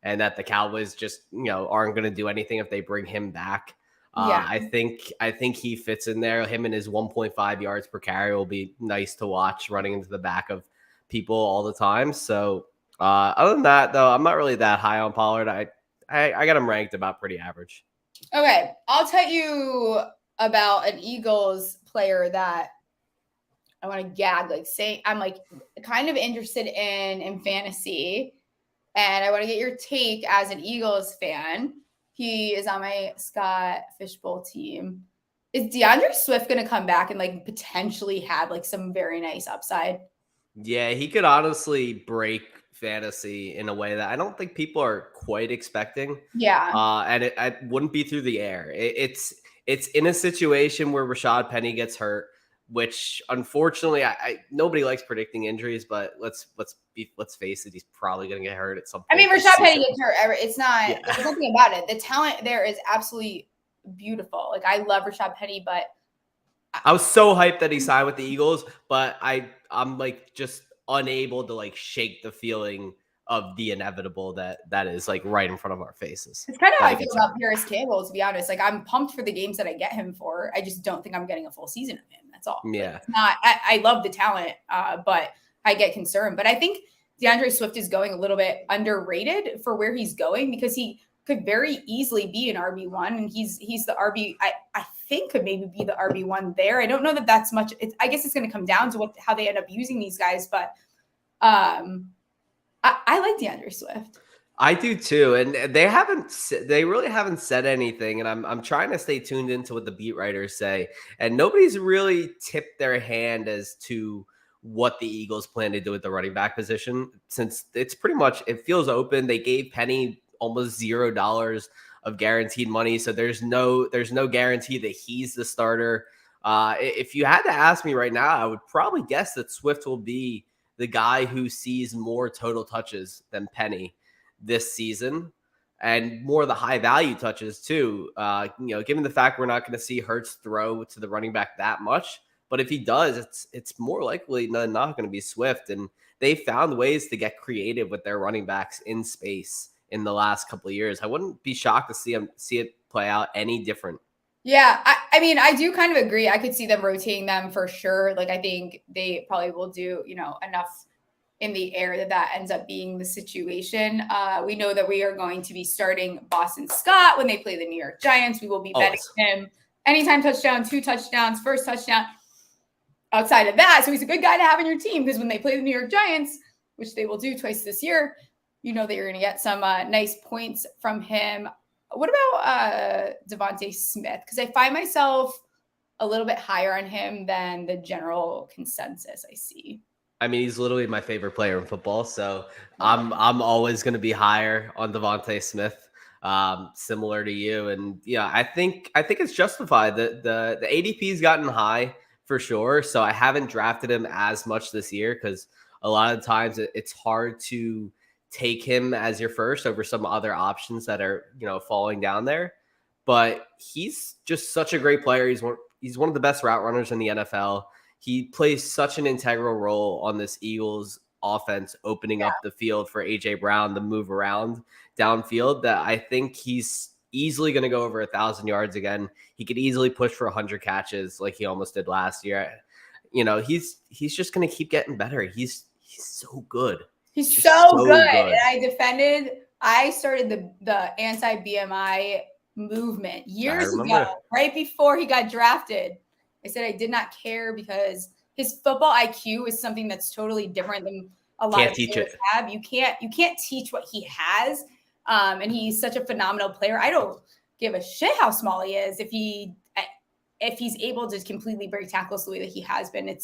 and that the Cowboys just, aren't going to do anything if they bring him back. I think he fits in there. Him and his 1.5 yards per carry will be nice to watch running into the back of people all the time. So other than that, though, I'm not really that high on Pollard. I got him ranked about pretty average. Okay, I'll tell you about an Eagles player that I want to gag, I'm like kind of interested in fantasy, and I want to get your take as an Eagles fan. He is on my Scott Fishbowl team. Is DeAndre Swift going to come back and like potentially have like some very nice upside? Yeah, he could honestly break fantasy in a way that I don't think people are quite expecting. Yeah. And it wouldn't be through the air. It's in a situation where Rashad Penny gets hurt, which unfortunately nobody likes predicting injuries, but let's face it, he's probably going to get hurt at some point. I mean, Rashad Penny gets hurt. It's not. Yeah. There's nothing about it. The talent there is absolutely beautiful. Like, I love Rashad Penny, but I was so hyped that he signed with the Eagles, but I'm like just unable to like shake the feeling of the inevitable that is like right in front of our faces. it's kind of how I feel about Paris Campbell, to be honest. Like, I'm pumped for the games that I get him for. I just don't think I'm getting a full season of him. That's all. Yeah. Like, it's not. I love the talent, but I get concerned. But I think DeAndre Swift is going a little bit underrated for where he's going, because he could very easily be an RB1, and he's the RB. I think could maybe be the RB1 there. I don't know that that's much. I guess it's going to come down to how they end up using these guys, but I like DeAndre Swift. I do too, and they really haven't said anything, and I'm trying to stay tuned into what the beat writers say, and nobody's really tipped their hand as to what the Eagles plan to do with the running back position, since it's pretty much, it feels open. They gave Penny almost $0 of guaranteed money, so there's no guarantee that he's the starter. If you had to ask me right now, I would probably guess that Swift will be the guy who sees more total touches than Penny this season, and more of the high value touches too. Given the fact we're not going to see Hurts throw to the running back that much, but if he does, it's more likely than not going to be Swift. And they found ways to get creative with their running backs in space in the last couple of years. I wouldn't be shocked to see it play out any different. Yeah, I mean, I do kind of agree. I could see them rotating them for sure. Like, I think they probably will do, enough in the air that ends up being the situation. We know that we are going to be starting Boston Scott when they play the New York Giants. We will be betting him anytime touchdown, 2 touchdowns, first touchdown. Outside of that, so he's a good guy to have on your team, because when they play the New York Giants, which they will do twice this year, you know that you're going to get some nice points from him. What about Devontae Smith? Because I find myself a little bit higher on him than the general consensus I see. I mean, he's literally my favorite player in football, so I'm always going to be higher on Devontae Smith, similar to you. And yeah, I think it's justified. The ADP's gotten high for sure, so I haven't drafted him as much this year, because a lot of times it's hard to take him as your first over some other options that are, falling down there. But he's just such a great player. He's one of the best route runners in the NFL. He plays such an integral role on this Eagles offense, opening up the field for AJ Brown to move around downfield, that I think he's easily going to go over 1,000 yards again. He could easily push for 100 catches like he almost did last year. He's just going to keep getting better. He's so good. He's so good. And I started the anti-BMI movement years ago, right before he got drafted. I said I did not care, because his football IQ is something that's totally different than a lot of players have. You can't teach what he has. And he's such a phenomenal player. I don't give a shit how small he is. If he's able to completely break tackles the way that he has been,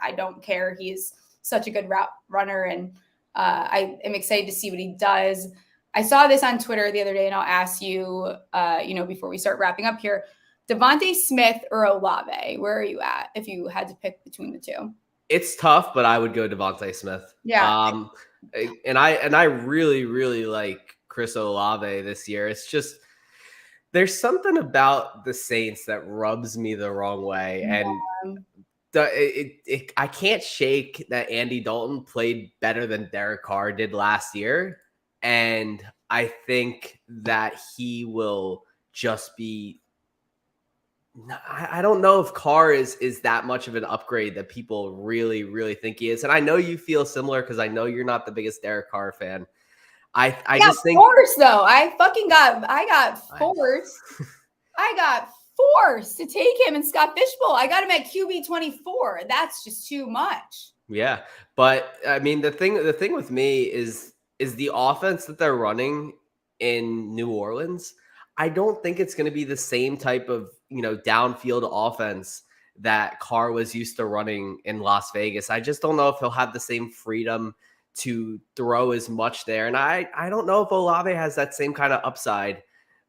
I don't care. He's such a good route runner, and I am excited to see what he does. I saw this on Twitter the other day, and I'll ask you, before we start wrapping up here, Devontae Smith or Olave, where are you at if you had to pick between the two? It's tough, but I would go Devontae Smith. Yeah. And I really, really like Chris Olave this year. It's just, there's something about the Saints that rubs me the wrong way. And I can't shake that Andy Dalton played better than Derek Carr did last year. And I think that he will just be, I don't know if Carr is that much of an upgrade that people really, really think he is. And I know you feel similar, because I know you're not the biggest Derek Carr fan. I just think forced though. I got forced. I got forced to take him and Scott Fishbowl. I got him at QB 24. That's just too much. Yeah. But I mean, the thing with me is the offense that they're running in New Orleans. I don't think it's going to be the same type of, downfield offense that Carr was used to running in Las Vegas. I just don't know if he'll have the same freedom to throw as much there. And I don't know if Olave has that same kind of upside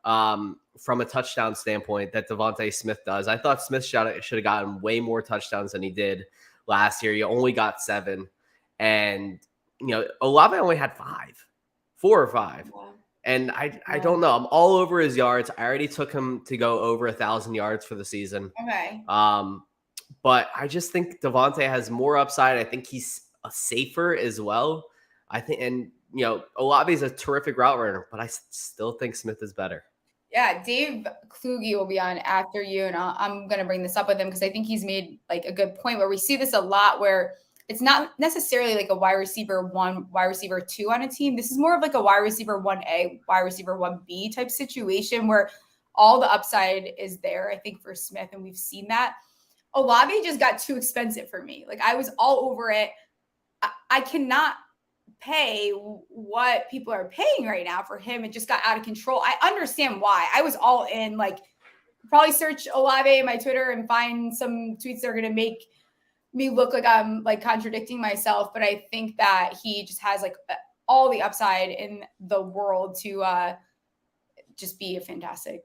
from a touchdown standpoint that Devontae Smith does. I thought Smith should have gotten way more touchdowns than he did last year. He only got 7. And, Olave only had 4 or 5. Yeah. And I don't know. I'm all over his yards. I already took him to go over 1,000 yards for the season. Okay. But I just think Devontae has more upside. I think he's a safer as well. I think, and Olave is a terrific route runner, but I still think Smith is better. Yeah, Dave Kluge will be on after you, and I'm going to bring this up with him because I think he's made like a good point where we see this a lot where it's not necessarily like a wide receiver 1, wide receiver 2 on a team. This is more of like a wide receiver 1A, wide receiver 1B type situation where all the upside is there, I think, for Smith, and we've seen that. Olave just got too expensive for me. Like, I was all over it. I cannot pay what people are paying right now for him. It just got out of control. I understand why. I was all in, like, probably search Olave in my Twitter and find some tweets that are going to make me look like I'm like contradicting myself. But I think that he just has like all the upside in the world to just be a fantastic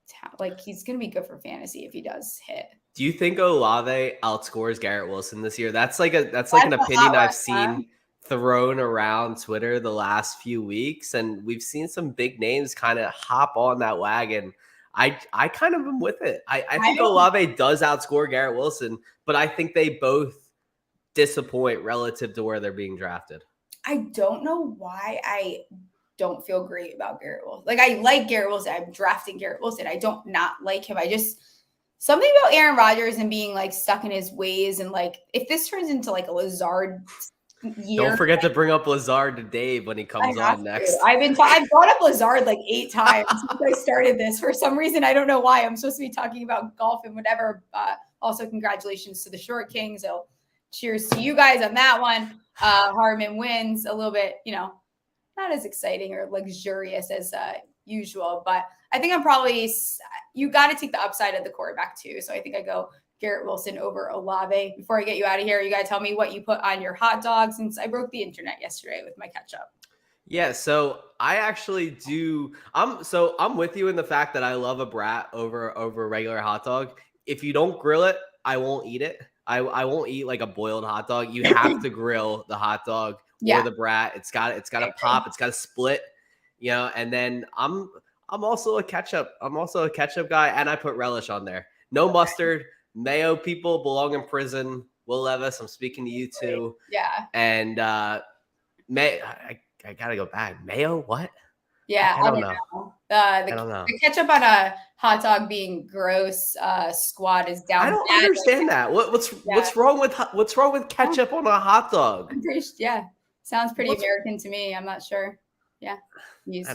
talent. Like, he's going to be good for fantasy if he does hit. Do you think Olave outscores Garrett Wilson this year? That's like an opinion I've seen thrown around Twitter the last few weeks, and we've seen some big names kind of hop on that wagon. I kind of am with it. I think Olave does outscore Garrett Wilson, but I think they both disappoint relative to where they're being drafted. I don't know why I don't feel great about Garrett Wilson. Like, I like Garrett Wilson. I'm drafting Garrett Wilson. I don't not like him. I just something about Aaron Rodgers and being like stuck in his ways, and like if this turns into like a Lazard year. Don't forget to bring up Lazard to Dave when he comes on next. I've brought up Lazard like 8 times since I started this. For some reason, I don't know why. I'm supposed to be talking about golf and whatever. Also, congratulations to the Short Kings. So cheers to you guys on that one. Harmon wins a little bit, not as exciting or luxurious as usual, but I think I'm probably, you got to take the upside of the quarterback too. So I think I go Garrett Wilson over Olave. Before I get you out of here, you got to tell me what you put on your hot dog since I broke the internet yesterday with my ketchup. Yeah, so I actually do. I'm with you in the fact that I love a brat over a regular hot dog. If you don't grill it, I won't eat it. I won't eat like a boiled hot dog. You have to grill the hot dog or the brat. It's got to pop. It's got to split. And then I'm also a ketchup. I'm also a ketchup guy, and I put relish on there. No mustard. Mayo people belong in prison. Will Levis, I'm speaking to you too. Yeah. And I gotta go back. Mayo, what? Yeah, I don't know. I don't know. The ketchup on a hot dog being gross squad is down. I don't understand that. What's wrong with ketchup on a hot dog? I'm pretty, sounds pretty American to me. I'm not sure. Yeah.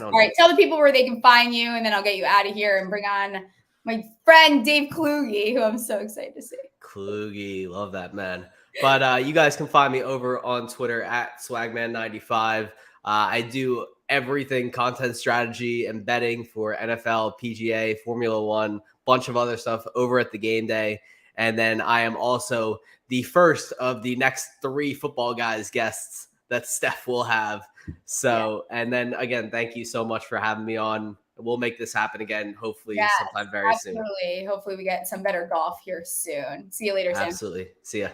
All right, tell the people where they can find you, and then I'll get you out of here and bring on my friend Dave Kluge, who I'm so excited to see. Kluge, love that man. But you guys can find me over on Twitter at Swagman95. I do everything content strategy and betting for NFL, PGA, Formula One, bunch of other stuff over at the Game Day. And then I am also the first of the next 3 Football Guys guests that Steph will have. So, and then again, thank you so much for having me on. We'll make this happen again, hopefully sometime very soon. Hopefully we get some better golf here soon. See you later, Sam. Absolutely. See ya.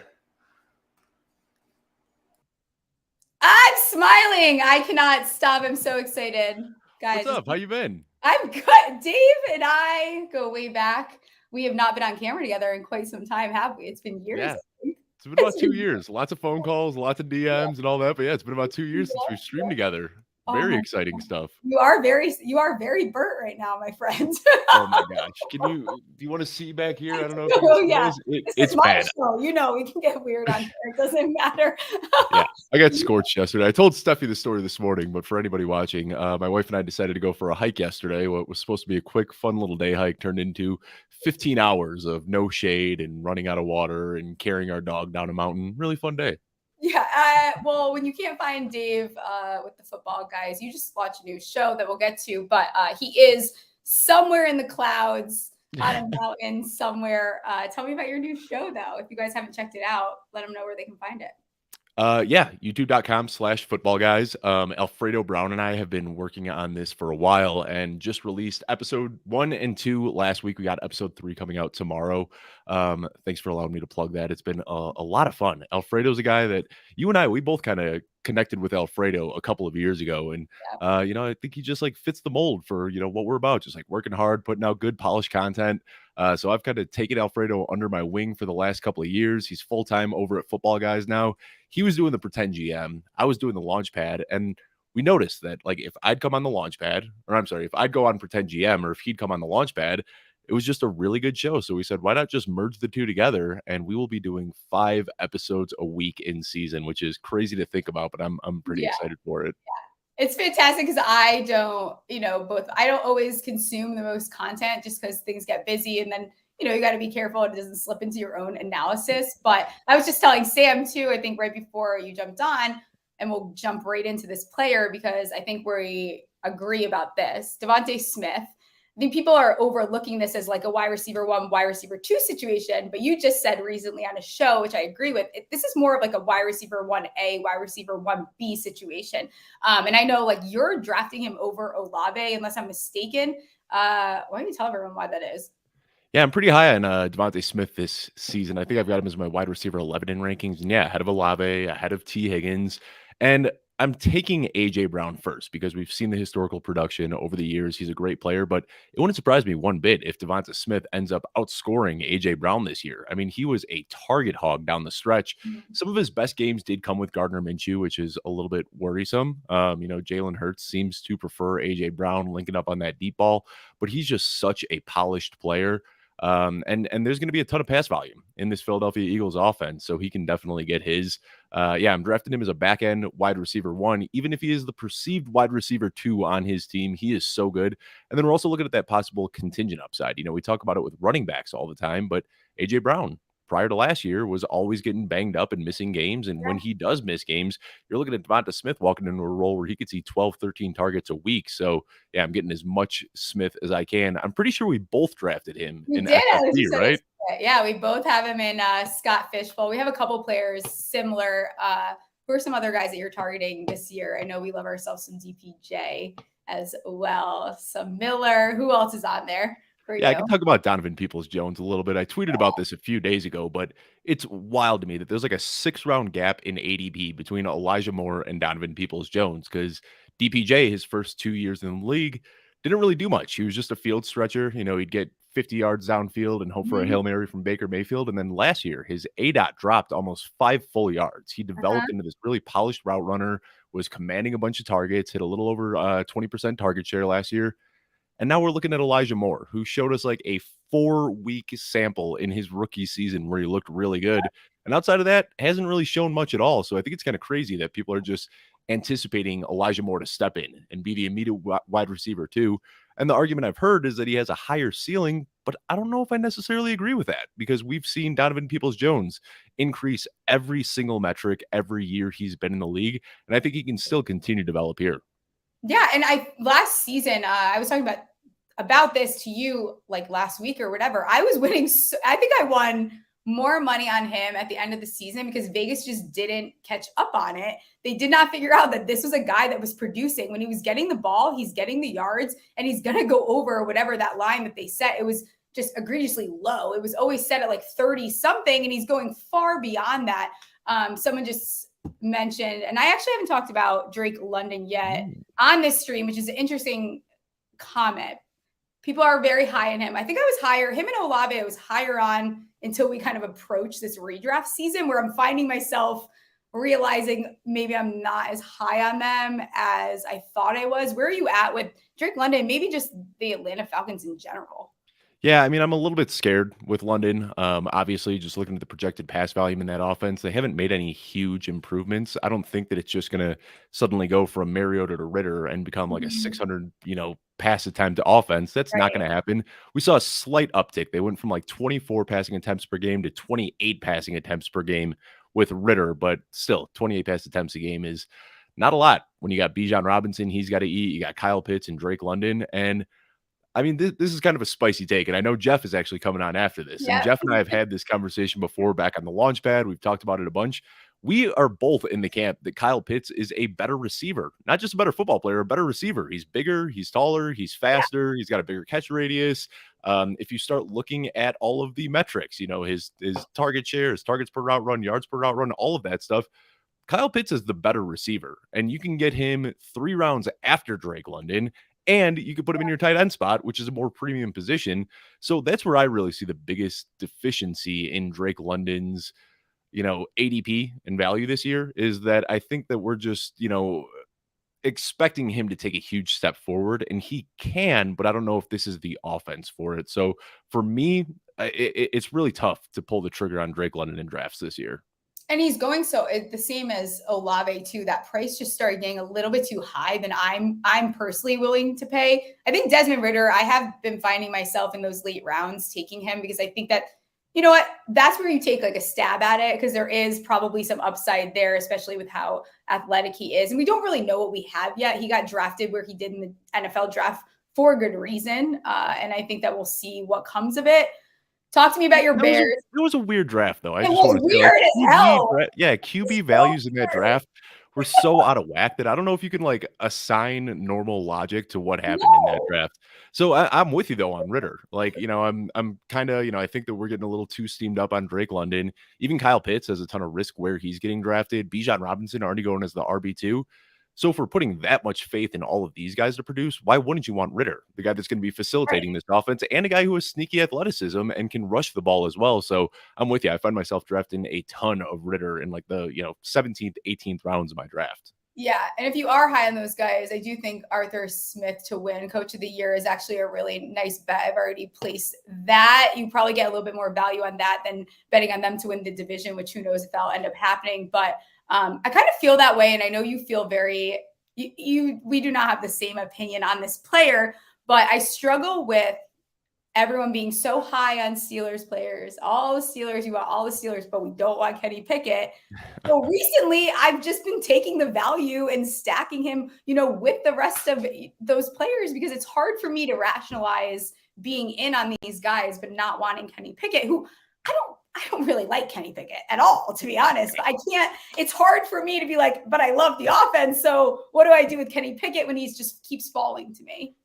I'm smiling. I cannot stop. I'm so excited. Guys. What's up? How you been? I'm good. Dave and I go way back. We have not been on camera together in quite some time, have we? It's been years. Yeah. It's been about 2 years. Lots of phone calls, lots of DMs and all that. But yeah, it's been about 2 years since we streamed together. Very exciting stuff. You are very burnt right now, my friend. Oh my gosh. Do you want to see back here? I don't know. It's bad. Show. We can get weird on here. It doesn't matter. Yeah, I got scorched yesterday. I told Stephie the story this morning, but for anybody watching, my wife and I decided to go for a hike yesterday. What was supposed to be a quick, fun little day hike turned into 15 hours of no shade and running out of water and carrying our dog down a mountain. Really fun day. Yeah. Well, when you can't find Dave with the Football Guys, you just watch a new show that we'll get to. But he is somewhere in the clouds on a mountain somewhere. Tell me about your new show, though. If you guys haven't checked it out, let them know where they can find it. Yeah, youtube.com/football guys. Alfredo Brown and I have been working on this for a while and just released episode 1 and 2 last week. We got episode 3 coming out tomorrow. Thanks for allowing me to plug that. It's been a lot of fun. Alfredo's a guy that you and I, we both kind of connected with Alfredo a couple of years ago. And, I think he just like fits the mold for, what we're about, just like working hard, putting out good polished content. So I've kind of taken Alfredo under my wing for the last couple of years. He's full-time over at Football Guys now. He was doing the pretend GM. I was doing the launch pad. And we noticed that like if I'd come on the launch pad, or I'm sorry, if I'd go on pretend GM or if he'd come on the launch pad, it was just a really good show. So we said, why not just merge the two together? And we will be doing 5 episodes a week in season, which is crazy to think about, but I'm pretty excited for it. It's fantastic because I don't, I don't always consume the most content just because things get busy and then, you got to be careful it doesn't slip into your own analysis. But I was just telling Sam too, I think right before you jumped on, and we'll jump right into this player because I think we agree about this. Devontae Smith. I think people are overlooking this as like a wide receiver 1, wide receiver 2 situation, but you just said recently on a show, which I agree with, this is more of like a wide receiver 1A, wide receiver 1B situation. And I know like you're drafting him over Olave, unless I'm mistaken. Why don't you tell everyone why that is? Yeah, I'm pretty high on Devontae Smith this season. I think I've got him as my wide receiver 11 in rankings. And yeah, ahead of Olave, ahead of T. Higgins. And I'm taking A.J. Brown first because we've seen the historical production over the years. He's a great player, but it wouldn't surprise me one bit if Devonta Smith ends up outscoring A.J. Brown this year. I mean, he was a target hog down the stretch. Some of his best games did come with Gardner Minshew, which is a little bit worrisome. Jalen Hurts seems to prefer A.J. Brown linking up on that deep ball, but he's just such a polished player. And there's going to be a ton of pass volume in this Philadelphia Eagles offense, so he can definitely get his. I'm drafting him as a back end wide receiver 1, even if he is the perceived wide receiver 2 on his team. He is so good. And then we're also looking at that possible contingent upside. We talk about it with running backs all the time, but A.J. Brown, prior to last year, was always getting banged up and missing games. And when he does miss games, you're looking at Devonta Smith walking into a role where he could see 12, 13 targets a week. So, I'm getting as much Smith as I can. I'm pretty sure we both drafted him in FFP, right? Yeah, we both have him in Scott Fishbowl. We have a couple players similar. Who are some other guys that you're targeting this year? I know we love ourselves some DPJ as well. Some Miller. Who else is on there? I can talk about Donovan Peoples-Jones a little bit. I tweeted about this a few days ago, but it's wild to me that there's like a 6-round gap in ADP between Elijah Moore and Donovan Peoples-Jones because DPJ, his first 2 years in the league, didn't really do much. He was just a field stretcher. He'd get 50 yards downfield and hope for a Hail Mary from Baker Mayfield. And then last year, his ADOT dropped almost 5 full yards. He developed into this really polished route runner, was commanding a bunch of targets, hit a little over 20% target share last year. And now we're looking at Elijah Moore, who showed us like a 4-week sample in his rookie season where he looked really good. And outside of that, hasn't really shown much at all. So I think it's kind of crazy that people are just anticipating Elijah Moore to step in and be the immediate wide receiver too. And the argument I've heard is that he has a higher ceiling, but I don't know if I necessarily agree with that because we've seen Donovan Peoples-Jones increase every single metric every year he's been in the league. And I think he can still continue to develop here. Yeah, and last season I was talking about this to you like last week or whatever. I was winning. I think I won more money on him at the end of the season because Vegas just didn't catch up on it. They did not figure out that this was a guy that was producing when he was getting the ball, he's getting the yards, and he's going to go over whatever that line that they set. It was just egregiously low. It was always set at like 30 something, and he's going far beyond that. Someone just mentioned, and I actually haven't talked about Drake London yet on this stream, which is an interesting comment. People are very high on him. I think I was higher. Him and Olave, I was higher on until we kind of approach this redraft season where I'm finding myself realizing maybe I'm not as high on them as I thought I was. Where are you at with Drake London? Maybe just the Atlanta Falcons in general. Yeah, I mean, I'm a little bit scared with London. Obviously, just looking at the projected pass volume in that offense, they haven't made any huge improvements. I don't think that it's just going to suddenly go from Mariota to Ritter and become like a 600, pass attempt offense. That's not going to happen. We saw a slight uptick. They went from like 24 passing attempts per game to 28 passing attempts per game with Ritter, but still 28 pass attempts a game is not a lot. When you got Bijan Robinson, he's got to eat. You got Kyle Pitts and Drake London. And I mean, this is kind of a spicy take, and I know Jeff is actually coming on after this. Yeah. And Jeff and I have had this conversation before back on the launch pad. We've talked about it a bunch. we are both in the camp that Kyle Pitts is a better receiver, not just a better football player, a better receiver. He's bigger, he's taller, he's faster, he's got a bigger catch radius. If you start looking at all of the metrics, his target share, his targets per route run, yards per route run, all of that stuff, Kyle Pitts is the better receiver, and you can get him 3 rounds after Drake London, and you could put him in your tight end spot, which is a more premium position. So that's where I really see the biggest deficiency in Drake London's, ADP and value this year, is that I think that we're just, expecting him to take a huge step forward, and he can, but I don't know if this is the offense for it. So for me, it's really tough to pull the trigger on Drake London in drafts this year. And he's going the same as Olave too. That price just started getting a little bit too high than I'm personally willing to pay. I think Desmond Ridder, I have been finding myself in those late rounds taking him because I think that, you know what, that's where you take like a stab at it, because there is probably some upside there, especially with how athletic he is. And we don't really know what we have yet. He got drafted where he did in the NFL draft for a good reason. And I think that we'll see what comes of it. Talk to me about your Bears. It was a weird draft, though. It was weird as hell. QB values in that draft were so out of whack that I don't know if you can assign normal logic to what happened in that draft. So I'm with you though on Ridder. I'm kind of, I think that we're getting a little too steamed up on Drake London. Even Kyle Pitts has a ton of risk where he's getting drafted. Bijan Robinson already going as the RB2. So if we're putting that much faith in all of these guys to produce, why wouldn't you want Ridder, the guy that's going to be facilitating this offense, and a guy who has sneaky athleticism and can rush the ball as well? So I'm with you. I find myself drafting a ton of Ridder in the 17th, 18th rounds of my draft. Yeah, and if you are high on those guys, I do think Arthur Smith to win Coach of the Year is actually a really nice bet. I've already placed that. You probably get a little bit more value on that than betting on them to win the division, which who knows if that'll end up happening. But I kind of feel that way, and I know you feel we do not have the same opinion on this player, but I struggle with everyone being so high on Steelers players. All the Steelers, you want all the Steelers, but we don't want Kenny Pickett. So recently, I've just been taking the value and stacking him, with the rest of those players, because it's hard for me to rationalize being in on these guys, but not wanting Kenny Pickett, who I don't really like Kenny Pickett at all, to be honest. But it's hard for me to be like, but I love the offense. So what do I do with Kenny Pickett when he's just keeps falling to me?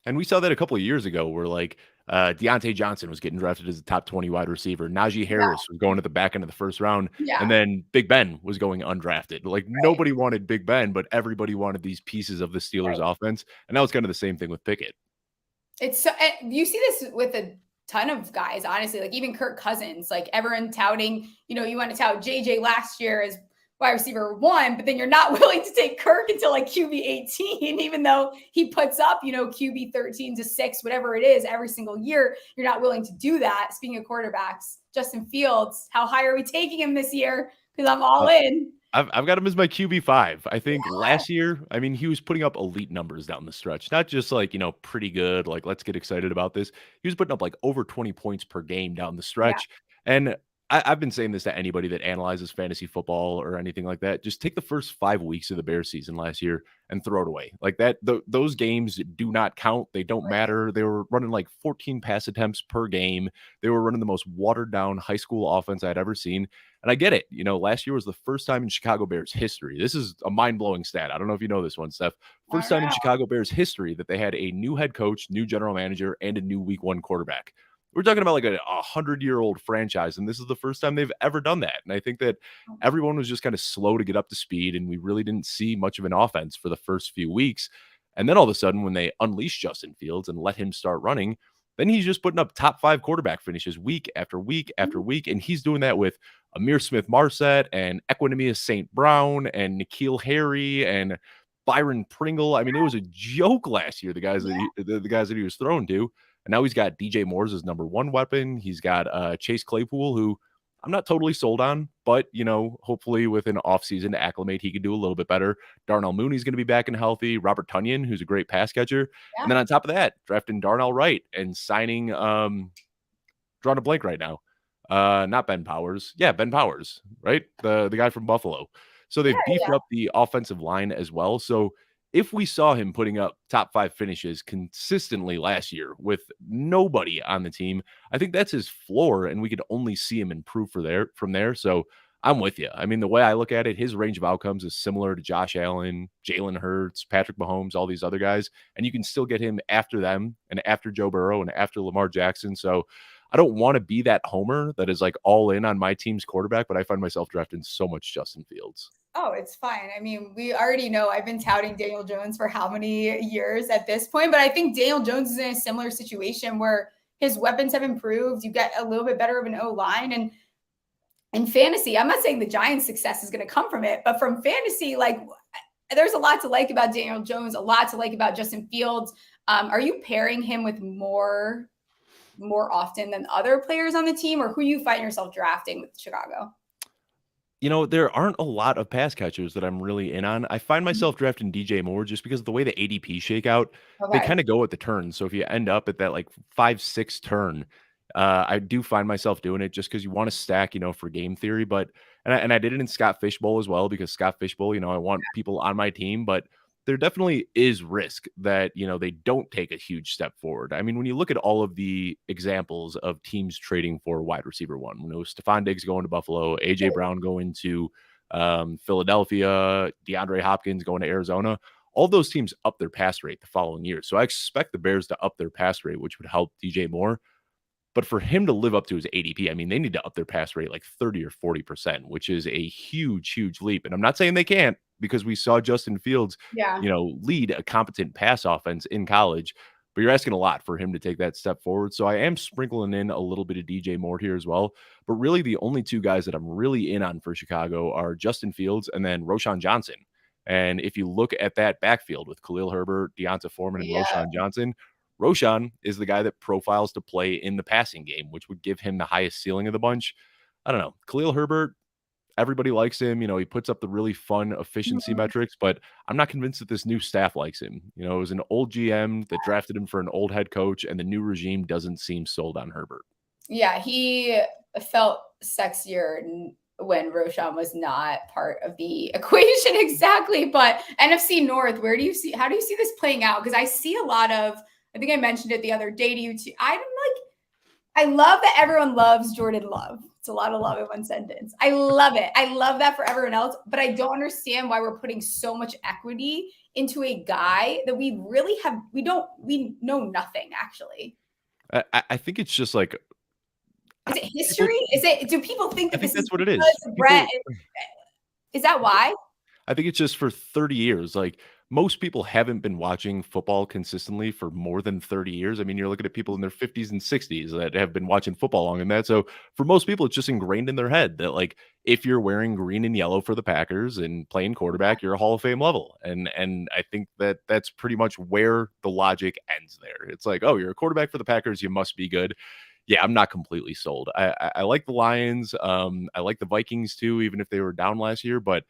And we saw that a couple of years ago where Deontay Johnson was getting drafted as a top 20 wide receiver. Najee Harris was going to the back end of the first round. Yeah. And then Big Ben was going undrafted. Nobody wanted Big Ben, but everybody wanted these pieces of the Steelers offense. And that was kind of the same thing with Pickett. You see this with a ton of guys, honestly, even Kirk Cousins, everyone touting, you want to tout JJ last year as wide receiver 1, but then you're not willing to take Kirk until QB 18, even though he puts up, QB 13 to 6, whatever it is every single year. You're not willing to do that. Speaking of quarterbacks, Justin Fields, how high are we taking him this year? Because I'm all in. I've got him as my QB5. I think last year, he was putting up elite numbers down the stretch, not just pretty good. Let's get excited about this. He was putting up over 20 points per game down the stretch. Yeah. And I've been saying this to anybody that analyzes fantasy football or anything like that. Just take the first 5 weeks of the Bears season last year and throw it away. Those games do not count. They don't matter. They were running 14 pass attempts per game. They were running the most watered down high school offense I'd ever seen. And I get it. Last year was the first time in Chicago Bears history. This is a mind-blowing stat. I don't know if you know this one, Steph. First time in Chicago Bears history that they had a new head coach, new general manager, and a new week 1 quarterback. We're talking about a 100-year-old franchise, and this is the first time they've ever done that. And I think that everyone was just kind of slow to get up to speed, and we really didn't see much of an offense for the first few weeks. And then all of a sudden, when they unleashed Justin Fields and let him start running, then he's just putting up top 5 quarterback finishes week after week after week. And he's doing that with Amir Smith-Marset and Equanimeous St. Brown and N'Keal Harry and Byron Pringle. It was a joke last year, the guys that he was thrown to. And now he's got DJ Moore as his number 1 weapon. He's got Chase Claypool, who I'm not totally sold on, but, hopefully with an offseason to acclimate, he could do a little bit better. Darnell Mooney's going to be back and healthy. Robert Tonyan, who's a great pass catcher. Yeah. And then on top of that, drafting Darnell Wright and signing, drawing a blank right now. Not Ben Powers. Yeah, Ben Powers, right? The guy from Buffalo. So they've beefed up the offensive line as well. So if we saw him putting up top 5 finishes consistently last year with nobody on the team, I think that's his floor, and we could only see him improve from there. So I'm with you. I mean, the way I look at it, his range of outcomes is similar to Josh Allen, Jalen Hurts, Patrick Mahomes, all these other guys. And you can still get him after them and after Joe Burrow and after Lamar Jackson. So I don't want to be that homer that is like all in on my team's quarterback, but I find myself drafting so much Justin Fields. Oh, it's fine. I mean, we already know I've been touting Daniel Jones for how many years at this point, but I think Daniel Jones is in a similar situation where his weapons have improved. You get a little bit better of an O-line, and in fantasy, I'm not saying the Giants' success is going to come from it, but from fantasy, like there's a lot to like about Daniel Jones, a lot to like about Justin Fields. Are you pairing him with more often than other players on the team, or who you find yourself drafting with Chicago? You know, there aren't a lot of pass catchers that I'm really in on. I find myself drafting DJ Moore just because of the way the ADP shake out, they kind of go at the turn. So if you end up at that like 5-6 turn, I do find myself doing it just because you want to stack, for game theory. But and I did it in Scott Fishbowl as well because Scott Fishbowl, I want people on my team, but there definitely is risk that, they don't take a huge step forward. I mean, when you look at all of the examples of teams trading for wide receiver one, when it was Stephon Diggs going to Buffalo, AJ Brown going to Philadelphia, DeAndre Hopkins going to Arizona, all those teams up their pass rate the following year. So I expect the Bears to up their pass rate, which would help DJ Moore. But for him to live up to his ADP, I mean, they need to up their pass rate like 30 or 40%, which is a huge, huge leap. And I'm not saying they can't, because we saw Justin Fields, lead a competent pass offense in college. But you're asking a lot for him to take that step forward. So I am sprinkling in a little bit of DJ Moore here as well. But really, the only two guys that I'm really in on for Chicago are Justin Fields and then Roschon Johnson. And if you look at that backfield with Khalil Herbert, Deonta Foreman, and Roschon Johnson, Roschon is the guy that profiles to play in the passing game, which would give him the highest ceiling of the bunch. I don't know. Khalil Herbert, everybody likes him. He puts up the really fun efficiency metrics, but I'm not convinced that this new staff likes him. It was an old GM that drafted him for an old head coach, and the new regime doesn't seem sold on Herbert. Yeah, he felt sexier when Roschon was not part of the equation exactly. But NFC North, how do you see this playing out? Because I see a lot of, I think I mentioned it the other day to you too. I love that everyone loves Jordan Love. It's a lot of love in one sentence. I love it. I love that for everyone else, but I don't understand why we're putting so much equity into a guy that we know nothing actually. I think it's just like, is it history? Do people think that that's what it is? Brett, is that why? I think it's just for 30 years. Like, most people haven't been watching football consistently for more than 30 years. I mean, you're looking at people in their 50s and 60s that have been watching football longer than that. So for most people, it's just ingrained in their head that, like, if you're wearing green and yellow for the Packers and playing quarterback, you're a Hall of Fame level. And I think that that's pretty much where the logic ends there. It's like, oh, you're a quarterback for the Packers, you must be good. Yeah, I'm not completely sold. I like the Lions. I like the Vikings too, even if they were down last year. But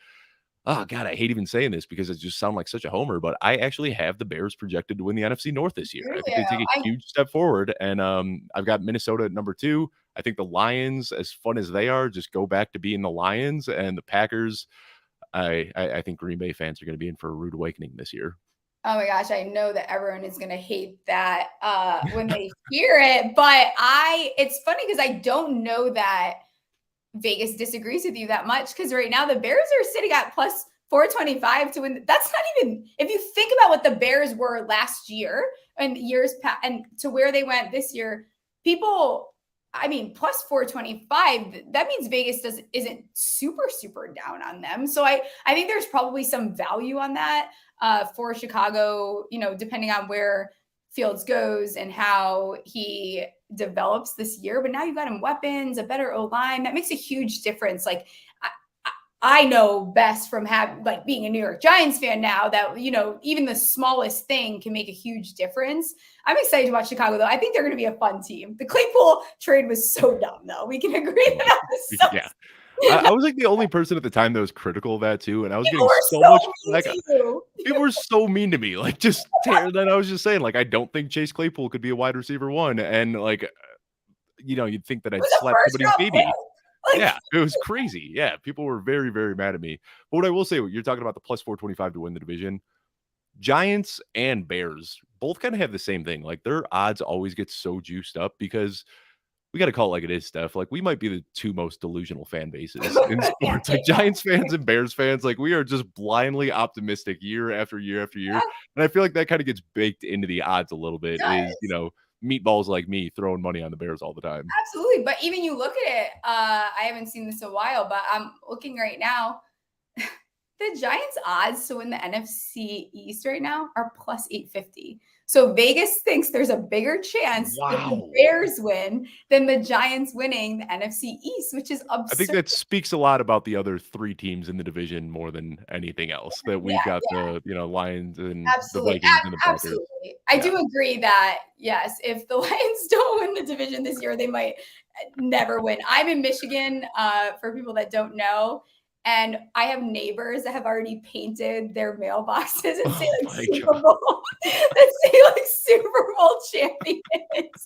oh God, I hate even saying this because it just sounds like such a homer, but I actually have the Bears projected to win the NFC North this year. I think they take a huge step forward, and I've got Minnesota at number 2. I think the Lions, as fun as they are, just go back to being the Lions, and the Packers, I think Green Bay fans are going to be in for a rude awakening this year. Oh my gosh, I know that everyone is going to hate that when they hear it, but it's funny because I don't know that Vegas disagrees with you that much, because right now the Bears are sitting at plus 425 to win. That's not even, if you think about what the Bears were last year and years past and to where they went this year, plus 425, that means Vegas isn't super, super down on them. So I think there's probably some value on that for Chicago, depending on where Fields goes and how he develops this year. But now you've got him weapons, a better O-line. That makes a huge difference. Like, I know best from being a New York Giants fan now that, even the smallest thing can make a huge difference. I'm excited to watch Chicago, though. I think they're going to be a fun team. The Claypool trade was so dumb, though. We can agree that was so yeah. I was like the only person at the time that was critical of that too, and I was getting so much like people were so mean to me. Like, just then I was just saying, like, I don't think Chase Claypool could be a wide receiver 1, and like, you'd think that I'd slap somebody's baby. Yeah, it was crazy. Yeah, people were very, very mad at me. But what I will say, you're talking about the plus 425 to win the division. Giants and Bears both kind of have the same thing. Like, their odds always get so juiced up because we got to call it like it is, Steph. Like, we might be the two most delusional fan bases in sports. Like, Giants fans and Bears fans, like, we are just blindly optimistic year after year after year. And I feel like that kind of gets baked into the odds a little bit. Is, you know, meatballs like me throwing money on the Bears all the time. Absolutely. But even you look at it, I haven't seen this in a while, but I'm looking right now. The Giants odds to win the NFC East right now are plus 850. So Vegas thinks there's a bigger chance that the Bears win than the Giants winning the NFC East, which is absurd. I think that speaks a lot about the other three teams in the division more than anything else. That we've got the, you know, Lions and the Vikings and the Packers. Absolutely. I do agree that, yes, if the Lions don't win the division this year, they might never win. I'm in Michigan, for people that don't know. And I have neighbors that have already painted their mailboxes and say like Super Bowl, that say like Super Bowl champions.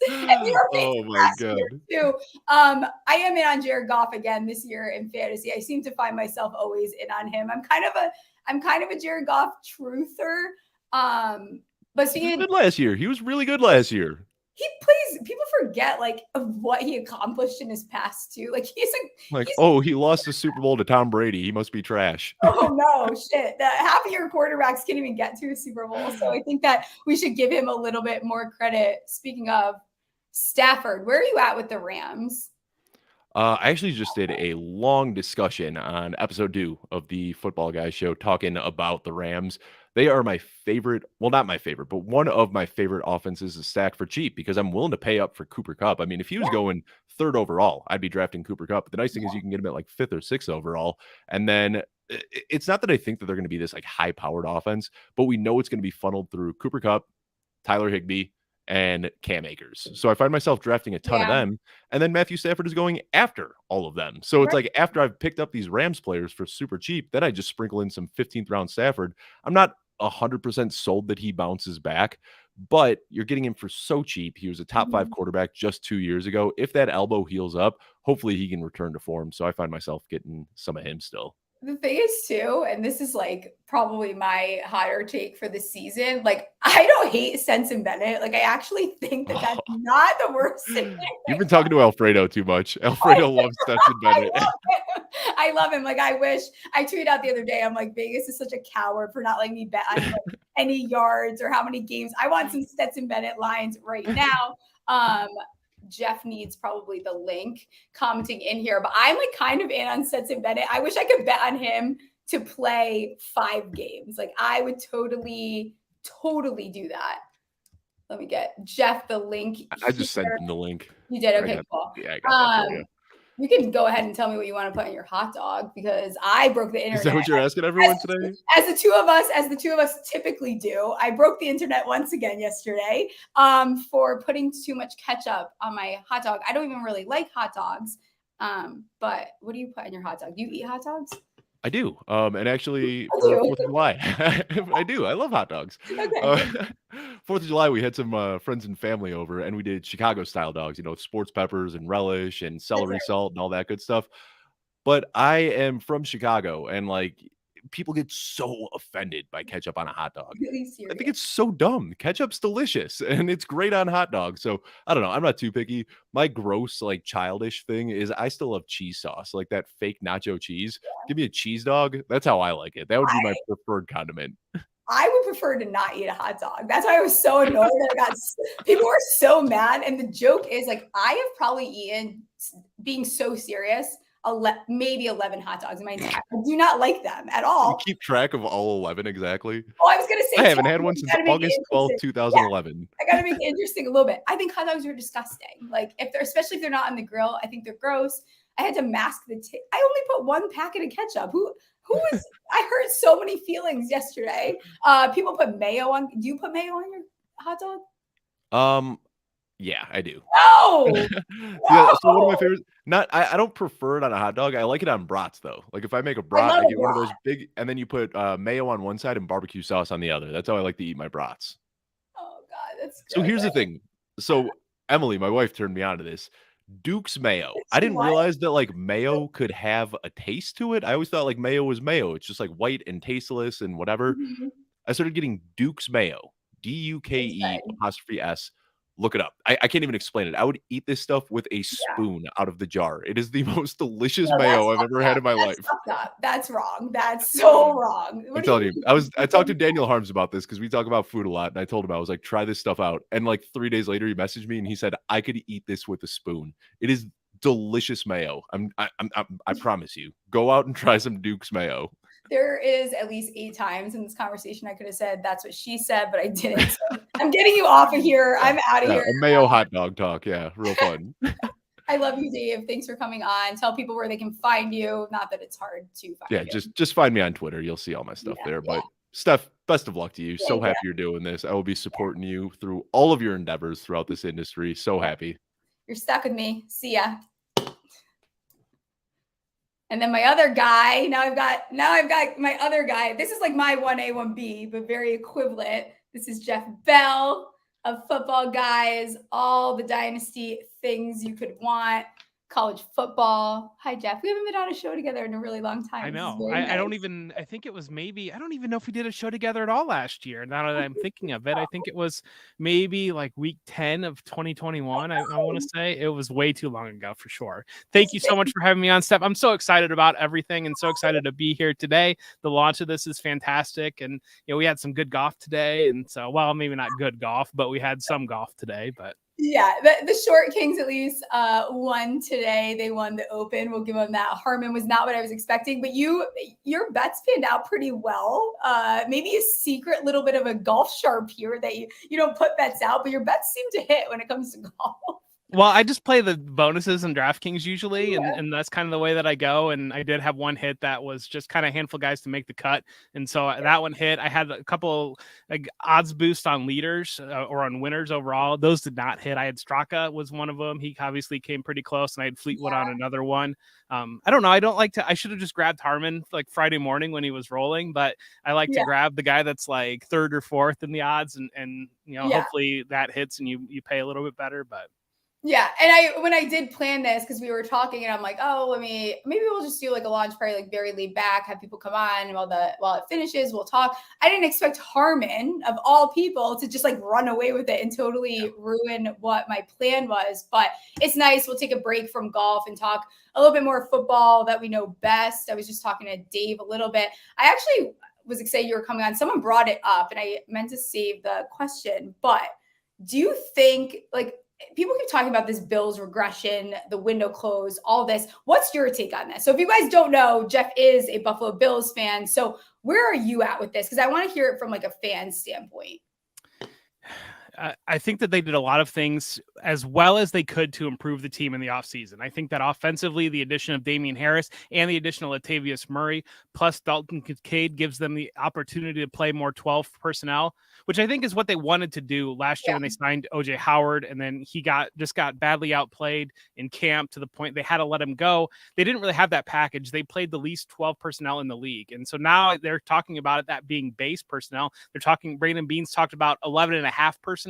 And they were painted last year too. I am in on Jared Goff again this year in fantasy. I seem to find myself always in on him. I'm kind of a Jared Goff truther. But speaking of, good last year, he was really good last year. He plays. People forget like of what he accomplished in his past too. Like he's he lost the Super Bowl to Tom Brady. He must be trash. Oh no, shit! Half of your quarterbacks can't even get to a Super Bowl. So I think that we should give him a little bit more credit. Speaking of Stafford, where are you at with the Rams? I actually just did a long discussion on episode 2 of the Football Guys show talking about the Rams. They are my favorite, well, not my favorite, but one of my favorite offenses to stack for cheap because I'm willing to pay up for Cooper Kupp. I mean, if he was going 3rd overall, I'd be drafting Cooper Kupp. But the nice thing is you can get him at like 5th or 6th overall. And then it's not that I think that they're going to be this like high-powered offense, but we know it's going to be funneled through Cooper Kupp, Tyler Higbee, and Cam Akers. So I find myself drafting a ton of them. And then Matthew Stafford is going after all of them. So it's like after I've picked up these Rams players for super cheap, then I just sprinkle in some 15th round Stafford. I'm not 100% sold that he bounces back, but you're getting him for so cheap. He was a top 5 quarterback just 2 years ago. If that elbow heals up, hopefully he can return to form. So I find myself getting some of him still. The thing is too, and this is like probably my hotter take for the season. Like I don't hate Stetson Bennett. Like I actually think that that's not the worst thing. You've been talking to Alfredo too much. Alfredo loves Stetson Bennett. I love him. Like I wish I tweeted out the other day. I'm like, Vegas is such a coward for not letting me bet on like, any yards or how many games. I want some Stetson Bennett lines right now. Jeff needs probably the link commenting in here, but I'm like kind of in on Stetson Bennett. I wish I could bet on him to play 5 games. Like I would totally do that. Let me get Jeff the link. I just sent him the link. You did? Okay, cool. Yeah, I got that for you. You can go ahead and tell me what you want to put in your hot dog because I broke the internet. Is that what you're asking everyone today? As the two of us typically do. I broke the internet once again yesterday for putting too much ketchup on my hot dog. I don't even really like hot dogs. But what do you put in your hot dog? Do you eat hot dogs? I do. And actually, for 4th of July, I do. I love hot dogs. Okay. 4th of July, we had some friends and family over, and we did Chicago-style dogs, you know, sports peppers and relish and celery salt and all that good stuff. But I am from Chicago, and, like, people get so offended by ketchup on a hot dog. Really I think it's so dumb. Ketchup's delicious, and it's great on hot dogs. So, I don't know. I'm not too picky. My gross, like, childish thing is I still love cheese sauce, like that fake nacho cheese. Give me a cheese dog. That's how I like it. That would be my preferred condiment. I would prefer to not eat a hot dog. That's why I was so annoyed that people were so mad. And the joke is, like, I have probably eaten, being so serious, maybe 11 hot dogs in my entire. I do not like them at all. You keep track of all 11 exactly? Oh, I was gonna say I haven't had one since August 12th, 2011. I gotta make it interesting a little bit. I think hot dogs are disgusting. Like especially if they're not on the grill, I think they're gross. I had to mask the taste. I only put 1 packet of ketchup. Who was? I hurt so many feelings yesterday. People put mayo on. Do you put mayo on your hot dog? Yeah, I do. No. Yeah, so one of my favorites. I don't prefer it on a hot dog. I like it on brats though. Like if I make a brat, I get one of those big, and then you put mayo on one side and barbecue sauce on the other. That's how I like to eat my brats. Oh God, that's good. So here's the thing. So Emily, my wife, turned me on to this. Duke's mayo. I didn't realize that like mayo could have a taste to it. I always thought like mayo was mayo. It's just like white and tasteless and whatever. I started getting Duke's mayo. DUKE''S. Look it up. I can't even explain it. I would eat this stuff with a spoon out of the jar. It is the most delicious mayo I've ever had in my life. That's wrong. That's so wrong. I'm telling you, I talked to Daniel Harms about this because we talk about food a lot, and I told him, I was like, try this stuff out. And like 3 days later, he messaged me and he said, I could eat this with a spoon. It is delicious mayo. I promise you. Go out and try some Duke's mayo. There is at least 8 times in this conversation I could have said that's what she said, but I didn't. So I'm getting you off of here. I'm out of here. A mayo hot dog talk. Yeah, real fun. I love you, Dave. Thanks for coming on. Tell people where they can find you. Not that it's hard to find you. Yeah, just find me on Twitter. You'll see all my stuff there. But Steph, best of luck to you. So happy you're doing this. I will be supporting you through all of your endeavors throughout this industry. So happy. You're stuck with me. See ya. And then my other guy, now I've got my other guy. This is like my 1A, 1B, but very equivalent. This is Jeff Bell of Football Guys, all the dynasty things you could want, college football. Hi, Jeff. We haven't been on a show together in a really long time. I know. I think it was maybe, I don't even know if we did a show together at all last year. Now that I'm thinking of it, I think it was maybe like week 10 of 2021. I want to say it was way too long ago for sure. Thank you so much for having me on, Steph. I'm so excited about everything and so excited to be here today. The launch of this is fantastic. And, we had some good golf today. And so, well, maybe not good golf, but we had some golf today, but. Yeah, the Short Kings at least won today. They won the Open. We'll give them that. Harmon was not what I was expecting, but your bets panned out pretty well. Maybe a secret little bit of a golf sharp here that you don't put bets out, but your bets seem to hit when it comes to golf. Well, I just play the bonuses in DraftKings usually, and that's kind of the way that I go. And I did have one hit that was just kind of a handful of guys to make the cut. And so that one hit. I had a couple like odds boost on leaders or on winners overall. Those did not hit. I had Straka was one of them. He obviously came pretty close, and I had Fleetwood on another one. I don't know. I should have just grabbed Harmon like Friday morning when he was rolling, but I like to grab the guy that's like third or fourth in the odds and hopefully that hits and you pay a little bit better, but. Yeah. And when I did plan this, because we were talking and I'm like, maybe we'll just do like a launch party, like very laid back, have people come on while it finishes, we'll talk. I didn't expect Harmon of all people to just like run away with it and totally ruin what my plan was. But it's nice. We'll take a break from golf and talk a little bit more football that we know best. I was just talking to Dave a little bit. I actually was excited you were coming on. Someone brought it up and I meant to save the question, but do you think like, people keep talking about this Bills regression, the window close, all this. What's your take on this? So if you guys don't know, Jeff is a Buffalo Bills fan. So where are you at with this? Because I want to hear it from like a fan standpoint. I think that they did a lot of things as well as they could to improve the team in the offseason. I think that offensively, the addition of Damian Harris and the addition of Latavius Murray plus Dalton Kincaid gives them the opportunity to play more 12 personnel, which I think is what they wanted to do last year when they signed OJ Howard. And then he got badly outplayed in camp to the point they had to let him go. They didn't really have that package. They played the least 12 personnel in the league. And so now they're talking about it, that being base personnel. They're talking, Brandon Beans talked about 11 and a half personnel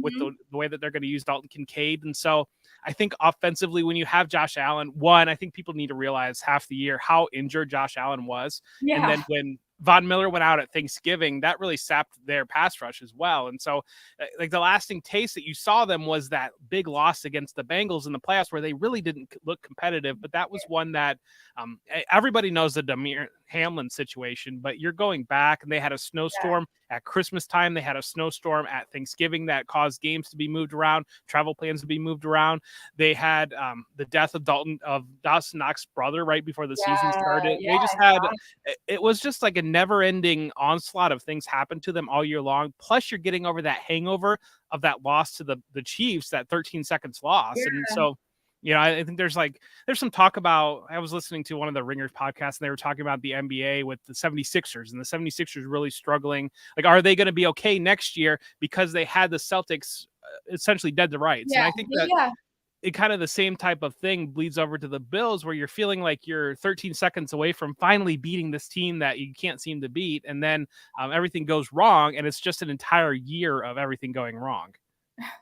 with the way that they're going to use Dalton Kincaid. And so I think offensively, when you have Josh Allen, I think people need to realize half the year how injured Josh Allen was. Yeah. And then when Von Miller went out at Thanksgiving, that really sapped their pass rush as well. And so like the lasting taste that you saw them was that big loss against the Bengals in the playoffs where they really didn't look competitive. But that was one that everybody knows the Damir Hamlin situation, but you're going back and they had a snowstorm at Christmas time. They had a snowstorm at Thanksgiving that caused games to be moved around, travel plans to be moved around. They had the death of Dawson Knox's brother right before the season started. They just had, it was just like a never ending onslaught of things happened to them all year long. Plus you're getting over that hangover of that loss to the Chiefs, that 13 seconds loss. And so, I think there's some talk about, I was listening to one of the Ringers podcasts and they were talking about the NBA with the 76ers and the 76ers really struggling. Like, are they going to be okay next year because they had the Celtics essentially dead to rights? And I think that it kind of the same type of thing bleeds over to the Bills where you're feeling like you're 13 seconds away from finally beating this team that you can't seem to beat. And then everything goes wrong. And it's just an entire year of everything going wrong.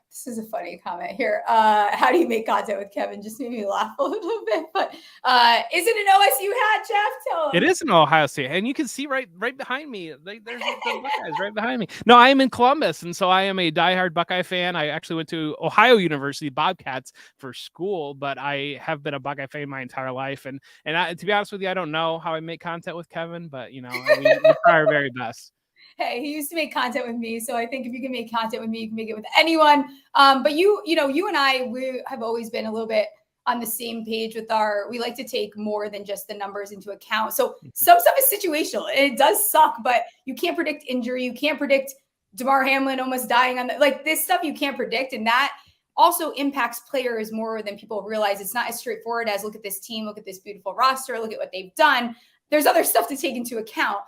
This is a funny comment here. How do you make content with Kevin? Just made me laugh a little bit. But is it an OSU hat, Jeff? Tell him. It is an Ohio State, and you can see right behind me. There's the Buckeyes right behind me. No, I am in Columbus, and so I am a diehard Buckeye fan. I actually went to Ohio University Bobcats for school, but I have been a Buckeye fan my entire life. And to be honest with you, I don't know how I make content with Kevin, but we try our very best. Hey, he used to make content with me, so I think if you can make content with me, you can make it with anyone. But you and I, we have always been a little bit on the same page with we like to take more than just the numbers into account. So some stuff is situational, and it does suck, but you can't predict injury. You can't predict DeMar Hamlin almost dying on this stuff you can't predict, and that also impacts players more than people realize. It's not as straightforward as look at this team, look at this beautiful roster, look at what they've done. There's other stuff to take into account.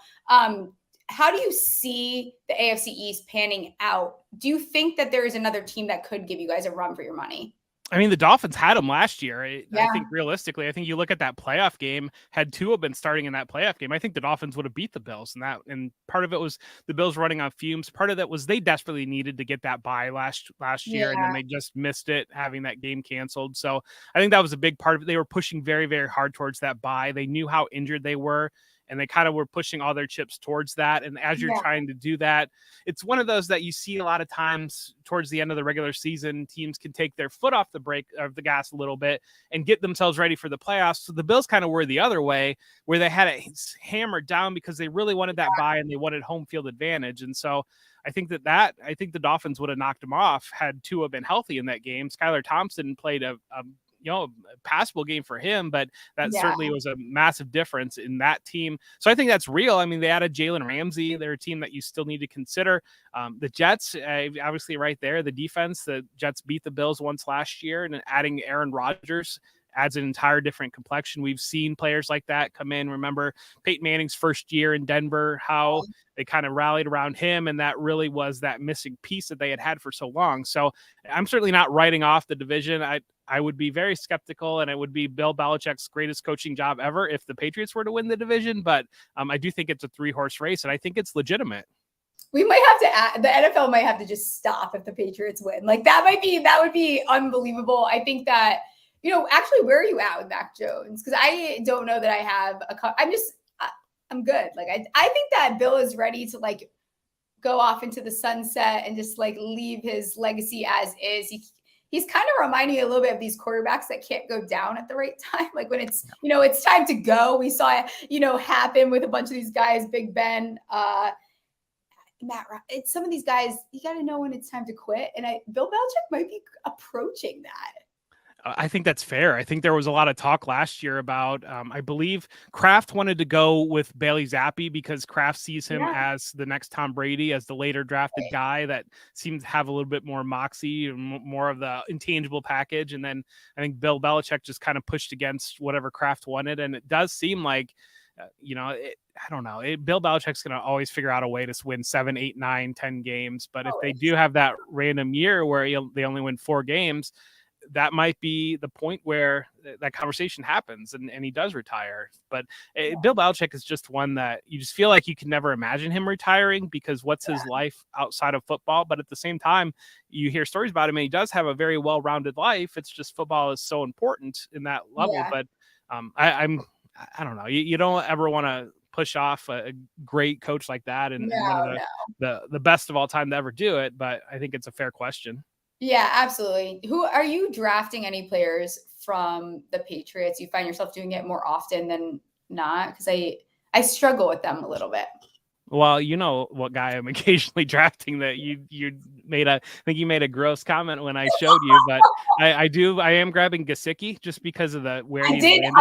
How do you see the AFC East panning out? Do you think that there is another team that could give you guys a run for your money? I mean, the Dolphins had them last year. I think realistically, I think you look at that playoff game, had Tua been starting in that playoff game, I think the Dolphins would have beat the Bills. And part of it was the Bills running on fumes. Part of that was they desperately needed to get that bye last year, and then they just missed it, having that game canceled. So I think that was a big part of it. They were pushing very, very hard towards that bye. They knew how injured they were, and they kind of were pushing all their chips towards that. And as you're trying to do that, it's one of those that you see a lot of times towards the end of the regular season, teams can take their foot off the gas a little bit and get themselves ready for the playoffs. So the Bills kind of were the other way, where they had it hammered down because they really wanted that bye and they wanted home field advantage. And so I think I think the Dolphins would have knocked them off had Tua been healthy in that game. Skylar Thompson played a passable game for him, but that certainly was a massive difference in that team. So I think that's real. I mean, they added Jalen Ramsey. They're a team that you still need to consider. The Jets, obviously right there, the defense, the Jets beat the Bills once last year, and adding Aaron Rodgers adds an entire different complexion. We've seen players like that come in. Remember Peyton Manning's first year in Denver, how they kind of rallied around him, and that really was that missing piece that they had for so long. So I'm certainly not writing off the division. I would be very skeptical, and it would be Bill Belichick's greatest coaching job ever if the Patriots were to win the division. But I do think it's a 3-horse race, and I think it's legitimate. We might have to add, the NFL might have to just stop if the Patriots win. That would be unbelievable. I think that, actually, where are you at with Mac Jones? Because I don't know that I have I'm good. I think that Bill is ready to go off into the sunset and just leave his legacy as is. He's kind of reminding me a little bit of these quarterbacks that can't go down at the right time. Like when it's, it's time to go. We saw it, happen with a bunch of these guys, Big Ben, Matt. It's some of these guys, you got to know when it's time to quit. And Bill Belichick might be approaching that. I think that's fair. I think there was a lot of talk last year about, I believe Kraft wanted to go with Bailey Zappi because Kraft sees him as the next Tom Brady, as the later drafted guy that seems to have a little bit more moxie and more of the intangible package. And then I think Bill Belichick just kind of pushed against whatever Kraft wanted. And it does seem like, I don't know. Bill Belichick's going to always figure out a way to win 7, 8, 9, 10 games. But if they do have that random year where they only win 4 games, that might be the point where that conversation happens and he does retire. But Bill Belichick is just one that you just feel like you can never imagine him retiring because what's his life outside of football? But at the same time, you hear stories about him and he does have a very well-rounded life. It's just football is so important in that level. Yeah. But I don't know. You don't ever want to push off a great coach like that and one of the best of all time to ever do it. But I think it's a fair question. Yeah, absolutely. Who are you drafting any players from the Patriots? You find yourself doing it more often than not? Because I struggle with them a little bit. Well, you know what guy I'm occasionally drafting that you made I think you made a gross comment when I showed you, but I am grabbing Gesicki just because of where he's landing.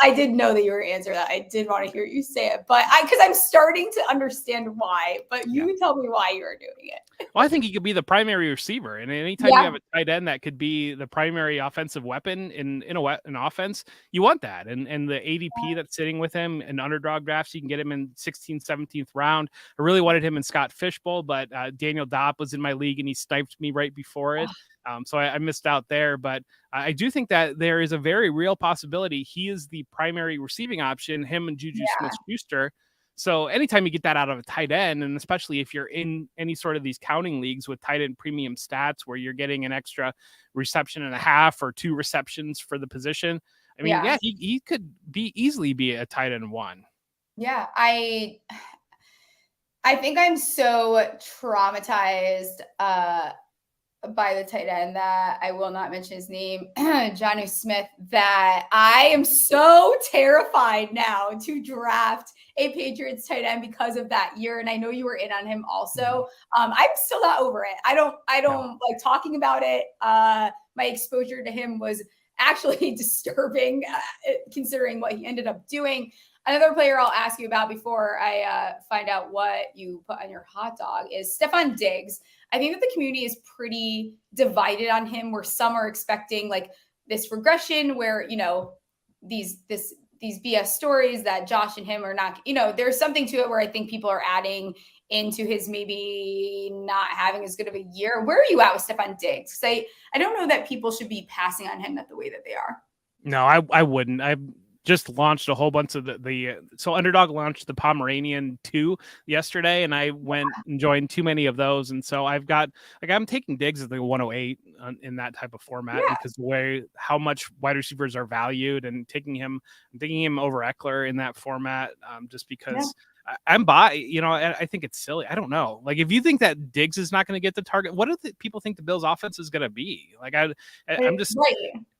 I did know that you were answering that. I did want to hear you say it, but because I'm starting to understand why, but you tell me why you are doing it. Well, I think he could be the primary receiver, and anytime you have a tight end that could be the primary offensive weapon in an offense, you want that. And the ADP that's sitting with him in underdog drafts, you can get him in 16th, 17th round. I really wanted him in Scott Fishbowl, but Daniel Dopp was in my league and he sniped me right before it. So I missed out there, but I do think that there is a very real possibility he is the primary receiving option, him and Juju Smith-Schuster. So anytime you get that out of a tight end, and especially if you're in any sort of these counting leagues with tight end premium stats where you're getting an extra reception and a half or 2 receptions for the position, I mean, yeah, he could easily be a tight end 1. Yeah, I think I'm so traumatized by the tight end that I will not mention his name, Jonnu Smith, that I am so terrified now to draft a Patriots tight end because of that year. And I know you were in on him also. I'm still not over it. I don't like talking about it. My exposure to him was actually disturbing considering what he ended up doing. Another player I'll ask you about before I find out what you put on your hot dog is Stephon Diggs. I think that the community is pretty divided on him, where some are expecting like this regression where, you know, these BS stories that Josh and him are not, you know, there's something to it where I think people are adding into his maybe not having as good of a year. Where are you at with Stephon Diggs? Because I don't know that people should be passing on him the way that they are. No, I wouldn't. I just launched a whole bunch of so Underdog launched the Pomeranian 2 yesterday, and I went and joined too many of those. And so I'm taking Diggs at the 108 in that type of format because the way how much wide receivers are valued, and I'm taking him over Eckler in that format just because I'm by, you know, I think it's silly. I don't know. Like, if you think that Diggs is not going to get the target, what do people think the Bills offense is going to be? Like, I'm just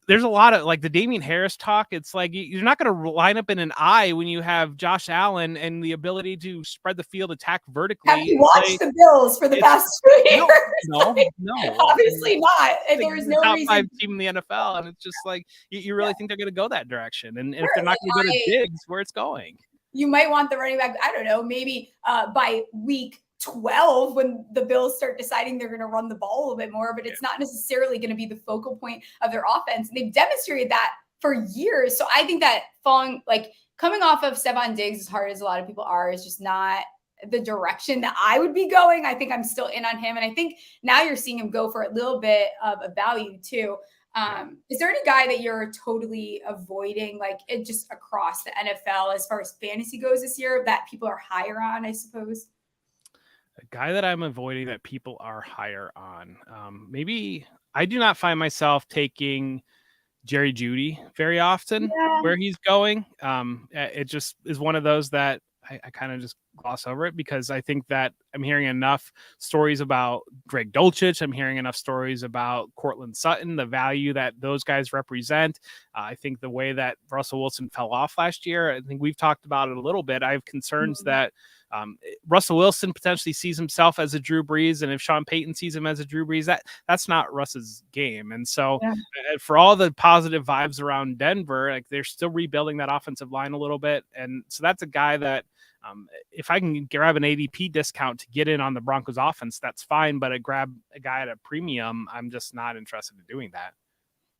there's a lot of like the Damien Harris talk. It's like you're not going to line up in an eye when you have Josh Allen and the ability to spread the field, attack vertically. Have you watched the Bills for the past 2 years? No, obviously not. There's no top reason. 5 team in the NFL, and it's just like you really think they're going to go that direction. And if they're not going to go to Diggs, where it's going. You might want the running back, I don't know, maybe by week 12 when the Bills start deciding they're going to run the ball a little bit more, but it's not necessarily going to be the focal point of their offense. And they've demonstrated that for years. So I think that coming off of Stephon Diggs, as hard as a lot of people are, is just not the direction that I would be going. I think I'm still in on him. And I think now you're seeing him go for a little bit of a value too. Is there any guy that you're totally avoiding, like it just across the NFL as far as fantasy goes this year, that people are higher on, I suppose? A guy that I'm avoiding that people are higher on. Maybe I do not find myself taking Jerry Jeudy very often where he's going. It just is one of those that I kind of just gloss over it because I think that I'm hearing enough stories about Greg Dulcich. I'm hearing enough stories about Cortland Sutton, the value that those guys represent. I think the way that Russell Wilson fell off last year, I think we've talked about it a little bit. I have concerns that Russell Wilson potentially sees himself as a Drew Brees, and if Sean Payton sees him as a Drew Brees, that's not Russ's game. And so for all the positive vibes around Denver, like they're still rebuilding that offensive line a little bit. And so that's a guy that if I can grab an ADP discount to get in on the Broncos offense, that's fine. But I grab a guy at a premium, I'm just not interested in doing that.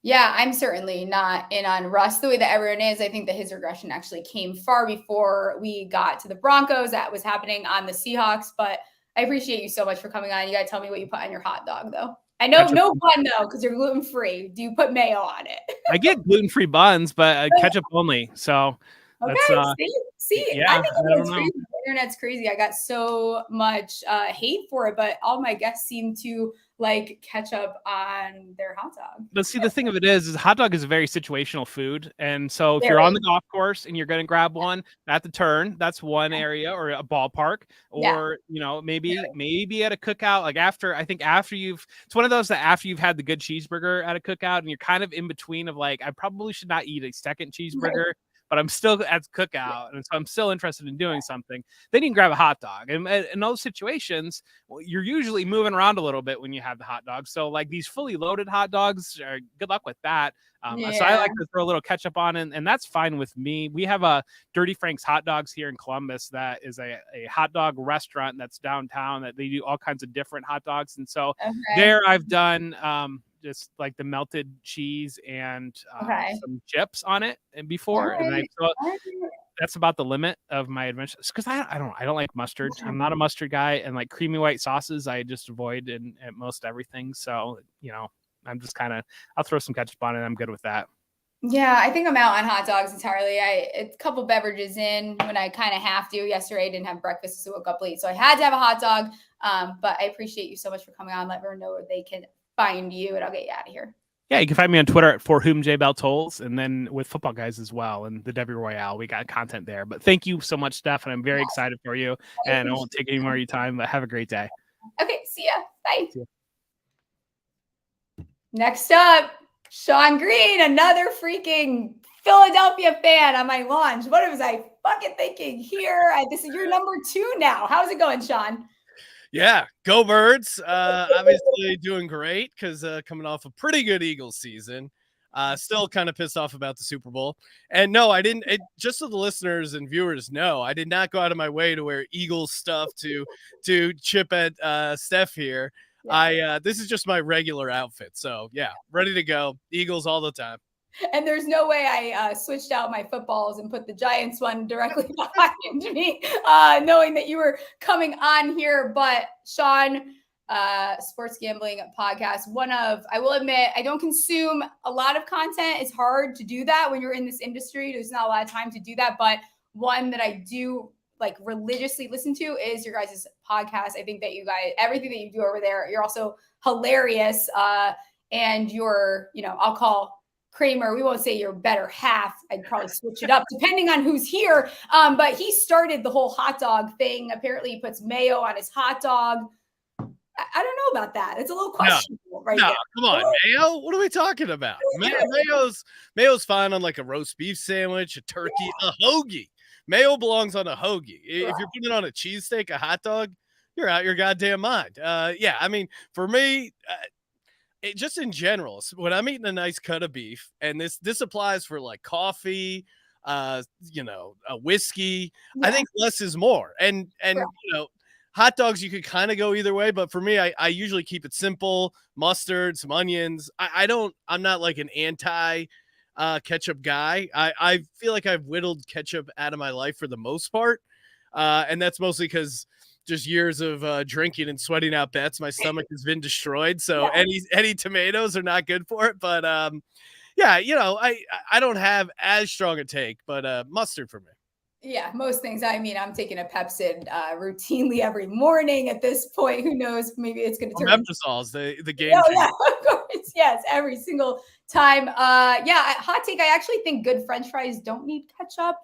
Yeah, I'm certainly not in on Russ the way that everyone is. I think that his regression actually came far before we got to the Broncos. That was happening on the Seahawks. But I appreciate you so much for coming on. You got to tell me what you put on your hot dog, though. I know no bun, though, because you're gluten-free. Do you put mayo on it? I get gluten-free buns, but ketchup only. So okay, see, I think the internet's crazy. I got so much hate for it, but all my guests seem to like ketchup on their hot dog. But see, the thing of it is hot dog is a very situational food. And so if you're on the golf course and you're going to grab one at the turn, that's one area, or a ballpark, or, you know, maybe at a cookout, like it's one of those that after you've had the good cheeseburger at a cookout and you're kind of in between of like, I probably should not eat a second cheeseburger, but I'm still at the cookout, and so I'm still interested in doing something. Then you can grab a hot dog. And in those situations, you're usually moving around a little bit when you have the hot dog. So like these fully loaded hot dogs, good luck with that. So I like to throw a little ketchup on, and that's fine with me. We have a Dirty Frank's Hot Dogs here in Columbus that is a hot dog restaurant that's downtown that they do all kinds of different hot dogs. And so there I've done just like the melted cheese and some chips on it and before. And that's about the limit of my adventures because I don't like mustard. I'm not a mustard guy, and like creamy white sauces I just avoid at most everything. So, you know, I'm just I'll throw some ketchup on it and I'm good with that. Yeah, I think I'm out on hot dogs entirely. A couple beverages in when I kind of have to. Yesterday I didn't have breakfast, so I woke up late. So I had to have a hot dog. But I appreciate you so much for coming on. Let everyone know where they can find you, and I'll get you out of here. Yeah, you can find me on Twitter at For Whom J Bell Tolls, and then with Football Guys as well, and the Debbie Royale. We got content there. But thank you so much, Steph, and I'm very excited for you. And I won't take any more of your time, but have a great day. Okay, see ya. Bye. See ya. Next up, Sean Green, another freaking Philadelphia fan on my launch. What was I fucking thinking here? This is your number 2 now. How's it going, Sean? Yeah, go Birds. Obviously doing great because coming off a pretty good Eagles season. Still kind of pissed off about the Super Bowl. And no, I didn't. Just so the listeners and viewers know, I did not go out of my way to wear Eagles stuff to chip at Steph here. Yeah. This is just my regular outfit. So yeah, ready to go. Eagles all the time. And there's no way I switched out my footballs and put the Giants one directly behind me, knowing that you were coming on here. But Sean, sports gambling podcast, I will admit, I don't consume a lot of content. It's hard to do that when you're in this industry. There's not a lot of time to do that. But one that I do like religiously listen to is your guys' podcast. I think that you guys, everything that you do over there, you're also hilarious. And you're, I'll call Kramer, we won't say your better half. I'd probably switch it up depending on who's here. But he started the whole hot dog thing. Apparently he puts mayo on his hot dog. I don't know about that. It's a little questionable right there. Come on, mayo? What are we talking about? Mayo's fine on like a roast beef sandwich, a turkey, a hoagie. Mayo belongs on a hoagie. If you're putting it on a cheesesteak, a hot dog, you're out your goddamn mind. Yeah, I mean, for me, just in general, when I'm eating a nice cut of beef, and this applies for like coffee, a whiskey, I think less is more. And hot dogs, you could kind of go either way, but for me, I usually keep it simple: mustard, some onions. I'm not like an anti ketchup guy. I feel like I've whittled ketchup out of my life for the most part, and that's mostly because just years of drinking and sweating out bets, my stomach has been destroyed. So any tomatoes are not good for it. But I don't have as strong a take, but mustard for me. Yeah, most things. I mean, I'm taking a Pepsid routinely every morning at this point. Who knows? Maybe it's going to turn. Pepsols, the game. Oh, yeah, of course. Yes, every single time. Hot take. I actually think good French fries don't need ketchup.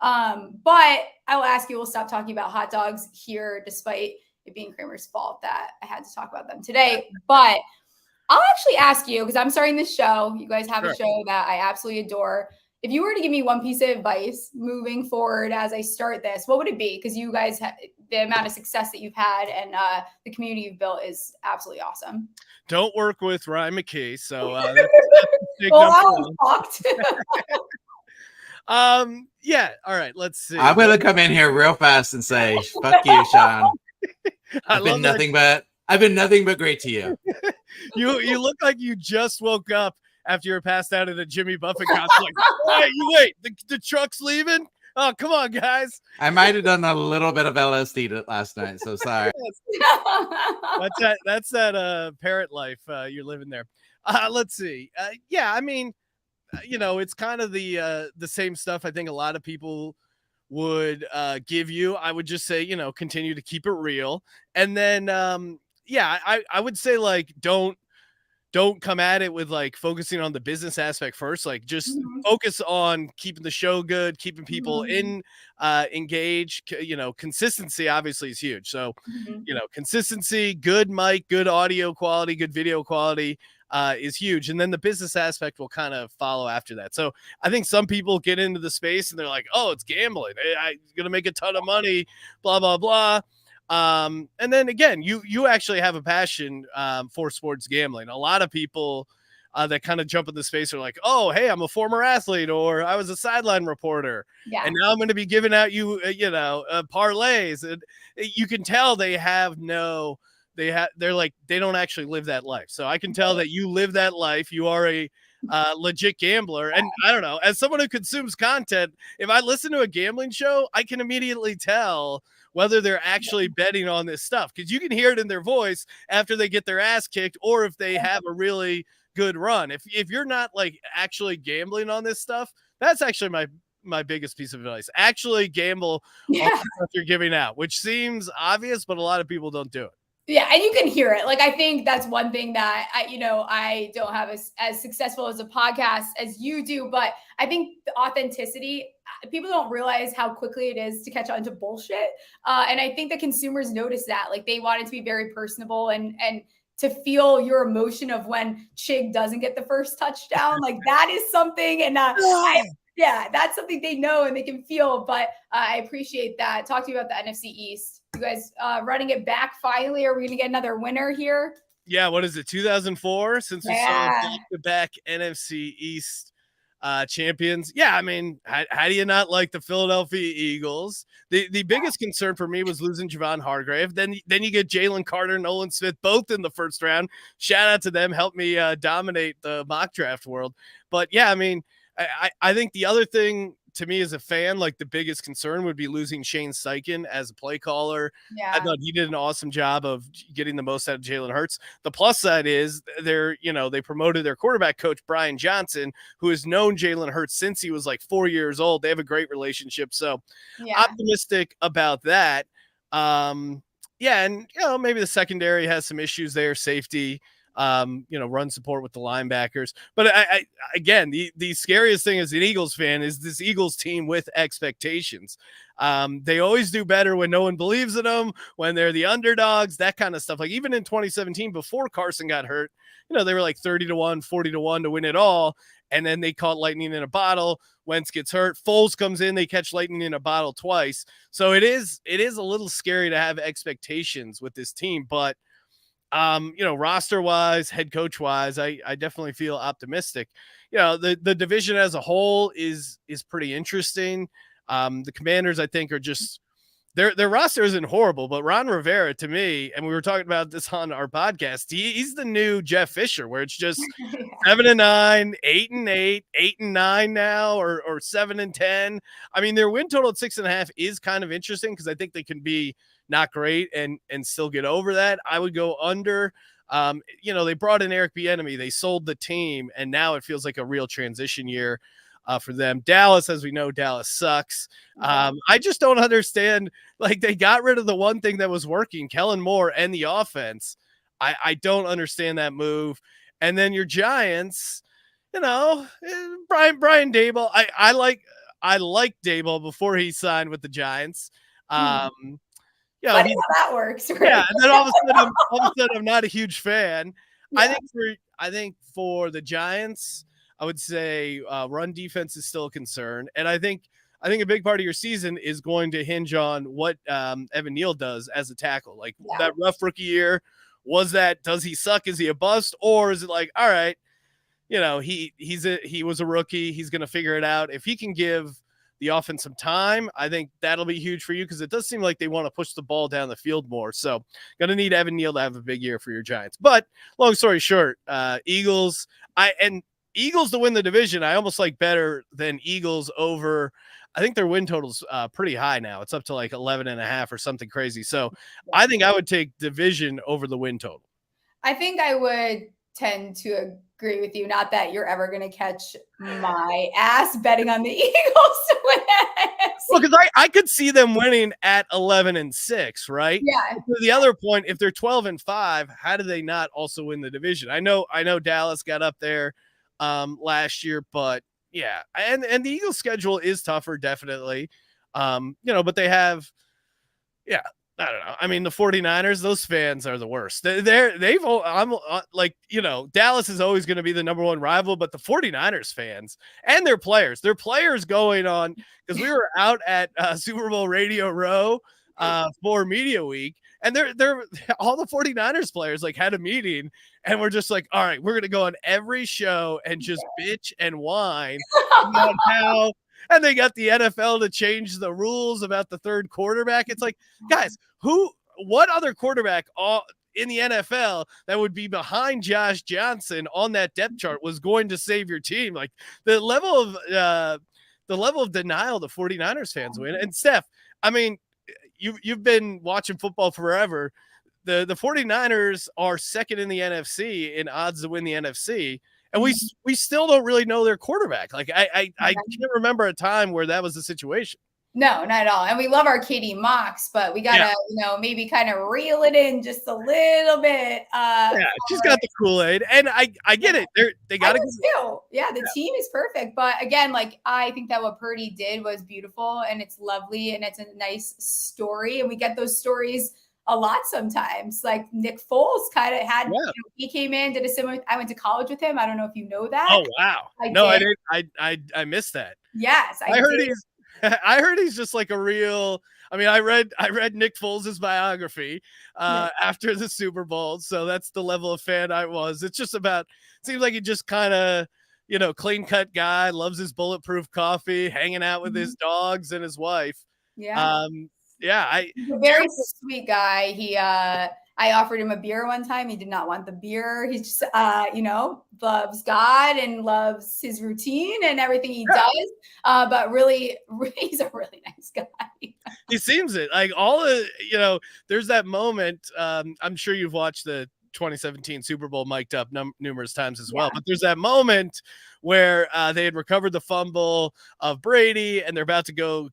But I will ask you, we'll stop talking about hot dogs here, despite it being Kramer's fault that I had to talk about them today. But I'll actually ask you, because I'm starting this show. You guys have a show that I absolutely adore. If you were to give me one piece of advice moving forward as I start this, what would it be? Because you guys, the amount of success that you've had and the community you've built is absolutely awesome. Don't work with Ryan McKay. So that's well, I was talked. Yeah. All right. Let's see. I'm gonna come in here real fast and say, "Fuck you, Sean." I've been nothing but great to you. You look like you just woke up after you were passed out at a Jimmy Buffett concert. Like, wait, the truck's leaving. Oh, come on, guys. I might have done a little bit of LSD last night, so sorry. That's that parrot life you're living there. Let's see. I mean, it's kind of the same stuff I think a lot of people would give you. I would just say, continue to keep it real. And then, I would say, like, don't come at it with like focusing on the business aspect first. Like, just focus on keeping the show good, keeping people engaged. Consistency obviously is huge. So, consistency, good mic, good audio quality, good video quality is huge. And then the business aspect will kind of follow after that. So I think some people get into the space and they're like, oh, it's gambling. I'm going to make a ton of money, blah, blah, blah. And then again, you actually have a passion for sports gambling. A lot of people that kind of jump in the space are like, oh, hey, I'm a former athlete, or I was a sideline reporter, and now I'm going to be giving out you, parlays. And you can tell they're like, they don't actually live that life. So I can tell that you live that life. You are a legit gambler. And I don't know, as someone who consumes content, if I listen to a gambling show, I can immediately tell whether they're actually betting on this stuff, because you can hear it in their voice after they get their ass kicked, or if they have a really good run. If you're not like actually gambling on this stuff, that's actually my biggest piece of advice. Actually gamble on the stuff you're giving out, which seems obvious, but a lot of people don't do it. Yeah, and you can hear it. Like, I think that's one thing that I don't have as successful as a podcast as you do, but I think the authenticity, people don't realize how quickly it is to catch on to bullshit. And I think the consumers notice that. Like, they want it to be very personable and to feel your emotion of when Chig doesn't get the first touchdown. Like, that is something. And that's something they know and they can feel. But I appreciate that. Talk to you about the NFC East. You guys running it back finally. Are we going to get another winner here? Yeah, what is it, 2004? Since we saw back-to-back NFC East champions. Yeah, I mean, how do you not like the Philadelphia Eagles? The biggest concern for me was losing Javon Hargrave. Then you get Jalen Carter, Nolan Smith, both in the first round. Shout out to them. Help me dominate the mock draft world. But yeah, I mean, I think the other thing to me as a fan, like the biggest concern would be losing Shane Steichen as a play caller. Yeah. I thought he did an awesome job of getting the most out of Jalen Hurts. The plus side is they promoted their quarterback coach, Brian Johnson, who has known Jalen Hurts since he was like 4 years old. They have a great relationship. So optimistic about that. And maybe the secondary has some issues there, safety, run support with the linebackers. But again, the scariest thing as an Eagles fan is this Eagles team with expectations. They always do better when no one believes in them, when they're the underdogs, that kind of stuff. Like even in 2017, before Carson got hurt, they were like 30-1, 40-1 to win it all. And then they caught lightning in a bottle. Wentz gets hurt. Foles comes in. They catch lightning in a bottle twice. So it is a little scary to have expectations with this team, but roster wise, head coach wise, I definitely feel optimistic. The division as a whole is pretty interesting. The Commanders, I think, are just their roster isn't horrible, but Ron Rivera, to me, and we were talking about this on our podcast, he's the new Jeff Fisher, where it's just 7-9, 8-8, 8-9 now, or 7-10. I mean, their win total at 6.5 is kind of interesting because I think they can be not great and still get over that. I would go under. They brought in Eric Bieniemy. They sold the team, and now it feels like a real transition year for them. Dallas, as we know, Dallas sucks. I just don't understand. Like, they got rid of the one thing that was working, Kellen Moore and the offense. I don't understand that move. And then your Giants, Brian Daboll. I like Daboll before he signed with the Giants. Funny how that works, right? Yeah, and then all of a sudden I'm not a huge fan. Yeah. I think for the Giants, I would say run defense is still a concern, and I think a big part of your season is going to hinge on what Evan Neal does as a tackle. Like that rough rookie year, does he suck? Is he a bust, or is it like, all right, he was a rookie, he's going to figure it out. If he can give the offense some time, I think that'll be huge for you because it does seem like they want to push the ball down the field more. So going to need Evan Neal to have a big year for your Giants. But long story short, Eagles to win the division, I almost like better than Eagles over. I think their win total's pretty high now. It's up to like 11.5 or something crazy. So I think I would take division over the win total. I think I would tend to agree with you. Not that you're ever going to catch my ass betting on the Eagles to win that. Well, because I could see them winning at 11-6, right? Yeah. To the other point, if they're 12-5, how do they not also win the division? I know Dallas got up there last year, but yeah, and the Eagles' schedule is tougher, definitely. But they have, I don't know. I mean, the 49ers, those fans are the worst. Dallas is always going to be the number one rival, but the 49ers fans and their players going on, because we were out at Super Bowl Radio Row for Media Week, and they're all the 49ers players like had a meeting, and we're just like, all right, we're going to go on every show and just bitch and whine about how. And they got the NFL to change the rules about the third quarterback. It's like, guys, what other quarterback in the NFL that would be behind Josh Johnson on that depth chart was going to save your team? Like the level of denial the 49ers fans win. And Steph, I mean, you've been watching football forever. the 49ers are second in the NFC in odds to win the NFC. And we still don't really know their quarterback. Like I can't remember a time where that was the situation. No, not at all. And we love our Katie Mox, but we gotta, maybe kind of reel it in just a little bit. She's got the Kool-Aid, and I get it. They got to too. Yeah, the team is perfect, but again, like I think that what Purdy did was beautiful, and it's lovely, and it's a nice story, and we get those stories a lot sometimes. Like Nick Foles kind of had, he came in, did a similar. I went to college with him. I don't know if you know that. Oh wow! I didn't. I missed that. Yes, I heard he's just like a real. I mean, I read Nick Foles' biography after the Super Bowl, so that's the level of fan I was. It's just about. Seems like he just kind of, clean cut guy, loves his bulletproof coffee, hanging out with his dogs and his wife. Yeah. He's a very sweet guy. I offered him a beer one time. He did not want the beer. He just, loves God and loves his routine and everything he does. But really, he's a really nice guy. He seems it. Like there's that moment. I'm sure you've watched the 2017 Super Bowl mic'd up numerous times as well. But there's that moment where they had recovered the fumble of Brady and they're about to go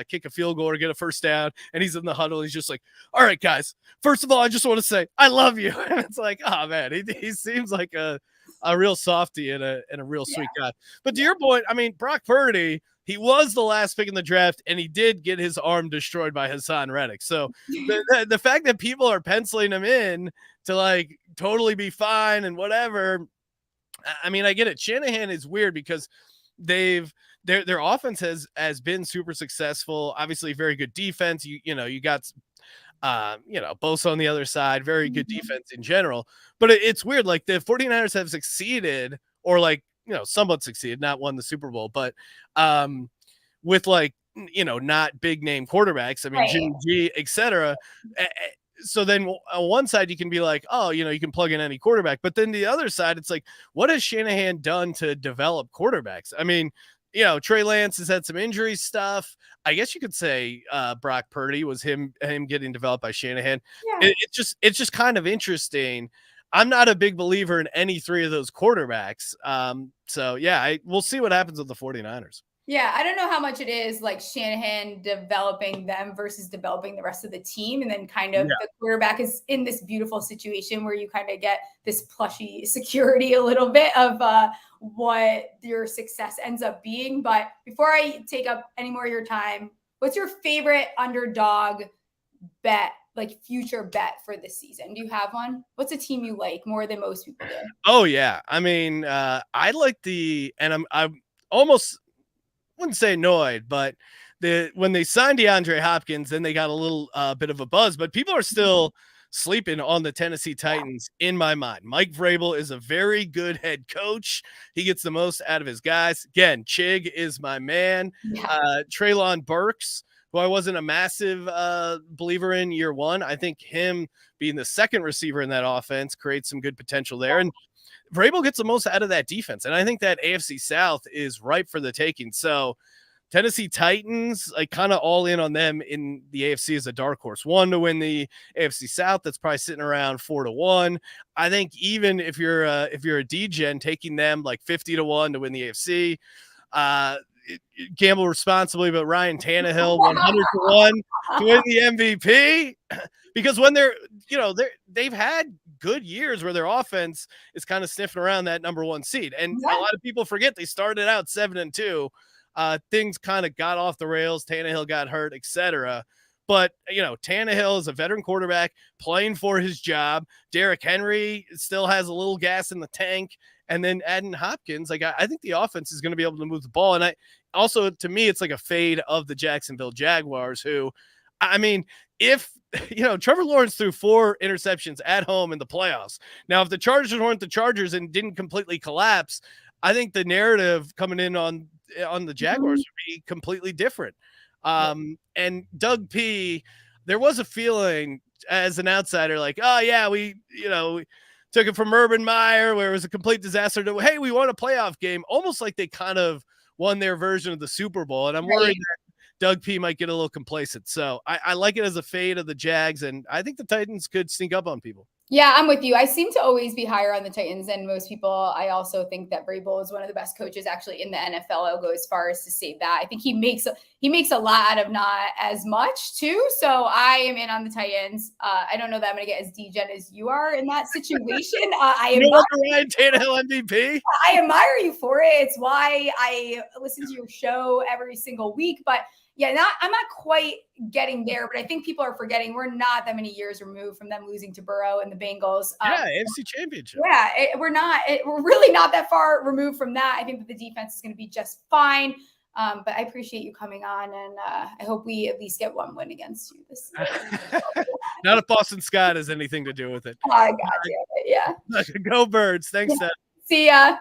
kick a field goal or get a first down. And he's in the huddle. He's just like, all right, guys, first of all, I just want to say, I love you. And it's like, oh man, he seems like a real softy and a real sweet guy. But to your point, I mean, Brock Purdy, he was the last pick in the draft, and he did get his arm destroyed by Hassan Reddick. So the fact that people are penciling him in to like totally be fine and whatever, I mean, I get it. Shanahan is weird because their offense has been super successful. Obviously, very good defense. You got Bosa on the other side, very good defense in general. But it's weird. Like the 49ers have succeeded, or like, somewhat succeeded, not won the Super Bowl, but with like, not big name quarterbacks. I mean, Jimmy G, et cetera. So then on one side you can be like, oh, you can plug in any quarterback. But then the other side, it's like, what has Shanahan done to develop quarterbacks? I mean, Trey Lance has had some injury stuff. I guess you could say Brock Purdy was him getting developed by Shanahan. Yeah. It's just kind of interesting. I'm not a big believer in any three of those quarterbacks. We'll see what happens with the 49ers. Yeah, I don't know how much it is like Shanahan developing them versus developing the rest of the team. And then kind of the quarterback is in this beautiful situation where you kind of get this plushy security a little bit of what your success ends up being. But before I take up any more of your time, what's your favorite underdog bet, like future bet for this season? Do you have one? What's a team you like more than most people do? Oh, yeah. I mean, I like I'm almost wouldn't say annoyed, but when they signed DeAndre Hopkins, then they got a little bit of a buzz, but people are still sleeping on the Tennessee Titans in my mind. Mike Vrabel is a very good head coach. He gets the most out of his guys. Again, Chig is my man. Treylon Burks, who I wasn't a massive believer in year one. I think him being the second receiver in that offense creates some good potential there. And Vrabel gets the most out of that defense. And I think that AFC South is ripe for the taking. So Tennessee Titans, like kind of all in on them in the AFC as a dark horse. One to win the AFC South, that's probably sitting around 4-1. I think even if you're a D-gen, taking them like 50-1 to win the AFC, gamble responsibly, but Ryan Tannehill 100-1 to win the MVP, because when they've had good years where their offense is kind of sniffing around that number one seed. And a lot of people forget they started out 7-2. Things kind of got off the rails. Tannehill got hurt, etc. But, Tannehill is a veteran quarterback playing for his job. Derrick Henry still has a little gas in the tank. And then adding Hopkins, like I think the offense is going to be able to move the ball. And to me, it's like a fade of the Jacksonville Jaguars, who, I mean, if, Trevor Lawrence threw 4 interceptions at home in the playoffs. Now, if the Chargers weren't the Chargers and didn't completely collapse, I think the narrative coming in on the Jaguars would be completely different. And Doug P, there was a feeling as an outsider, like, oh yeah, we took it from Urban Meyer where it was a complete disaster to, hey, we won a playoff game, almost like they kind of won their version of the Super Bowl. And I'm worried that Doug P might get a little complacent. So I like it as a fade of the Jags, and I think the Titans could sneak up on people. Yeah, I'm with you. I seem to always be higher on the Titans than most people. I also think that Vrabel is one of the best coaches actually in the NFL. I'll go as far as to say that. I think he makes a lot out of not as much too. So I am in on the Titans. I don't know that I'm going to get as degen as you are in that situation. I Ryan Tannehill MVP. I admire you for it. It's why I listen to your show every single week. But yeah, I'm not quite getting there, but I think people are forgetting we're not that many years removed from them losing to Burrow and the Bengals. AFC Championship. Yeah, we're really not that far removed from that. I think that the defense is going to be just fine. But I appreciate you coming on, and I hope we at least get one win against you this year. Not if Boston Scott has anything to do with it. Oh, God damn it, yeah. Go Birds. Thanks, Seth. See ya.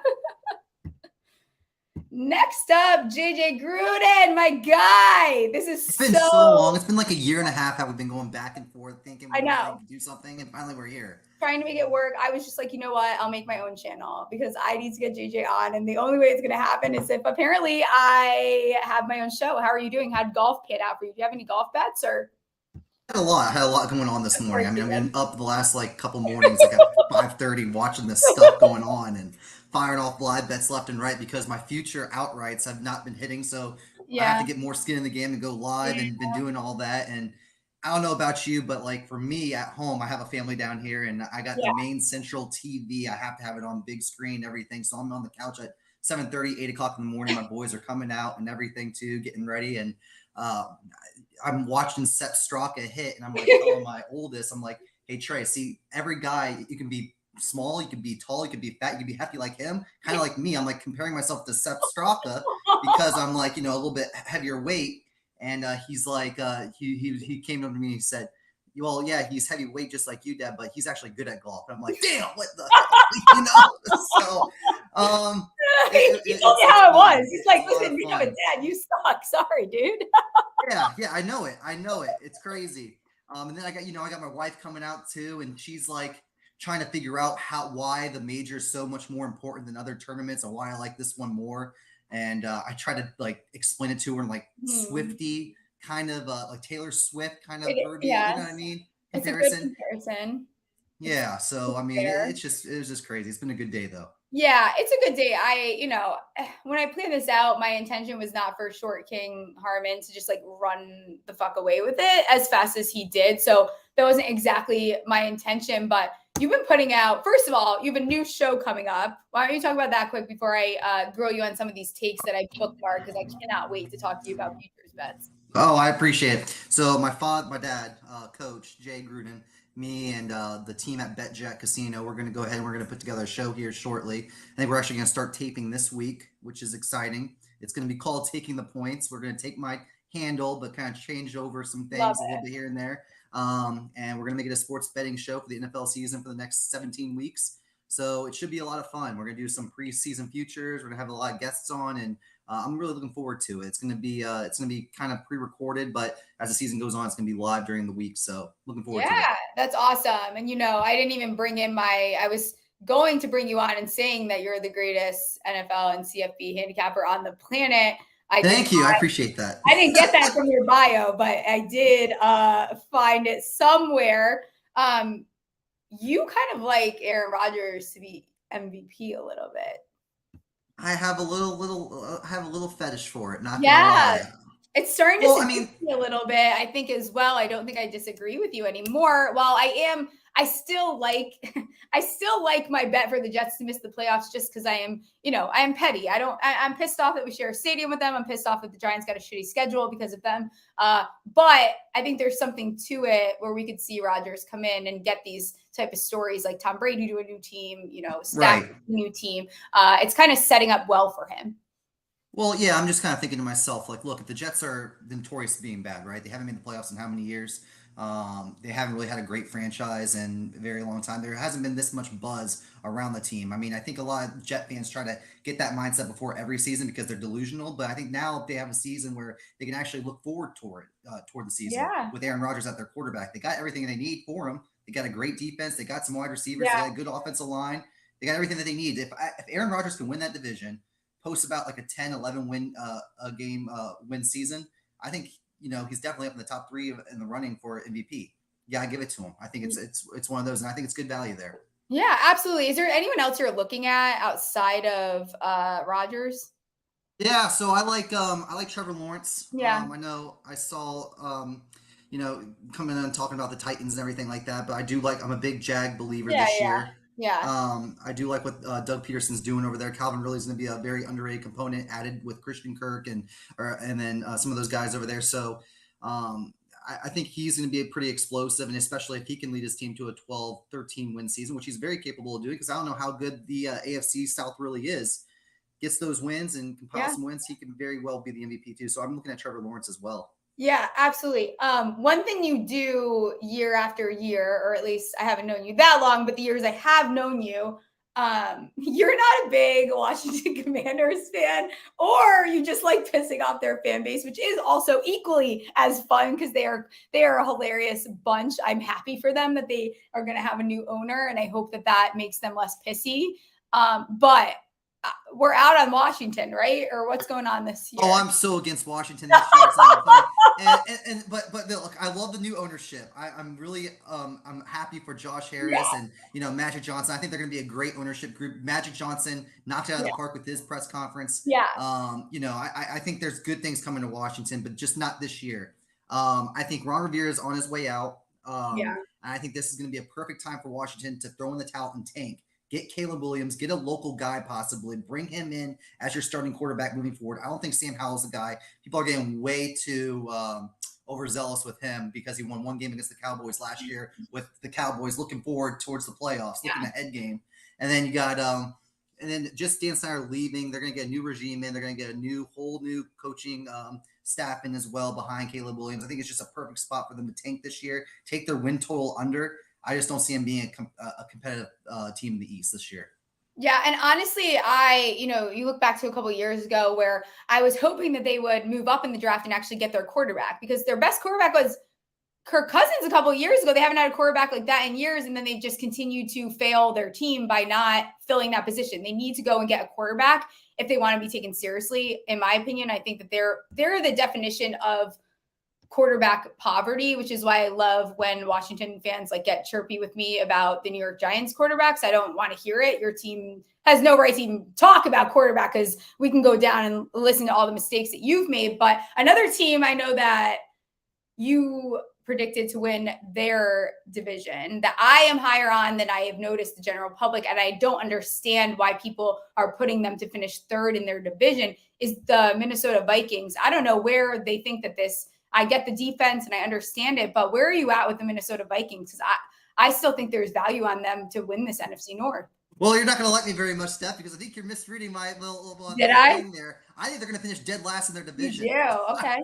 Next up, JJ Gruden, my guy. It's been so long. It's been like a year and a half how we've been going back and forth thinking we could do something, and finally we're here. Trying to make it work. I was just like, you know what? I'll make my own channel because I need to get JJ on, and the only way it's going to happen is if apparently I have my own show. How are you doing? How'd golf pan out for you? Do you have any golf bets or? I had a lot going on this morning. I mean, I've been up the last couple mornings, like at 5:30, watching this stuff going on and firing off live bets left and right because my future outrights have not been hitting. So I have to get more skin in the game and go live and been doing all that. And I don't know about you, but like for me at home, I have a family down here and I got the main central TV. I have to have it on big screen, everything. So I'm on the couch at 7:30, 8 o'clock in the morning. My boys are coming out and everything too, getting ready. And I'm watching Sepp Straka hit, and I'm like telling my oldest, I'm like, hey Trey, see, every guy, you can be small, you can be tall, you can be fat, you can be hefty like him, kind of like me. I'm like comparing myself to Sepp Straka because I'm like, a little bit heavier weight. And he's like, he came up to me and he said, well, yeah, he's heavyweight just like you, Dad, but he's actually good at golf. And I'm like, damn, what the So he told me how it was. He's like, listen, Dad, you suck. Sorry, dude. yeah, I know it. It's crazy. And then I got my wife coming out too, and she's like trying to figure out why the major is so much more important than other tournaments and why I like this one more. And I try to like explain it to her in like Swifty kind of like Taylor Swift kind of verbiage, you know what I mean? Comparison. It's a good comparison. Yeah, so I mean, it was just crazy. It's been a good day though. Yeah, it's a good day. When I planned this out, my intention was not for Short King Harmon to just like run the fuck away with it as fast as he did. So that wasn't exactly my intention, but you've been putting out, first of all, you have a new show coming up. Why don't you talk about that quick before I grill you on some of these takes that I bookmarked, because I cannot wait to talk to you about futures bets. Oh, I appreciate it. So my dad, Coach Jay Gruden, me and the team at BetJack Casino, we're going to go ahead and we're going to put together a show here shortly. I think we're actually going to start taping this week, which is exciting. It's going to be called Taking the Points. We're going to take my handle, but kind of change over some things a little bit here and there. And we're going to make it a sports betting show for the NFL season for the next 17 weeks. So it should be a lot of fun. We're going to do some preseason futures. We're going to have a lot of guests on, and I'm really looking forward to it. It's going to be kind of pre-recorded, but as the season goes on, it's going to be live during the week. So looking forward to it. Yeah, that's awesome. And I didn't even bring in I was going to bring you on and saying that you're the greatest NFL and CFB handicapper on the planet. Thank you. I appreciate that. I didn't get that from your bio, but I did find it somewhere. You kind of like Aaron Rodgers to be MVP a little bit. I have a little fetish for it. Not gonna lie. It's starting to me a little bit, I think, as well. I don't think I disagree with you anymore. While I still like my bet for the Jets to miss the playoffs just because I am petty. I'm pissed off that we share a stadium with them. I'm pissed off that the Giants got a shitty schedule because of them. But I think there's something to it where we could see Rodgers come in and get these type of stories like Tom Brady to a new team, staff a new team. It's kind of setting up well for him. Well, yeah, I'm just kind of thinking to myself, like, look, if the Jets are notorious for being bad, right? They haven't made the playoffs in how many years? They haven't really had a great franchise in a very long time. There hasn't been this much buzz around the team. I mean, I think a lot of Jet fans try to get that mindset before every season because they're delusional. But I think now if they have a season where they can actually look forward toward the season with Aaron Rodgers at their quarterback, they got everything they need for him. They got a great defense. They got some wide receivers. They got a good offensive line. They got everything that they need. If Aaron Rodgers can win that division, post about like a 10-11 win season, I think, he's definitely up in the top 3 in the running for MVP. Yeah, I give it to him. I think it's one of those, and I think it's good value there. Yeah, absolutely. Is there anyone else you're looking at outside of Rodgers? Yeah, so I like Trevor Lawrence. Yeah. I know I saw coming in and talking about the Titans and everything like that, but I'm a big Jag believer this year. Yeah. I do like what Doug Peterson's doing over there. Calvin Ridley is going to be a very underrated component added with Christian Kirk and then some of those guys over there. So I think he's going to be pretty explosive, and especially if he can lead his team to a 12-13 win season, which he's very capable of doing, because I don't know how good the AFC South really is. Gets those wins and compile some wins, he can very well be the MVP too. So I'm looking at Trevor Lawrence as well. Yeah, absolutely. One thing you do year after year, or at least I haven't known you that long, but the years I have known you, you're not a big Washington Commanders fan, or you just like pissing off their fan base, which is also equally as fun because they are a hilarious bunch. I'm happy for them that they are going to have a new owner, and I hope that makes them less pissy. But we're out on Washington, right? Or what's going on this year? Oh, I'm so against Washington this year. It's not funny. But look, I love the new ownership. I'm really I'm happy for Josh Harris and Magic Johnson. I think they're going to be a great ownership group. Magic Johnson knocked it out of the park with his press conference. Yeah. I think there's good things coming to Washington, but just not this year. I think Ron Rivera is on his way out. And I think this is going to be a perfect time for Washington to throw in the towel and tank. Get Caleb Williams, get a local guy possibly, bring him in as your starting quarterback moving forward. I don't think Sam Howell's the guy. People are getting way too overzealous with him because he won one game against the Cowboys last year with the Cowboys looking forward towards the playoffs, looking ahead game. And then you got and then just Dan Snyder leaving. They're going to get a new regime in. They're going to get a whole new coaching staff in as well behind Caleb Williams. I think it's just a perfect spot for them to tank this year, take their win total under. I just don't see him being a competitive team in the East this year. Yeah. And honestly, you look back to a couple of years ago where I was hoping that they would move up in the draft and actually get their quarterback, because their best quarterback was Kirk Cousins a couple of years ago. They haven't had a quarterback like that in years. And then they've just continued to fail their team by not filling that position. They need to go and get a quarterback if they want to be taken seriously. In my opinion, I think that they're the definition of quarterback poverty, which is why I love when Washington fans get chirpy with me about the New York Giants quarterbacks. I don't want to hear it. Your team has no right to even talk about quarterback, because we can go down and listen to all the mistakes that you've made. But another team I know that you predicted to win their division that I am higher on than I have noticed the general public, and I don't understand why people are putting them to finish third in their division, is the Minnesota Vikings. I don't know where they think that I get the defense and I understand it, but where are you at with the Minnesota Vikings? Because I still think there's value on them to win this NFC North. Well, you're not going to like me very much, Steph, because I think you're misreading my little thing there. I think they're going to finish dead last in their division. You do? Okay.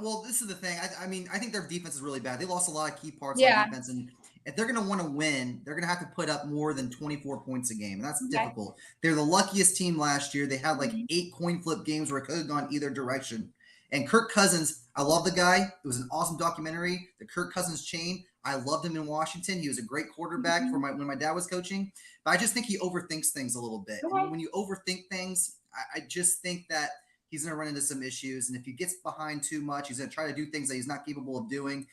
Well, this is the thing. I think their defense is really bad. They lost a lot of key parts on defense, and if they're going to want to win, they're going to have to put up more than 24 points a game, and that's difficult. They're the luckiest team last year. They had 8 coin flip games where it could have gone either direction. And Kirk Cousins, I love the guy. It was an awesome documentary, The Kirk Cousins Chain. I loved him in Washington. He was a great quarterback when my dad was coaching. But I just think he overthinks things a little bit. And when you overthink things, I just think that he's going to run into some issues. And if he gets behind too much, he's going to try to do things that he's not capable of doing.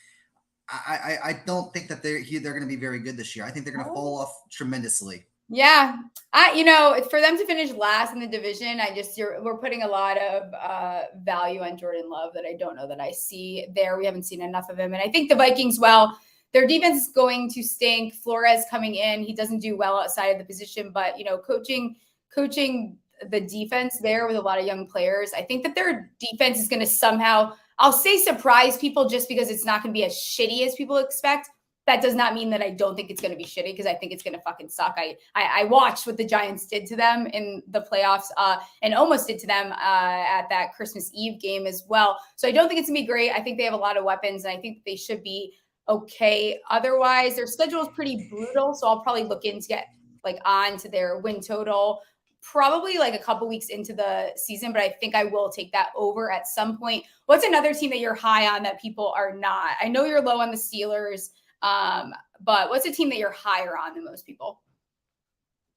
I don't think that they're going to be very good this year. I think they're going to fall off tremendously. Yeah. For them to finish last in the division, we're putting a lot of value on Jordan Love that I don't know that I see there. We haven't seen enough of him. And I think the Vikings, their defense is going to stink. Flores coming in, he doesn't do well outside of the position, but coaching the defense there with a lot of young players, I think that their defense is going to somehow, I'll say, surprise people, just because it's not going to be as shitty as people expect. That does not mean that I don't think it's going to be shitty, because I think it's going to fucking suck. I watched what the Giants did to them in the playoffs and almost did to them at that Christmas Eve game as well. So I don't think it's going to be great. I think they have a lot of weapons, and I think they should be okay. Otherwise, their schedule is pretty brutal. So I'll probably look in to get on to their win total, probably a couple weeks into the season, but I think I will take that over at some point. What's another team that you're high on that people are not? I know you're low on the Steelers. But what's a team that you're higher on than most people?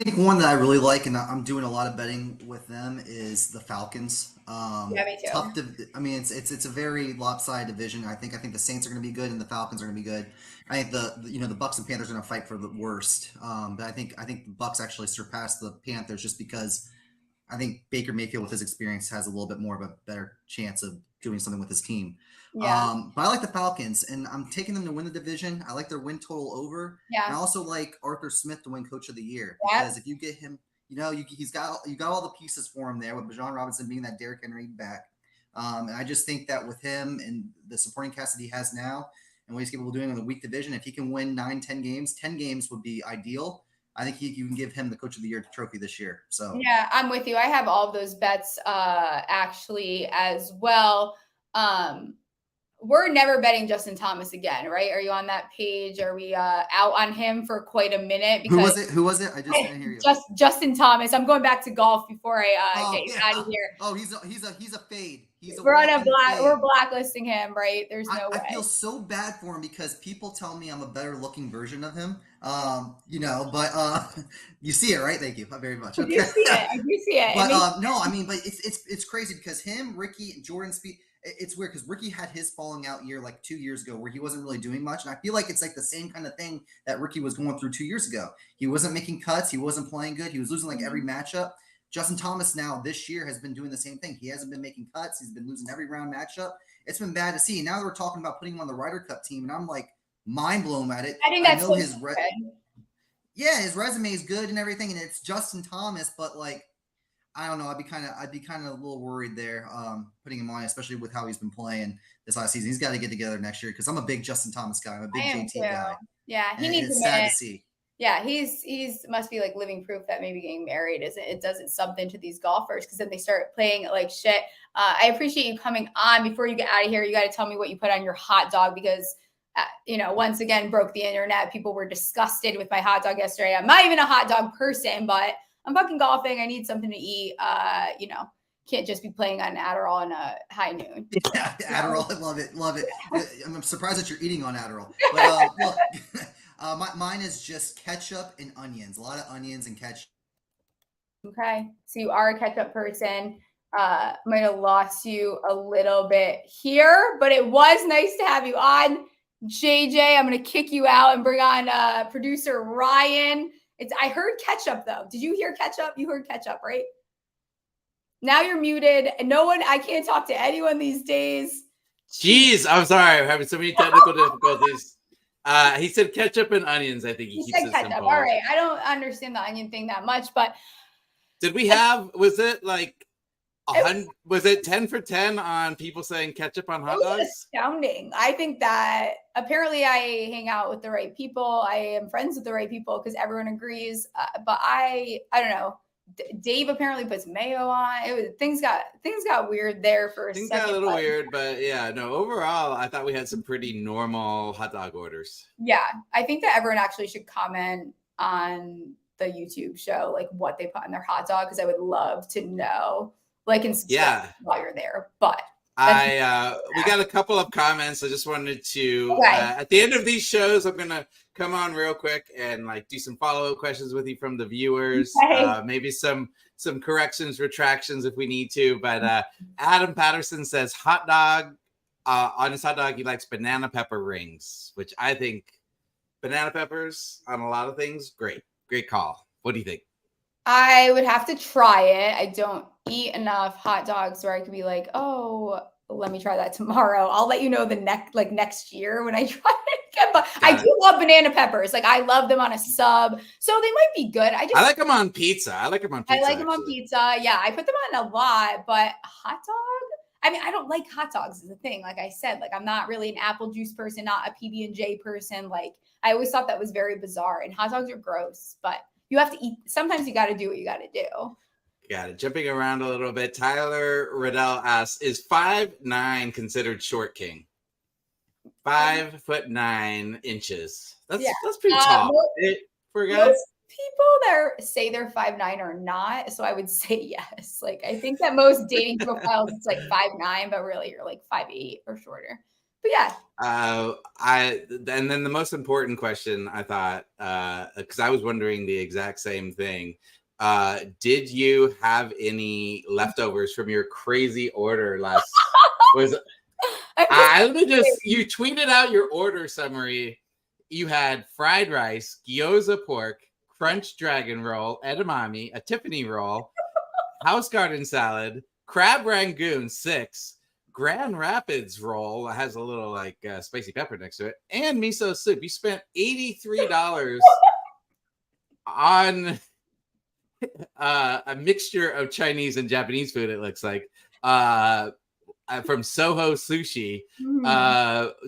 I think one that I really like, and I'm doing a lot of betting with them, is the Falcons. Yeah, me too. Tough to, I mean, it's a very lopsided division. I think the Saints are going to be good, and the Falcons are going to be good. I think the Bucks and Panthers are going to fight for the worst. But I think the Bucks actually surpass the Panthers just because I think Baker Mayfield with his experience has a little bit more of a better chance of doing something with his team. Yeah. But I like the Falcons, and I'm taking them to win the division. I like their win total over. Yeah. And I also like Arthur Smith to win Coach of the Year Yeah. because if you get him, you got all the pieces for him there with Bijan Robinson being that Derrick Henry back. And I just think that with him and the supporting cast that he has now and what he's capable of doing in the weak division, if he can win 9-10 games, 10 games would be ideal. I think you can give him the Coach of the Year trophy this year. So yeah, I'm with you. I have all of those bets actually as well. We're never betting Justin Thomas again, right? Are you on that page? Are we out on him for quite a minute? Because Who was it? I just didn't hear you. Justin Thomas. I'm going back to golf before I get you out of here. Oh, he's a fade. We're blacklisting him, right? There's no way. I feel so bad for him because people tell me I'm a better looking version of him. But you see it, right? Thank you very much. Okay. I do see it. But no, I mean, but it's crazy because him, Ricky, and Jordan Speed. It's weird because Ricky had his falling out year like 2 years ago where he wasn't really doing much. And I feel like it's like the same kind of thing that Ricky was going through 2 years ago. He wasn't making cuts. He wasn't playing good. He was losing like every matchup. Justin Thomas now this year has been doing the same thing. He hasn't been making cuts. He's been losing every round matchup. It's been bad to see. Now we're talking about putting him on the Ryder Cup team, and I'm like mind blown at it. I think that's his resume is good and everything, and it's Justin Thomas, but like I don't know. I'd be kind of a little worried there, putting him on, especially with how he's been playing this last season. He's got to get together next year because I'm a big Justin Thomas guy. I'm a big JT guy. Yeah, he needs it's a sad minute. to see. Yeah, he's must be like living proof that maybe getting married doesn't something to these golfers because then they start playing like shit. I appreciate you coming on. Before you get out of here, you got to tell me what you put on your hot dog because once again broke the internet. People were disgusted with my hot dog yesterday. I'm not even a hot dog person, but I'm fucking golfing. I need something to eat. Can't just be playing on Adderall in a high noon. Yeah, Adderall. I love it. I'm surprised that you're eating on Adderall. But look, mine is just ketchup and onions. A lot of onions and ketchup. Okay, so you are a ketchup person. Might have lost you a little bit here, but it was nice to have you on, JJ. I'm gonna kick you out and bring on producer Ryan. I heard ketchup though. Did you hear ketchup? You heard ketchup, right? Now you're muted. And I can't talk to anyone these days. Jeez, I'm sorry. I'm having so many technical difficulties. He said ketchup and onions. I think he keeps it ketchup. simple. All right. I don't understand the onion thing that much, but did we have? Was it like 100? Was it 10 for 10 on people saying ketchup on hot dogs? Astounding. I think that apparently I hang out with the right people. I am friends with the right people because everyone agrees. But I don't know. Dave apparently puts mayo on. Things got weird there for a second. Things got a little weird, but yeah, no. Overall, I thought we had some pretty normal hot dog orders. Yeah, I think that everyone actually should comment on the YouTube show, like what they put in their hot dog, because I would love to know. Like, and subscribe while you're there. But we got a couple of comments. I just wanted to at the end of these shows, I'm gonna come on real quick and like do some follow-up questions with you from the viewers. Maybe some corrections, retractions if we need to. But Adam Patterson says hot dog on his hot dog he likes banana pepper rings, which I think banana peppers on a lot of things, great call. What do you think? I would have to try it. I don't eat enough hot dogs where I could be like, oh, let me try that tomorrow. I'll let you know next year when I try it again. But I do love banana peppers. Like I love them on a sub. So they might be good. I like them on pizza. I like them on pizza. Yeah, I put them on a lot, but hot dog? I mean, I don't like hot dogs is the thing. Like I said, like I'm not really an apple juice person, not a PB&J person. Like I always thought that was very bizarre and hot dogs are gross, but you have to eat. Sometimes you got to do what you got to do. Got it. Jumping around a little bit. Tyler Riddell asks, is 5'9" considered short king? 5'9" inches. That's pretty tall. For guys. Most people that say they're 5'9" are not. So I would say yes. Like I think that most dating profiles it's like 5'9", but really you're like 5'8" or shorter. But yeah. And then the most important question I thought, because I was wondering the exact same thing. Did you have any leftovers from your crazy order last? You tweeted out your order summary. You had fried rice, gyoza pork, crunch dragon roll, edamame, a Tiffany roll, house garden salad, crab rangoon 6, Grand Rapids roll has a little like spicy pepper next to it, and miso soup. You spent $83 on a mixture of Chinese and Japanese food. It looks like from Soho Sushi.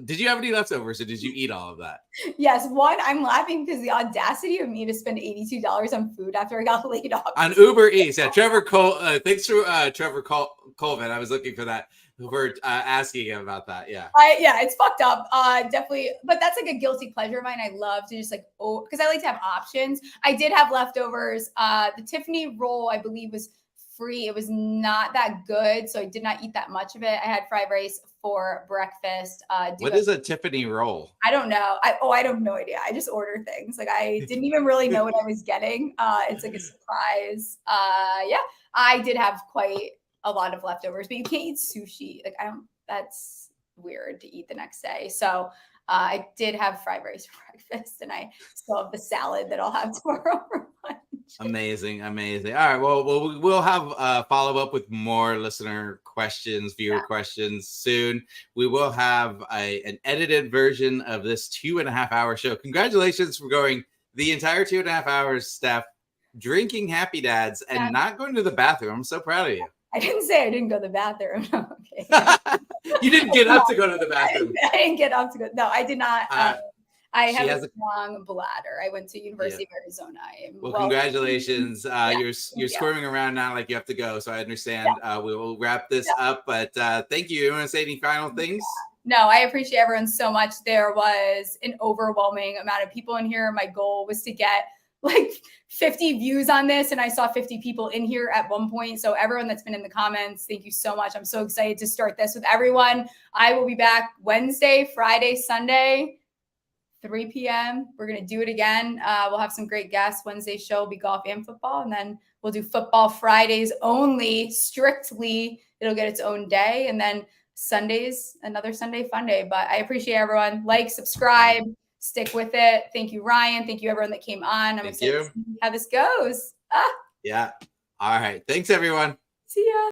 Did you have any leftovers, or did you eat all of that? Yes. One, I'm laughing because the audacity of me to spend $82 on food after I got laid off on Uber Eats. Yeah, Trevor Cole. Thanks to Trevor Colvin. I was looking for that. For asking him about that. Yeah. Yeah, it's fucked up. Definitely. But that's like a guilty pleasure of mine. I love to just like, because I like to have options. I did have leftovers. The Tiffany roll, I believe, was free. It was not that good, so I did not eat that much of it. I had fried rice for breakfast. What is a Tiffany roll? I don't know. I have no idea. I just order things. Like I didn't even really know what I was getting. It's like a surprise. Yeah, I did have quite a lot of leftovers, but you can't eat sushi. Like that's weird to eat the next day. So I did have fried rice for breakfast, and I still have the salad that I'll have tomorrow for lunch. Amazing. All right. Well, we'll have follow up with more listener questions, viewer questions soon. We will have an edited version of this 2.5 hour show. Congratulations for going the entire 2.5 hours, Steph, drinking Happy Dads and not going to the bathroom. I'm so proud of you. I didn't say I didn't go to the bathroom. Okay. You didn't get up to go to the bathroom. I didn't get up to go. No, I did not. I have a strong bladder. I went to University of Arizona. Well, congratulations. You're squirming around now like you have to go. So I understand. We will wrap this up. But thank you. You want to say any final things? No, I appreciate everyone so much. There was an overwhelming amount of people in here. My goal was to get like 50 views on this, and I saw 50 people in here at one point. So everyone that's been in the comments, thank you so much. I'm so excited to start this with everyone. I will be back Wednesday, Friday, Sunday, 3 p.m. We're going to do it again. We'll have some great guests. Wednesday's show will be golf and football, and then we'll do football Fridays only, strictly. It'll get its own day, and then Sundays, another Sunday fun day. But I appreciate everyone. Like, subscribe. Stick with it. Thank you, Ryan. Thank you, everyone that came on. I'm excited to see how this goes. Yeah. All right. Thanks, everyone. See ya.